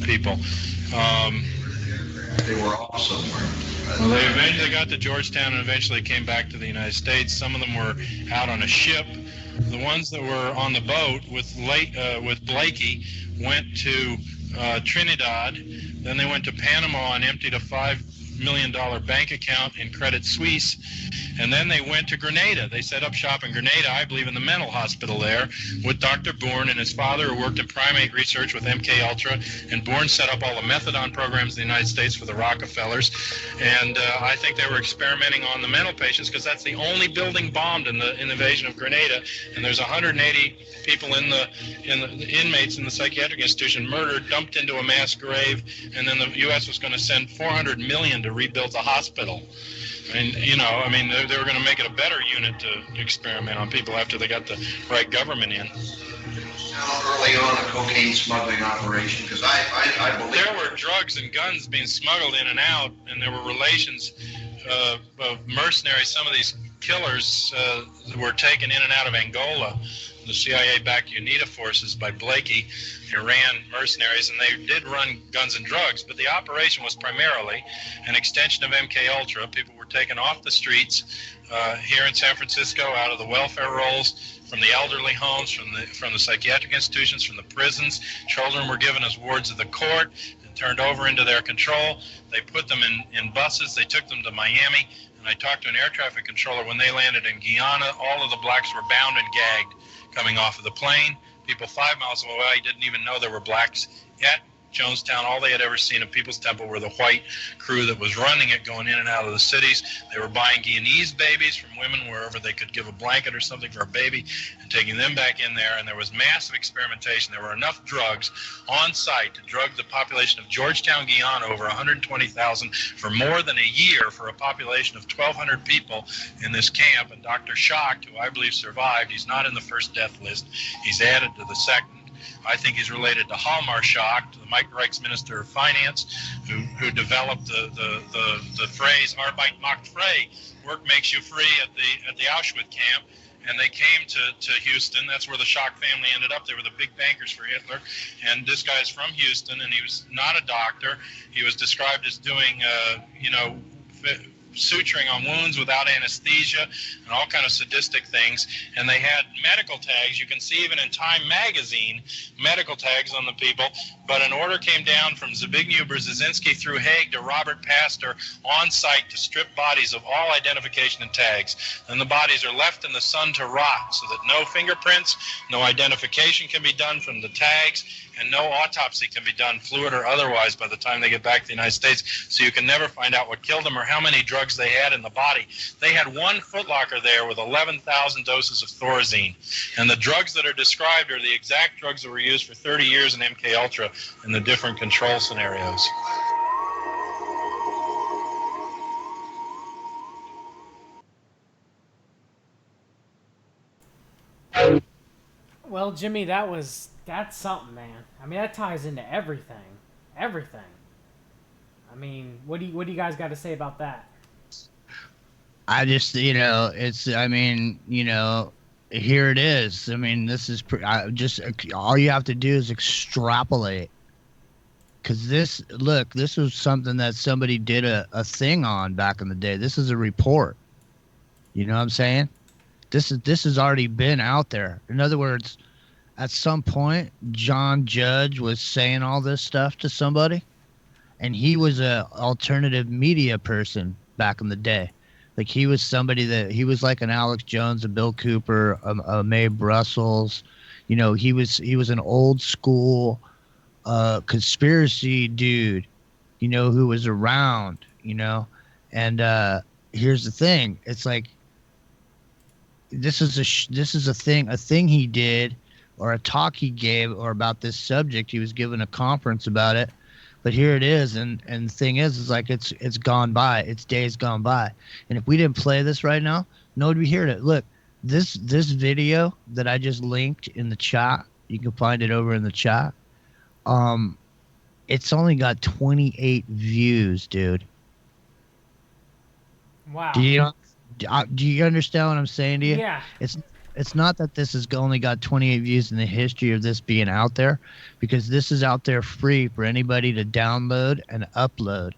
S12: people.
S8: They were all somewhere.
S12: Well, they eventually got to Georgetown and eventually came back to the United States. Some of them were out on a ship. The ones that were on the boat with Blakey went to Trinidad. Then they went to Panama and emptied a $5 million bank account in Credit Suisse. And then they went to Grenada. They set up shop in Grenada, I believe in the mental hospital there, with Dr. Bourne and his father, who worked in primate research with MKUltra. And Bourne set up all the methadone programs in the United States for the Rockefellers. And I think they were experimenting on the mental patients because that's the only building bombed in the invasion of Grenada. And there's 180 people in the inmates in the psychiatric institution murdered, dumped into a mass grave, and then the U.S. was going to send $400 million to rebuild the hospital. And, you know, I mean, they were going to make it a better unit to experiment on people after they got the right government in.
S8: Early on, a cocaine smuggling operation, because I believe...
S12: There were drugs and guns being smuggled in and out, and there were relations of mercenaries. Some of these killers were taken in and out of Angola. The CIA-backed UNITA forces by Blakey, Iran mercenaries, and they did run guns and drugs, but the operation was primarily an extension of MKUltra. People were taken off the streets here in San Francisco, out of the welfare rolls, from the elderly homes, from the psychiatric institutions, from the prisons. Children were given as wards of the court and turned over into their control. They put them in buses. They took them to Miami, and I talked to an air traffic controller. When they landed in Guyana, all of the blacks were bound and gagged coming off of the plane. People 5 miles away didn't even know there were blacks at Jonestown. All they had ever seen of People's Temple were the white crew that was running it, going in and out of the cities. They were buying Guyanese babies from women wherever they could give a blanket or something for a baby and taking them back in there. And there was massive experimentation. There were enough drugs on site to drug the population of Georgetown, Guyana, over 120,000 for more than a year for a population of 1,200 people in this camp. And Dr. Schacht, who I believe survived, he's not in the first death list. He's added to the second. I think he's related to Hjalmar Schacht, the Mike Reich's Minister of Finance, who developed the phrase "Arbeit macht frei," work makes you free at the Auschwitz camp. and they came to Houston. That's where the Schock family ended up. They were the big bankers for Hitler. And this guy's from Houston, and he was not a doctor. He was described as doing, suturing on wounds without anesthesia and all kind of sadistic things. And they had medical tags. You can see even in Time magazine medical tags on the people. But an order came down from Zbigniew Brzezinski through Hague to Robert Pastor on site to strip bodies of all identification and tags. And the bodies are left in the sun to rot so that no fingerprints, no identification can be done from the tags, and no autopsy can be done, fluid or otherwise, by the time they get back to the United States. So you can never find out what killed them or how many drugs they had in the body. They had one footlocker there with 11,000 doses of Thorazine. And the drugs that are described are the exact drugs that were used for 30 years in MK Ultra in the different control scenarios.
S3: Well, Jimmy, that's something, man. I mean, that ties into everything. Everything. I mean, what do you guys got to say about that?
S4: I just, here it is. I mean, this is all you have to do is extrapolate. Because this was something that somebody did a thing on back in the day. This is a report. You know what I'm saying? This has already been out there. In other words, at some point, John Judge was saying all this stuff to somebody, and he was a alternative media person back in the day. Like, he was he was like an Alex Jones, a Bill Cooper, a Mae Brussels. He was an old school conspiracy dude, who was around, and here's the thing. It's like, this is a thing he did, or a talk he gave, or about this subject. He was given a conference about it, but here it is. And the thing is like, it's gone by. It's days gone by. And if we didn't play this right now, nobody would hear it. Look, this video that I just linked in the chat, you can find it over in the chat. It's only got 28 views, dude.
S3: Wow.
S4: Do you understand what I'm saying to you?
S3: Yeah.
S4: It's not that this has only got 28 views in the history of this being out there, because this is out there free for anybody to download and upload.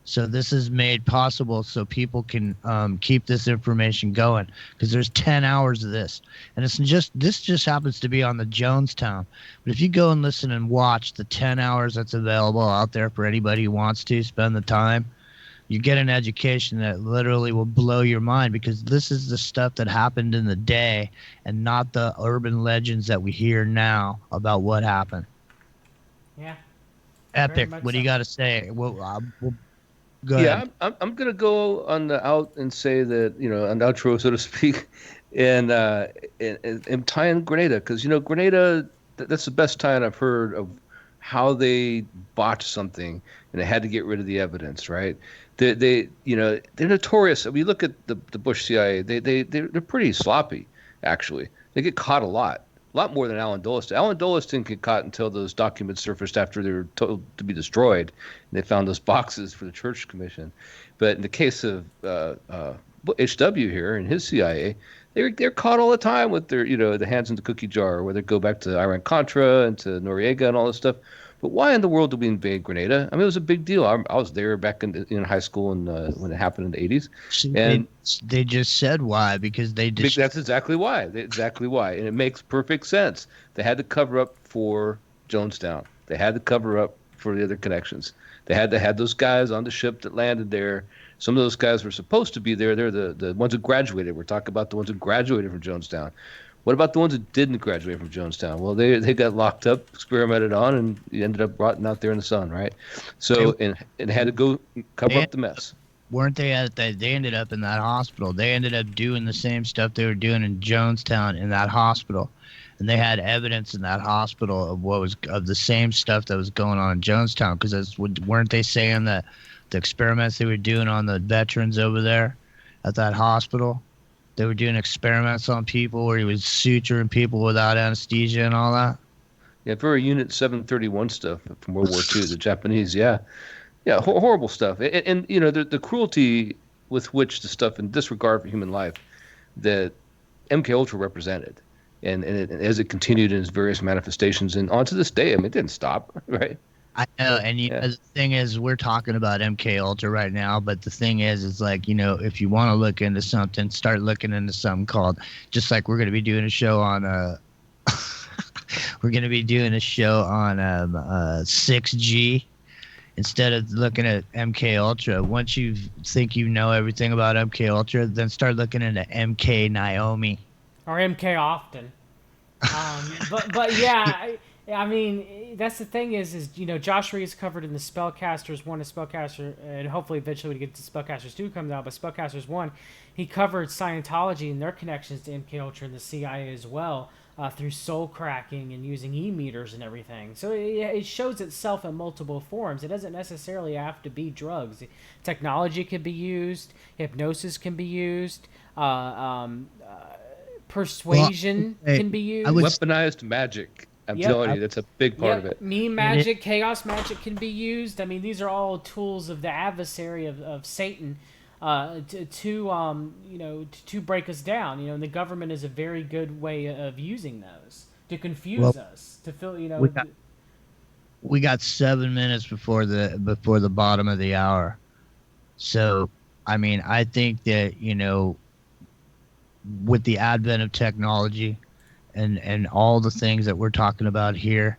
S4: So this is made possible so people can keep this information going, because there's 10 hours of this. And this just happens to be on the Jonestown. But if you go and listen and watch the 10 hours that's available out there for anybody who wants to spend the time, you get an education that literally will blow your mind, because this is the stuff that happened in the day and not the urban legends that we hear now about what happened.
S3: Yeah.
S4: Epic, what do you got to say? We'll go ahead.
S2: I'm going to go on the out and say that, on the outro, so to speak, and tie in Grenada, because, Grenada, that's the best tie-in I've heard of how they botched something and they had to get rid of the evidence, right? They're notorious. If you look at the Bush CIA, they're pretty sloppy, actually. They get caught a lot more than Alan Dulles did. Alan Dulles didn't get caught until those documents surfaced after they were told to be destroyed, and they found those boxes for the Church Commission. But in the case of HW here and his CIA, they're caught all the time with their the hands in the cookie jar, where they go back to Iran-Contra and to Noriega and all this stuff. But why in the world did we invade Grenada? I mean, it was a big deal. I was there back in high school and when it happened in the 80s. And
S4: they just said why, because
S2: that's exactly why. Exactly why. And it makes perfect sense. They had to cover up for Jonestown. They had to cover up for the other connections. They had to have those guys on the ship that landed there. Some of those guys were supposed to be there. They're the ones who graduated. We're talking about the ones who graduated from Jonestown. What about the ones that didn't graduate from Jonestown? Well, they got locked up, experimented on, and ended up rotting out there in the sun, right? So, and had to go cover up the mess.
S4: Weren't they they ended up in that hospital. They ended up doing the same stuff they were doing in Jonestown in that hospital. And they had evidence in that hospital of the same stuff that was going on in Jonestown. Because weren't they saying that the experiments they were doing on the veterans over there at that hospital, they were doing experiments on people where he was suturing people without anesthesia and all that?
S2: Yeah, very Unit 731 stuff from World War II, the Japanese, yeah. Yeah, horrible stuff. And the cruelty with which the stuff, in disregard for human life, that MK Ultra represented, and as it continued in its various manifestations, and on to this day, I mean, it didn't stop, right?
S4: I know, and the thing is, we're talking about MK Ultra right now, but the thing is like, if you want to look into something, start looking into something called, just like we're going to be doing a show on we're going to be doing a show on 6G. Instead of looking at MK Ultra, once you think you know everything about MK Ultra, then start looking into MK Naomi
S3: or MK Often. But yeah, I mean, that's the thing is Josh Reed's covered in the Spellcasters 1 and Spellcaster, and hopefully eventually we get to Spellcasters 2 comes out, but Spellcasters 1, he covered Scientology and their connections to MK Ultra and the CIA as well. Through soul cracking and using e-meters and everything. So it shows itself in multiple forms. It doesn't necessarily have to be drugs. Technology can be used. Hypnosis can be used. Persuasion can be used.
S2: Weaponized magic. I'm telling you, that's a big part of it.
S3: Meme magic, chaos magic can be used. I mean, these are all tools of the adversary of Satan to break us down, and the government is a very good way of using those to confuse us, to feel,
S4: we got 7 minutes before the bottom of the hour. So, I mean, I think that, with the advent of technology and all the things that we're talking about here,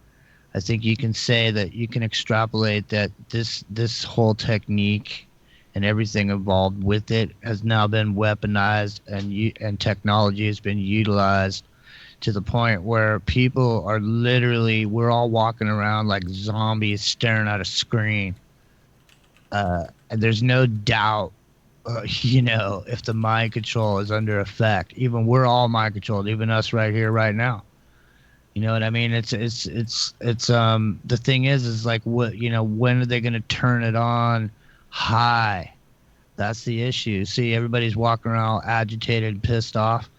S4: I think you can say that you can extrapolate that this whole technique and everything involved with it has now been weaponized, and technology has been utilized to the point where people are literally, we're all walking around like zombies staring at a screen. And there's no doubt, if the mind control is under effect. Even we're all mind controlled, even us right here, right now. You know what I mean? It's the thing is like, what, when are they going to turn it on high? That's the issue. See, everybody's walking around all agitated and pissed off.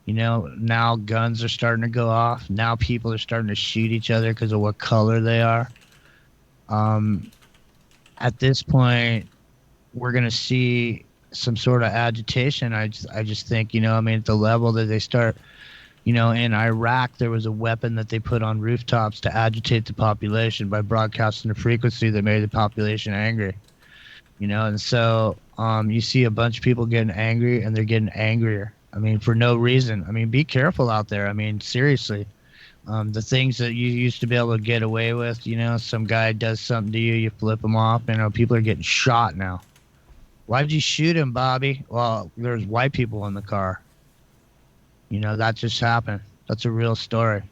S4: Now guns are starting to go off. Now people are starting to shoot each other because of what color they are. At this point, we're going to see some sort of agitation. I just think, at the level that they start, in Iraq, there was a weapon that they put on rooftops to agitate the population by broadcasting a frequency that made the population angry. And so you see a bunch of people getting angry, and they're getting angrier. I mean, for no reason. I mean, be careful out there. I mean, seriously. The things that you used to be able to get away with, some guy does something to you, you flip him off. People are getting shot now. Why'd you shoot him, Bobby? Well, there's white people in the car. That just happened. That's a real story.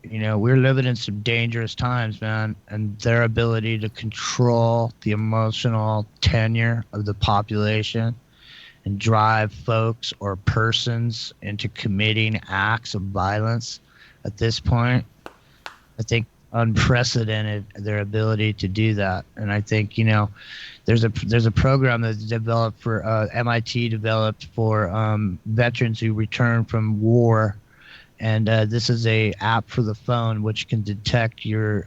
S4: We're living in some dangerous times, man, and their ability to control the emotional tenure of the population and drive folks or persons into committing acts of violence at this point, I think unprecedented, their ability to do that. And I think, there's a program that's developed for MIT developed for veterans who return from war. And this is a app for the phone which can detect your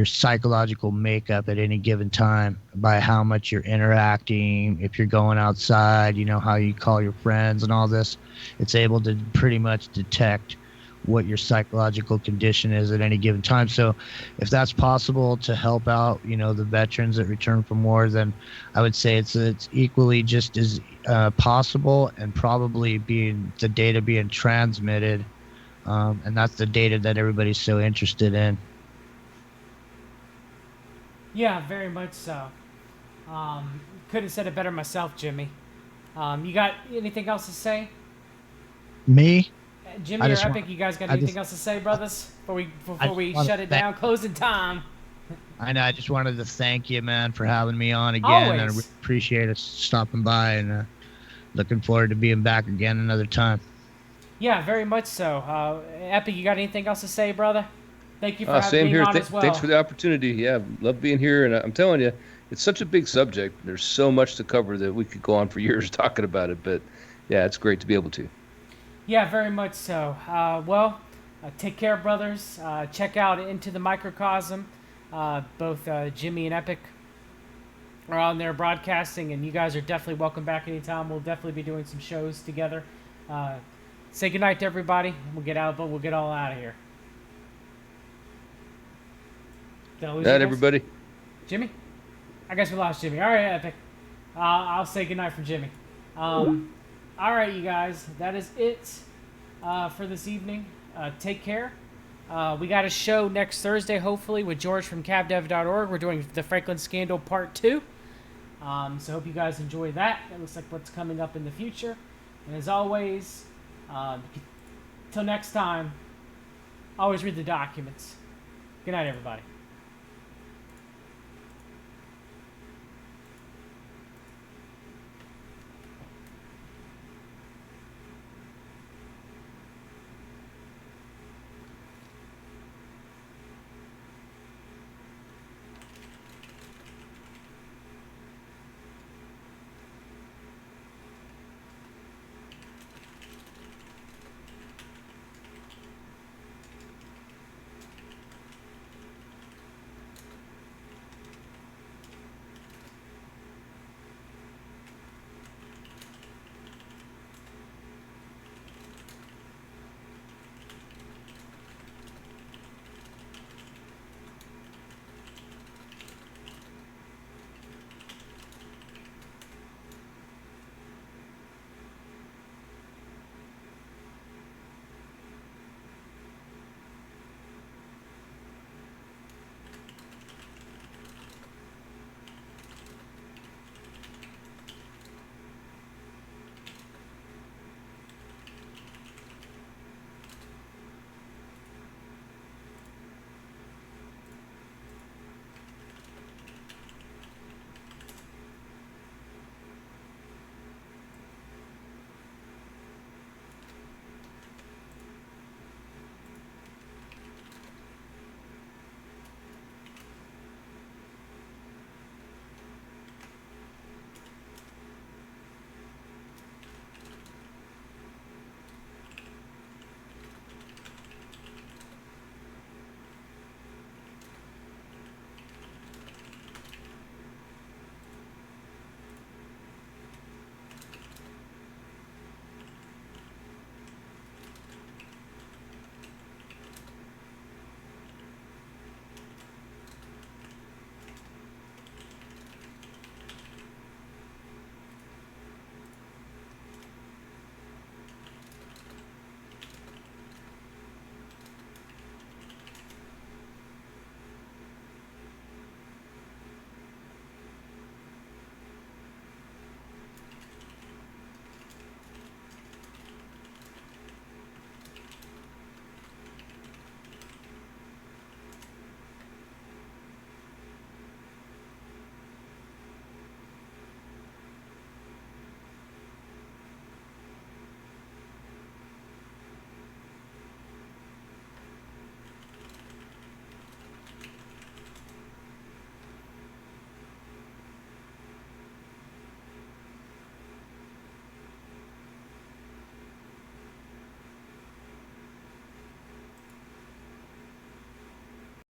S4: psychological makeup at any given time by how much you're interacting, if you're going outside, how you call your friends and all this. It's able to pretty much detect what your psychological condition is at any given time. So if that's possible to help out, the veterans that return from war, then I would say it's equally just as possible, and probably the data being transmitted. And that's the data that everybody's so interested in.
S3: Yeah, very much so. Couldn't have said it better myself, Jimmy. You got anything else to say?
S4: Me?
S3: Jimmy or Epic, you guys got anything else to say, brothers? Before we shut it down, closing time.
S4: I know. I just wanted to thank you, man, for having me on again.
S3: Always.
S4: And I really appreciate us stopping by, and looking forward to being back again another time.
S3: Yeah, very much so. Epic, you got anything else to say, brother? Thank you for
S2: same
S3: being
S2: here.
S3: on as well.
S2: Thanks for the opportunity. Yeah, love being here. And I'm telling you, it's such a big subject. There's so much to cover that we could go on for years talking about it. But yeah, it's great to be able to.
S3: Yeah, very much so. Take care, brothers. Check out Into the Microcosm, both Jimmy and Epic. are on there broadcasting, and you guys are definitely welcome back anytime. We'll definitely be doing some shows together. Say goodnight to everybody. We'll get all out of here. Did I lose you
S2: Night,
S3: guys?
S2: everybody.
S3: Jimmy? I guess we lost Jimmy. All right, Epic. I'll say goodnight for Jimmy. All right, you guys. That is it for this evening. Take care. We got a show next Thursday, hopefully, with George from cavdev.org. We're doing the Franklin Scandal Part 2. So hope you guys enjoy that. That looks like what's coming up in the future. And as always, till next time, always read the documents. Good night, everybody.